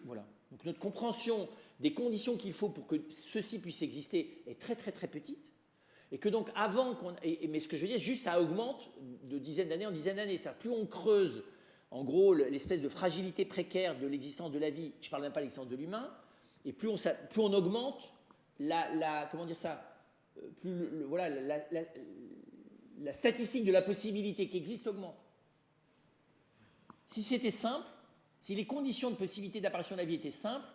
Voilà. Donc notre compréhension des conditions qu'il faut pour que ceci puisse exister est très petite, et que donc mais ce que je veux dire, juste ça augmente de dizaines d'années en dizaines d'années. C'est-à-dire plus on creuse, en gros, l'espèce de fragilité précaire de l'existence de la vie, je ne parle même pas de l'existence de l'humain, et plus on augmente comment dire ça, la statistique de la possibilité qui existe augmente. Si c'était simple, si les conditions de possibilité d'apparition de la vie étaient simples,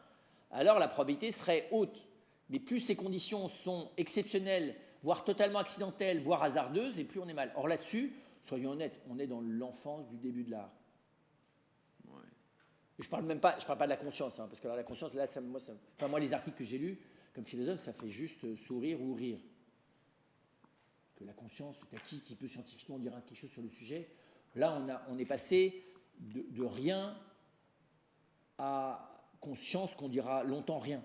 alors la probabilité serait haute. Mais plus ces conditions sont exceptionnelles, voire totalement accidentelles, voire hasardeuses, et plus on est mal. Or là-dessus, soyons honnêtes, on est dans l'enfance du début de l'art. Ouais. Je ne parle pas de la conscience, hein, parce que alors, la conscience, là, moi, les articles que j'ai lus comme philosophe, ça fait juste sourire ou rire. Que la conscience, t'as qui peut scientifiquement dire quelque chose sur le sujet? Là, on est passé de rien à conscience qu'on dira longtemps rien.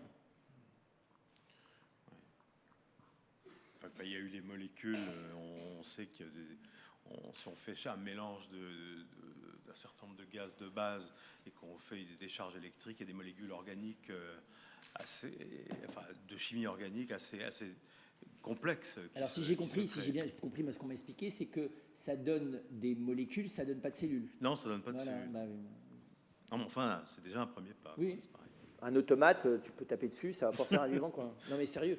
Enfin, il y a eu les molécules, on sait qu'il y a si on fait un mélange d'un certain nombre de gaz de base et qu'on fait des décharges électriques, il y a des molécules organiques de chimie organique assez complexes. Alors si j'ai bien compris ce qu'on m'a expliqué, c'est que ça donne des molécules, ça donne pas de cellules. Non, ça donne pas de cellules. Non, mais enfin, c'est déjà un premier pas. Oui. Un automate, tu peux taper dessus, ça va pas faire un vivant, quoi. Non, mais sérieux.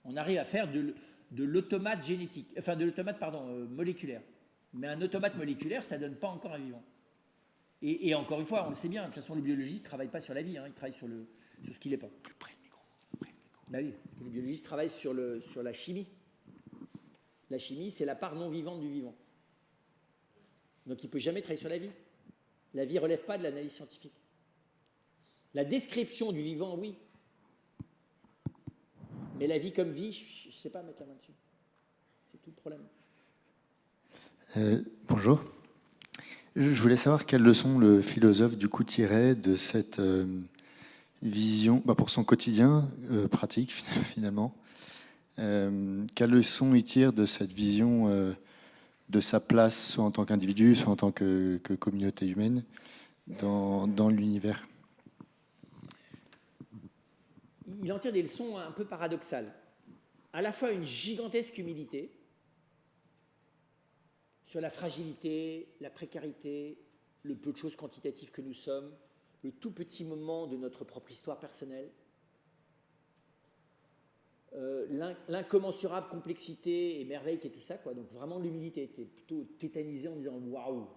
On arrive à faire de l'automate génétique, enfin de l'automate, moléculaire. Mais un automate moléculaire, ça donne pas encore un vivant. Et encore une fois, on le sait bien, de toute façon, le biologiste ne travaille pas sur la vie, hein, il travaille sur ce qu'il n'est pas. Plus près le micro. Bah oui, parce que le biologiste travaille sur la chimie. La chimie, c'est la part non vivante du vivant. Donc il ne peut jamais travailler sur la vie. La vie ne relève pas de l'analyse scientifique. La description du vivant, oui. Mais la vie comme vie, je ne sais pas mettre la main dessus. C'est tout le problème. Bonjour. Je voulais savoir quelle leçon le philosophe du coup tirait de cette vision, pour son quotidien pratique finalement. Quelle leçon il tire de cette vision de sa place, soit en tant qu'individu, soit en tant que communauté humaine, dans l'univers? Il en tire des leçons un peu paradoxales. À la fois une gigantesque humilité sur la fragilité, la précarité, le peu de choses quantitatives que nous sommes, le tout petit moment de notre propre histoire personnelle, l'incommensurable complexité et merveille qui est tout ça, quoi. Donc vraiment l'humilité était plutôt tétanisée en disant waouh.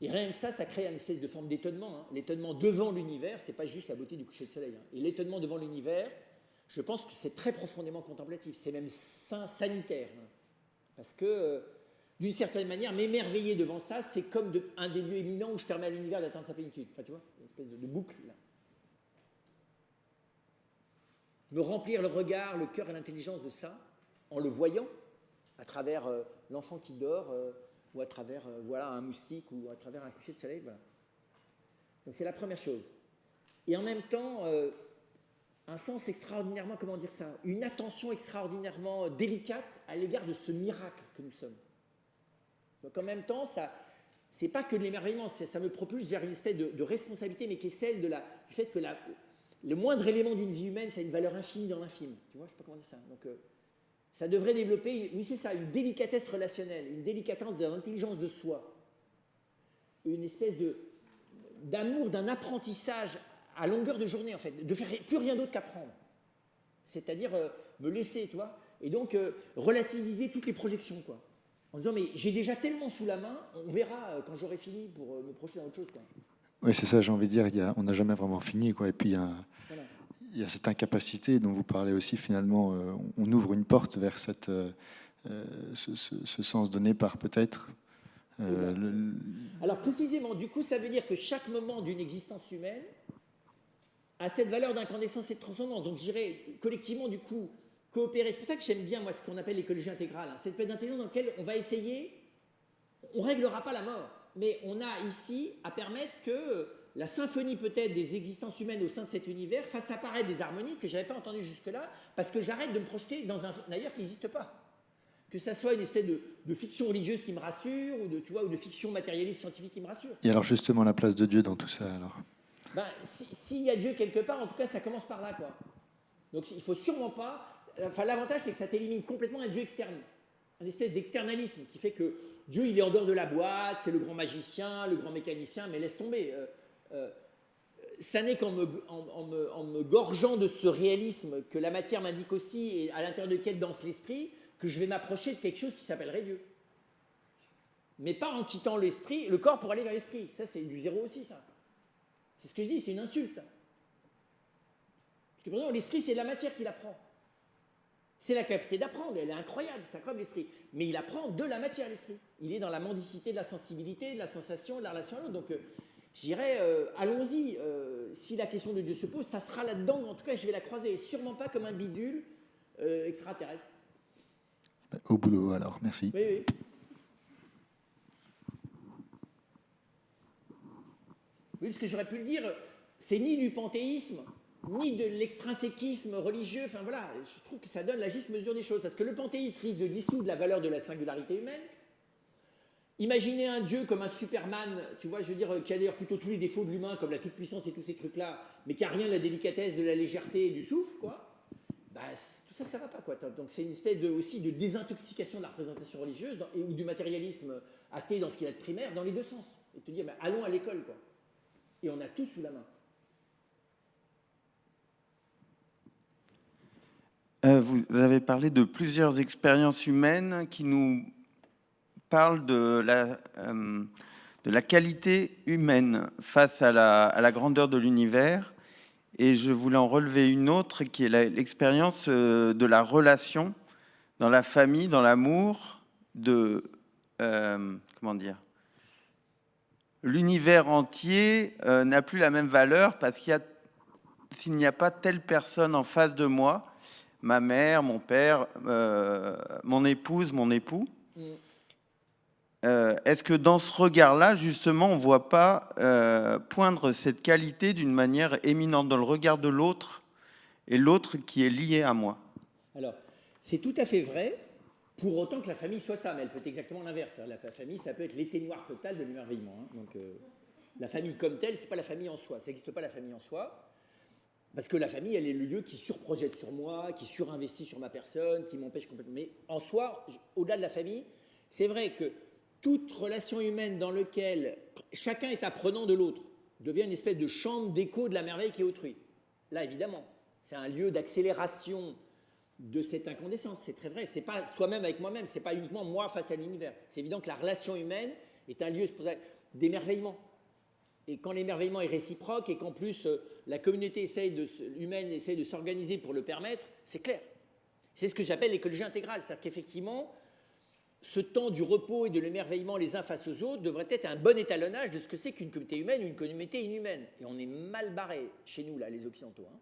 Et rien que ça crée une espèce de forme d'étonnement. Hein. L'étonnement devant l'univers, c'est pas juste la beauté du coucher de soleil. Hein. Et l'étonnement devant l'univers, je pense que c'est très profondément contemplatif. C'est même sanitaire. Hein. Parce que, d'une certaine manière, m'émerveiller devant ça, c'est comme un des lieux éminents où je permets à l'univers d'atteindre sa plénitude. Enfin, tu vois, une espèce de boucle, là. Me remplir le regard, le cœur et l'intelligence de ça, en le voyant, à travers l'enfant qui dort, ou à travers voilà, un moustique, ou à travers un coucher de soleil. Voilà. Donc c'est la première chose. Et en même temps, un sens extraordinairement, comment dire ça, une attention extraordinairement délicate à l'égard de ce miracle que nous sommes. Donc en même temps, c'est pas que de l'émerveillement, ça me propulse vers une espèce de responsabilité, mais qui est celle du fait que le moindre élément d'une vie humaine, ça a une valeur infinie dans l'infime. Tu vois, je ne sais pas comment dire ça. Donc, ça devrait développer, oui c'est ça, une délicatesse relationnelle, une délicatesse de l'intelligence de soi, une espèce d'amour, d'un apprentissage à longueur de journée, en fait, de faire plus rien d'autre qu'apprendre. C'est-à-dire me laisser, tu vois, et donc relativiser toutes les projections, quoi. En disant, mais j'ai déjà tellement sous la main, on verra quand j'aurai fini pour me projeter dans autre chose, quoi. Oui, c'est ça, j'ai envie de dire, on n'a jamais vraiment fini, quoi. Et puis, Voilà. il y a cette incapacité dont vous parlez aussi, finalement, on ouvre une porte vers ce sens donné par peut-être... Alors précisément, du coup, ça veut dire que chaque moment d'une existence humaine a cette valeur d'incandescence et de transcendance. Donc, je dirais, collectivement, du coup, coopérer. C'est pour ça que j'aime bien, moi, ce qu'on appelle l'écologie intégrale. Hein. Cette espèce d'intelligence dans laquelle on va essayer, on ne réglera pas la mort, mais on a ici à permettre que la symphonie peut-être des existences humaines au sein de cet univers fasse apparaître des harmonies que je n'avais pas entendues jusque-là, parce que j'arrête de me projeter dans un ailleurs qui n'existe pas. Que ça soit une espèce de fiction religieuse qui me rassure, ou de fiction matérialiste scientifique qui me rassure. Et alors justement, la place de Dieu dans tout ça, alors Ben, s'il y a Dieu quelque part, en tout cas, ça commence par là, quoi. Donc il ne faut sûrement pas... Enfin, l'avantage, c'est que ça t'élimine complètement un Dieu externe. Un espèce d'externalisme qui fait que Dieu, il est en dehors de la boîte, c'est le grand magicien, le grand mécanicien, mais laisse tomber. Ça n'est qu'en me gorgeant de ce réalisme que la matière m'indique aussi, et à l'intérieur de lequel danse l'esprit, que je vais m'approcher de quelque chose qui s'appellerait Dieu. Mais pas en quittant l'esprit, le corps pour aller vers l'esprit. Ça, c'est du zéro aussi, ça. C'est ce que je dis, c'est une insulte, ça. Parce que, par exemple, l'esprit, c'est de la matière qu'il apprend. C'est la capacité d'apprendre, elle est incroyable, c'est incroyable l'esprit. Mais il apprend de la matière, l'esprit. Il est dans la mendicité de la sensibilité, de la sensation, de la relation à l'autre. Donc, je dirais, allons-y. Si la question de Dieu se pose, ça sera là-dedans. En tout cas, je vais la croiser. Et sûrement pas comme un bidule extraterrestre. Au boulot, alors. Merci. Oui, oui. Oui, parce que j'aurais pu le dire, c'est ni du panthéisme, ni de l'extrinsèquisme religieux. Enfin voilà, je trouve que ça donne la juste mesure des choses. Parce que le panthéisme risque de dissoudre la valeur de la singularité humaine. Imaginez un dieu comme un Superman, tu vois, je veux dire, qui a d'ailleurs plutôt tous les défauts de l'humain, comme la toute-puissance et tous ces trucs-là, mais qui a rien de la délicatesse, de la légèreté et du souffle, quoi. Bah, tout ça, ça va pas, quoi. Donc c'est une espèce aussi de désintoxication de la représentation religieuse ou du matérialisme athée dans ce qu'il y a de primaire, dans les deux sens. Et te dire, bah, allons à l'école, quoi. Et on a tout sous la main. Vous avez parlé de plusieurs expériences humaines qui nous parlent de la qualité humaine face à la grandeur de l'univers. Et je voulais en relever une autre qui est l'expérience de la relation dans la famille, dans l'amour, comment dire, l'univers entier n'a plus la même valeur parce s'il n'y a pas telle personne en face de moi, ma mère, mon père, mon épouse, mon époux, est-ce que dans ce regard-là, justement, on ne voit pas poindre cette qualité d'une manière éminente dans le regard de l'autre et l'autre qui est lié à moi? Alors, c'est tout à fait vrai, pour autant que la famille soit ça, mais elle peut être exactement l'inverse. La famille, ça peut être l'éteignoir total de l'émerveillement. Hein. Donc, la famille comme telle, ce n'est pas la famille en soi. Ça n'existe pas la famille en soi. Parce que la famille, elle est le lieu qui surprojette sur moi, qui surinvestit sur ma personne, qui m'empêche complètement. Mais en soi, au-delà de la famille, c'est vrai que toute relation humaine dans laquelle chacun est apprenant de l'autre devient une espèce de chambre d'écho de la merveille qui est autrui. Là, évidemment, c'est un lieu d'accélération de cette incandescence, c'est très vrai. C'est pas soi-même avec moi-même, c'est pas uniquement moi face à l'univers. C'est évident que la relation humaine est un lieu. d'émerveillement. Et quand l'émerveillement est réciproque et qu'en plus la communauté humaine essaye de s'organiser pour le permettre, c'est clair. C'est ce que j'appelle l'écologie intégrale. C'est-à-dire qu'effectivement, ce temps du repos et de l'émerveillement les uns face aux autres devrait être un bon étalonnage de ce que c'est qu'une communauté humaine ou une communauté inhumaine. Et on est mal barré chez nous, là, les Occidentaux. Hein.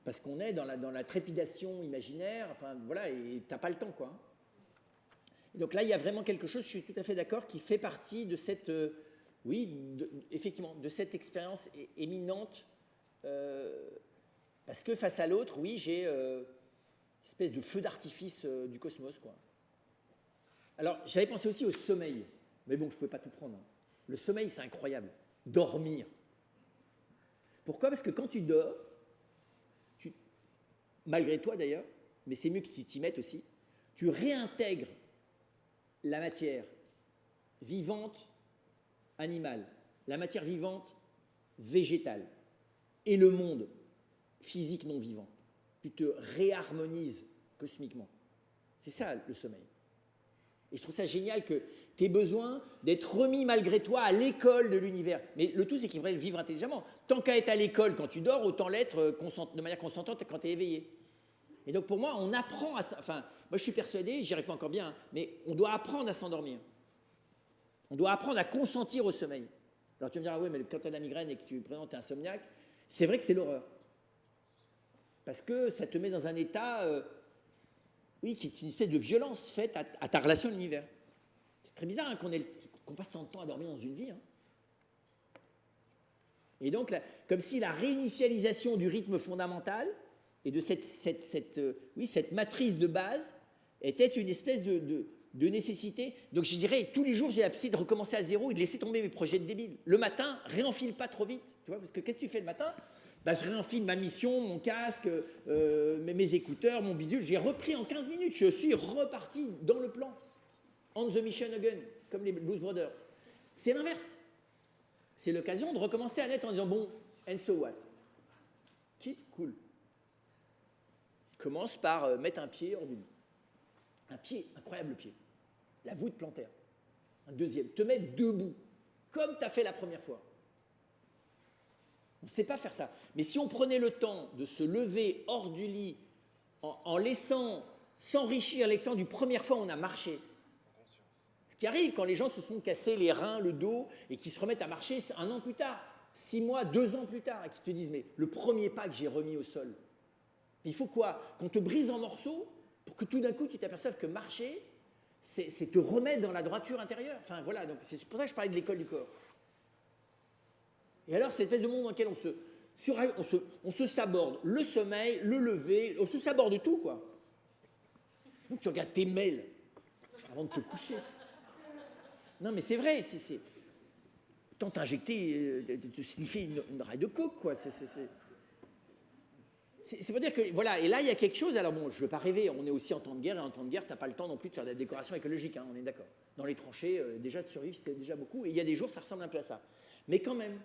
Parce qu'on est dans la trépidation imaginaire, enfin voilà, et t'as pas le temps, quoi. Et donc là, il y a vraiment quelque chose, je suis tout à fait d'accord, qui fait partie de cette... effectivement, de cette expérience éminente, parce que face à l'autre, oui, j'ai une espèce de feu d'artifice du cosmos, quoi. Alors, j'avais pensé aussi au sommeil, mais bon, je ne pouvais pas tout prendre. Hein. Le sommeil, c'est incroyable. Dormir. Pourquoi? Parce que quand tu dors, malgré toi d'ailleurs, mais c'est mieux que si tu t'y mettes aussi, tu réintègres la matière vivante animale, la matière vivante végétale et le monde physique non vivant. Tu te réharmonises cosmiquement. C'est ça le sommeil. Et je trouve ça génial que tu aies besoin d'être remis malgré toi à l'école de l'univers. Mais le tout, c'est qu'il faudrait le vivre intelligemment. Tant qu'à être à l'école quand tu dors, autant l'être de manière consentante quand tu es éveillé. Et donc pour moi, on apprend à... Enfin, moi je suis persuadé, j'y arrive pas encore bien, hein, mais on doit apprendre à s'endormir. On doit apprendre à consentir au sommeil. Alors tu me diras, oui, mais quand tu as la migraine et que tu présentes un insomniaque, c'est vrai que c'est l'horreur. Parce que ça te met dans un état, oui, qui est une espèce de violence faite à ta relation à l'univers. C'est très bizarre hein, qu'on passe tant de temps à dormir dans une vie. Hein. Et donc, là, comme si la réinitialisation du rythme fondamental et de cette matrice de base était une espèce de nécessité. Donc je dirais, tous les jours, j'ai essayé de recommencer à zéro et de laisser tomber mes projets de débile. Le matin, réenfile pas trop vite. Tu vois, parce que qu'est-ce que tu fais le matin? Bah, je réenfile ma mission, mon casque, mes écouteurs, mon bidule. J'ai repris en 15 minutes. Je suis reparti dans le plan. On the mission again, comme les Blues Brothers. C'est l'inverse. C'est l'occasion de recommencer à naître en disant, bon, and so what? Quitte, cool. Commence par mettre un pied hors du lit. Un pied, incroyable pied. La voûte plantaire. Un deuxième. Te mettre debout, comme tu as fait la première fois. On ne sait pas faire ça. Mais si on prenait le temps de se lever hors du lit en laissant s'enrichir l'expérience du première fois où on a marché, ce qui arrive quand les gens se sont cassés les reins, le dos, et qui se remettent à marcher 1 an plus tard, 6 mois, 2 ans plus tard, et qui te disent, mais le premier pas que j'ai remis au sol, il faut quoi? Qu'on te brise en morceaux pour que tout d'un coup tu t'aperçoives que marcher, c'est te remettre dans la droiture intérieure. Enfin voilà, donc c'est pour ça que je parlais de l'école du corps. Et alors, cette espèce de monde dans lequel on se saborde le sommeil, le lever, on se saborde tout, quoi. Donc tu regardes tes mails avant de te coucher. Non, mais c'est vrai, c'est tant t'injecter, de sniffer une raille de coke, quoi. C'est pour dire que, voilà, et là, il y a quelque chose, alors bon, je ne veux pas rêver, on est aussi en temps de guerre, et en temps de guerre, tu n'as pas le temps non plus de faire de la décoration écologique, hein, on est d'accord. Dans les tranchées, déjà de survivre, c'était déjà beaucoup, et il y a des jours, ça ressemble un peu à ça. Mais quand même,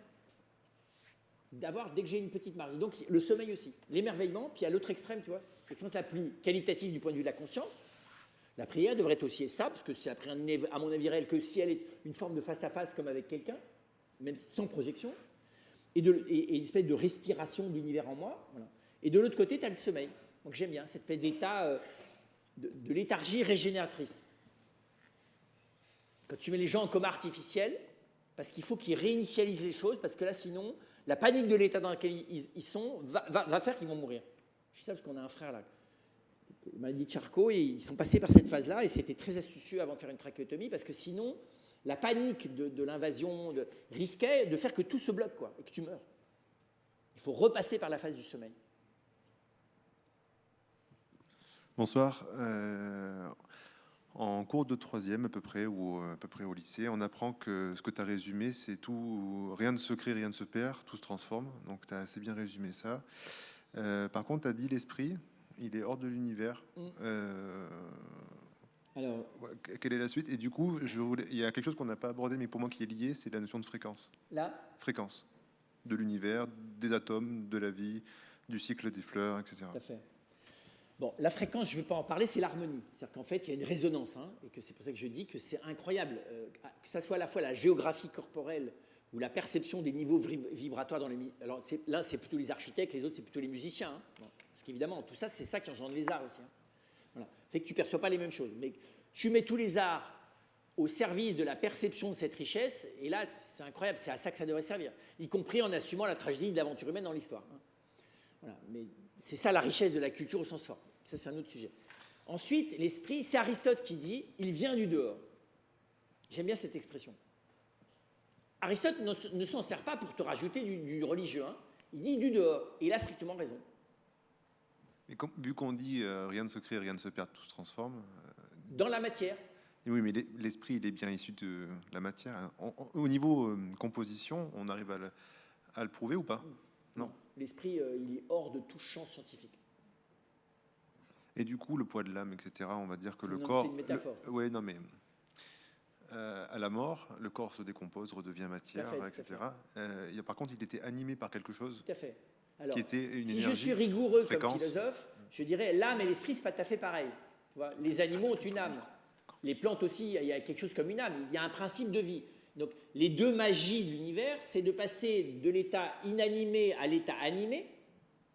d'avoir, dès que j'ai une petite marge, donc le sommeil aussi, l'émerveillement, puis à l'autre extrême, tu vois, l'expérience la plus qualitative du point de vue de la conscience, la prière devrait être aussi ça, parce que c'est après, à mon avis réel, que si elle est une forme de face-à-face comme avec quelqu'un, même sans projection, et une espèce de respiration de l'univers en moi, voilà. Et de l'autre côté, tu as le sommeil. Donc j'aime bien cette espèce d'état de léthargie régénératrice. Quand tu mets les gens en coma artificiel, parce qu'il faut qu'ils réinitialisent les choses, parce que là, sinon, la panique de l'état dans lequel ils sont va faire qu'ils vont mourir. Je sais ça parce qu'on a un frère là, maladie de Charcot, et ils sont passés par cette phase-là, et c'était très astucieux avant de faire une trachéotomie, parce que sinon, la panique de l'invasion risquait de faire que tout se bloque, quoi, et que tu meurs. Il faut repasser par la phase du sommeil. Bonsoir. En cours de 3e à peu près, ou à peu près au lycée, on apprend que ce que tu as résumé, c'est tout, rien ne se crée, rien ne se perd, tout se transforme. Donc tu as assez bien résumé ça. Par contre, tu as dit l'esprit, il est hors de l'univers. Alors, quelle est la suite? Et du coup, il y a quelque chose qu'on n'a pas abordé, mais pour moi qui est lié, c'est la notion de fréquence. là, Fréquence de l'univers, des atomes, de la vie, du cycle des fleurs, etc. tout à fait. Bon, la fréquence, je ne veux pas en parler, c'est l'harmonie. C'est-à-dire qu'en fait, il y a une résonance, hein, et que c'est pour ça que je dis que c'est incroyable, que ça soit à la fois la géographie corporelle ou la perception des niveaux vibratoires dans les... Alors, l'un, c'est plutôt les architectes, les autres, c'est plutôt les musiciens. Hein. Bon, parce qu'évidemment, tout ça, c'est ça qui engendre les arts aussi. Hein. Voilà. Fait que tu ne perçois pas les mêmes choses. Mais tu mets tous les arts au service de la perception de cette richesse, et là, c'est incroyable, c'est à ça que ça devrait servir, y compris en assumant la tragédie de l'aventure humaine dans l'histoire. Hein. Voilà. Mais c'est ça la richesse de la culture au sens fort. Ça, c'est un autre sujet. Ensuite, l'esprit, c'est Aristote qui dit « il vient du dehors ». J'aime bien cette expression. Aristote ne s'en sert pas pour te rajouter du religieux. Hein. Il dit du dehors, et il a strictement raison. Mais vu qu'on dit rien ne se crée, rien ne se perd, tout se transforme. Dans la matière. Et oui, mais l'esprit, il est bien issu de la matière. Hein. Au niveau composition, on arrive à le prouver ou pas? Non. L'esprit, il est hors de tout champ scientifique. Et du coup, le poids de l'âme, etc., on va dire que le Non, corps... c'est une métaphore. Oui, non, mais... à la mort, le corps se décompose, redevient matière, Tout à fait, etc. Par contre, il était animé par quelque chose Tout à fait. Alors, qui était une si énergie, je suis rigoureux fréquence. comme philosophe, je dirais l'âme et l'esprit, c'est pas tout à fait pareil. Tu vois, les animaux ont une âme. Les plantes aussi, il y a quelque chose comme une âme. Il y a un principe de vie. Donc, les deux magies de l'univers, c'est de passer de l'état inanimé à l'état animé.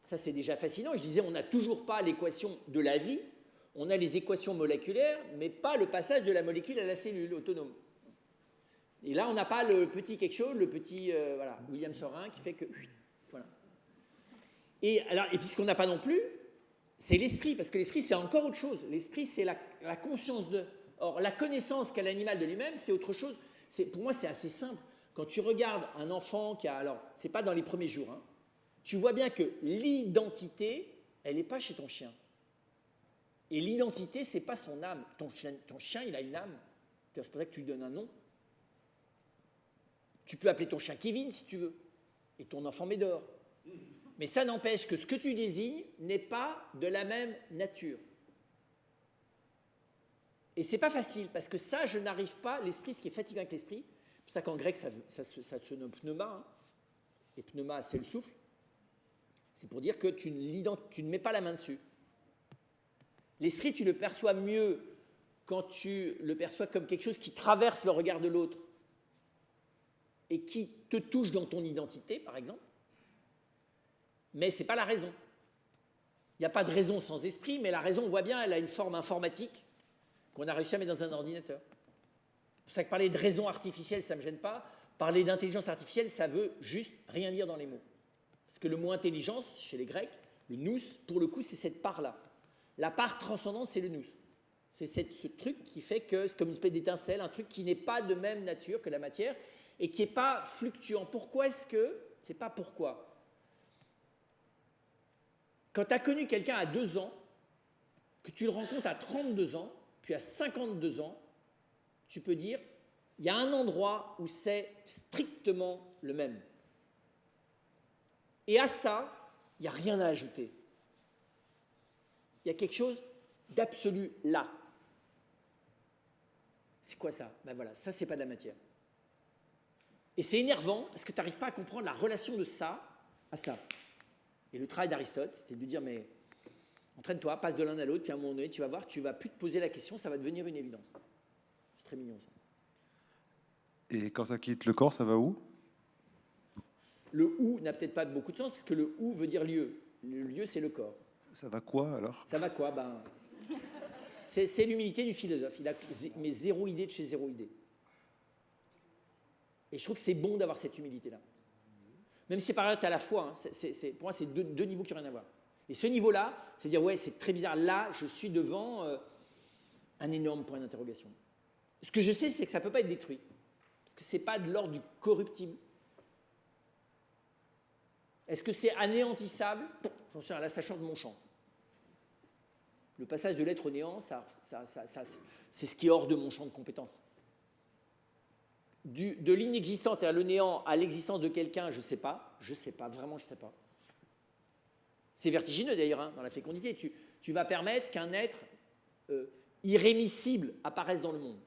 Ça, c'est déjà fascinant. Je disais, on n'a toujours pas l'équation de la vie. On a les équations moléculaires, mais pas le passage de la molécule à la cellule autonome. Et là, on n'a pas le petit quelque chose, le petit voilà, William Sorin qui fait que... Voilà. Et puis ce qu'on n'a pas non plus, c'est l'esprit, parce que l'esprit, c'est encore autre chose. L'esprit, c'est la conscience de... Or, la connaissance qu'a l'animal de lui-même, c'est autre chose. Pour moi, c'est assez simple. Quand tu regardes un enfant qui a... Alors, c'est pas dans les premiers jours, hein, tu vois bien que l'identité, elle n'est pas chez ton chien. Et l'identité, c'est pas son âme. Ton chien, il a une âme. C'est pour ça que tu lui donnes un nom. Tu peux appeler ton chien Kevin si tu veux, et ton enfant Médor. Mais ça n'empêche que ce que tu désignes n'est pas de la même nature. Et c'est pas facile, parce que ça, je n'arrive pas, l'esprit, ce qui est fatigant avec l'esprit, c'est pour ça qu'en grec, ça se nomme pneuma, hein, et pneuma, c'est le souffle, c'est pour dire que tu ne mets pas la main dessus. L'esprit, tu le perçois mieux quand tu le perçois comme quelque chose qui traverse le regard de l'autre et qui te touche dans ton identité, par exemple. Mais ce n'est pas la raison. Il n'y a pas de raison sans esprit, mais la raison, on voit bien, elle a une forme informatique qu'on a réussi à mettre dans un ordinateur. C'est pour ça que parler de raison artificielle, ça ne me gêne pas. Parler d'intelligence artificielle, ça veut juste rien dire dans les mots. Parce que le mot intelligence, chez les Grecs, le nous, pour le coup, c'est cette part-là. La part transcendante, c'est le nous. C'est ce truc qui fait que c'est comme une espèce d'étincelle, un truc qui n'est pas de même nature que la matière et qui n'est pas fluctuant. Pourquoi est-ce que... C'est pas pourquoi. Quand tu as connu quelqu'un à 2 ans, que tu le rencontres à 32 ans, puis à 52 ans, tu peux dire, il y a un endroit où c'est strictement le même. Et à ça, il n'y a rien à ajouter. Il y a quelque chose d'absolu là. C'est quoi ça? Ben voilà, ça, c'est pas de la matière. Et c'est énervant parce que tu n'arrives pas à comprendre la relation de ça à ça. Et le travail d'Aristote, c'était de dire, mais entraîne-toi, passe de l'un à l'autre, puis à un moment donné, tu vas voir, tu ne vas plus te poser la question, ça va devenir une évidence. C'est très mignon, ça. Et quand ça quitte le corps, ça va où? Le « où » n'a peut-être pas beaucoup de sens, parce que le « où » veut dire lieu. Le lieu, c'est le corps. Ça va quoi, alors? Ça va quoi? Ben, c'est l'humilité du philosophe. Il a mais zéro idée de chez zéro idée. Et je trouve que c'est bon d'avoir cette humilité-là. Même si c'est par exemple à la fois, hein, pour moi, c'est deux niveaux qui n'ont rien à voir. Et ce niveau-là, c'est dire, ouais, c'est très bizarre. Là, je suis devant un énorme point d'interrogation. Ce que je sais, c'est que ça ne peut pas être détruit. Parce que ce n'est pas de l'ordre du corruptible. Est-ce que c'est anéantissable? J'en sais rien, là, ça change de mon champ. Le passage de l'être au néant, c'est ce qui est hors de mon champ de compétences. De l'inexistence, c'est-à-dire le néant, à l'existence de quelqu'un, je ne sais pas, vraiment je ne sais pas. C'est vertigineux d'ailleurs, hein, dans la fécondité. Tu vas permettre qu'un être irrémissible apparaisse dans le monde.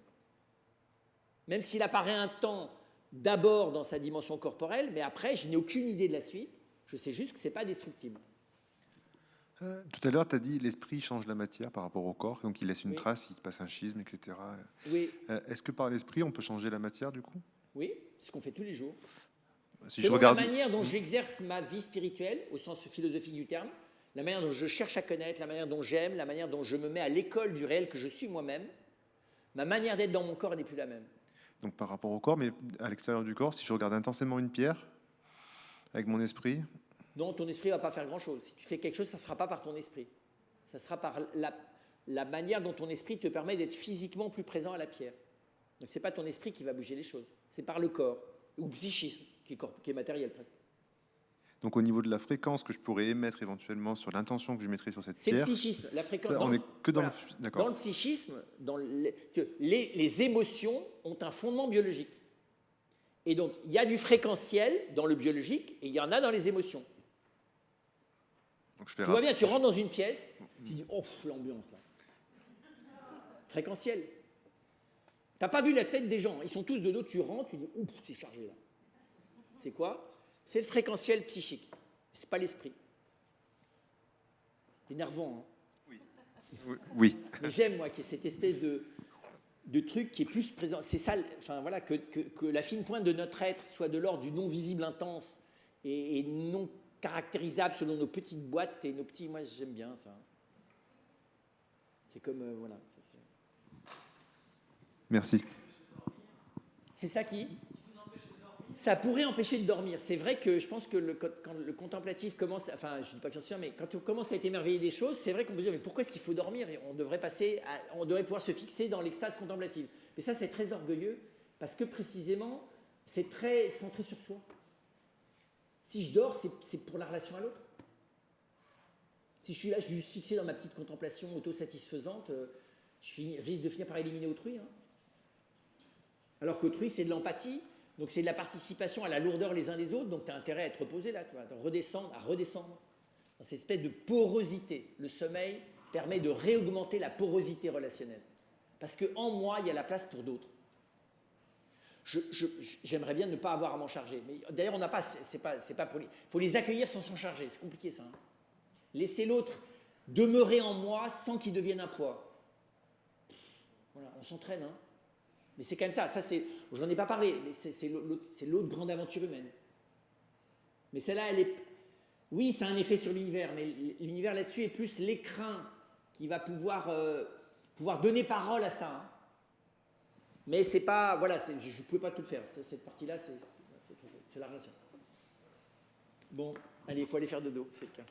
Même s'il apparaît un temps d'abord dans sa dimension corporelle, mais après, je n'ai aucune idée de la suite, je sais juste que ce n'est pas destructible. Tout à l'heure, tu as dit l'esprit change la matière par rapport au corps, donc il laisse une Oui. trace, il se passe un schisme, etc. Oui, Est-ce que par l'esprit, on peut changer la matière du coup? oui, c'est ce qu'on fait tous les jours. Si je Selon regarde, la manière dont j'exerce ma vie spirituelle, au sens philosophique du terme, la manière dont je cherche à connaître, la manière dont j'aime, la manière dont je me mets à l'école du réel que je suis moi-même, ma manière d'être dans mon corps n'est plus la même. donc par rapport au corps, mais à l'extérieur du corps, si je regarde intensément une pierre avec mon esprit, Non, ton esprit ne va pas faire grand-chose. Si tu fais quelque chose, ça ne sera pas par ton esprit. Ça sera par la manière dont ton esprit te permet d'être physiquement plus présent à la pierre. Donc ce n'est pas ton esprit qui va bouger les choses, c'est par le corps, ou le psychisme, qui est matériel presque. donc au niveau de la fréquence que je pourrais émettre éventuellement sur l'intention que je mettrais sur cette C'est le pierre, psychisme, la fréquence. ça, on n'est que dans le... Dans D'accord. le psychisme, les émotions ont un fondement biologique. Et donc, il y a du fréquentiel dans le biologique et il y en a dans les émotions. Donc je fais Tu vois bien, tu rentres dans une pièce, tu dis, oh, l'ambiance là. Fréquentiel. Tu n'as pas vu la tête des gens, ils sont tous de dos, tu rentres, tu dis, ouf, c'est chargé là. C'est quoi? C'est le fréquentiel psychique, c'est pas l'esprit. C'est énervant, hein. Oui. Mais j'aime, moi, qu'il y ait cette espèce de truc qui est plus présent. C'est ça, enfin voilà, que la fine pointe de notre être soit de l'ordre du non visible intense et non caractérisable selon nos petites boîtes et nos petits. Moi, j'aime bien ça. C'est comme voilà. Merci. C'est ça qui. Ça pourrait empêcher de dormir. C'est vrai que je pense que quand le contemplatif commence, enfin, je ne dis pas que j'en suis sûr, mais quand on commence à être émerveillé des choses, c'est vrai qu'on peut se dire, mais pourquoi est-ce qu'il faut dormir? Et on devrait pouvoir se fixer dans l'extase contemplative. Mais ça, c'est très orgueilleux, parce que précisément, c'est très centré sur soi. Si je dors, c'est pour la relation à l'autre. Si je suis là, je suis fixé dans ma petite contemplation autosatisfaisante, je risque de finir par éliminer autrui. Hein. Alors qu'autrui, c'est de l'empathie. Donc c'est de la participation à la lourdeur les uns des autres, donc tu as intérêt à être reposé là, tu vois, à redescendre dans cette espèce de porosité. Le sommeil permet de réaugmenter la porosité relationnelle. Parce qu'en moi, il y a la place pour d'autres. J'aimerais bien ne pas avoir à m'en charger. Mais d'ailleurs, on n'a pas, c'est pas pour les... Il faut les accueillir sans s'en charger, c'est compliqué ça. Hein. Laisser l'autre demeurer en moi sans qu'il devienne un poids. Voilà, on s'entraîne, hein. Mais c'est quand même ça, je n'en ai pas parlé, mais c'est l'autre grande aventure humaine. Mais celle-là, oui, ça a un effet sur l'univers, mais l'univers là-dessus est plus l'écrin qui va pouvoir donner parole à ça. Hein. Mais c'est pas, voilà, je ne pouvais pas tout faire. Cette partie-là, c'est la relation. Bon, allez, il faut aller faire dodo, c'est le cas.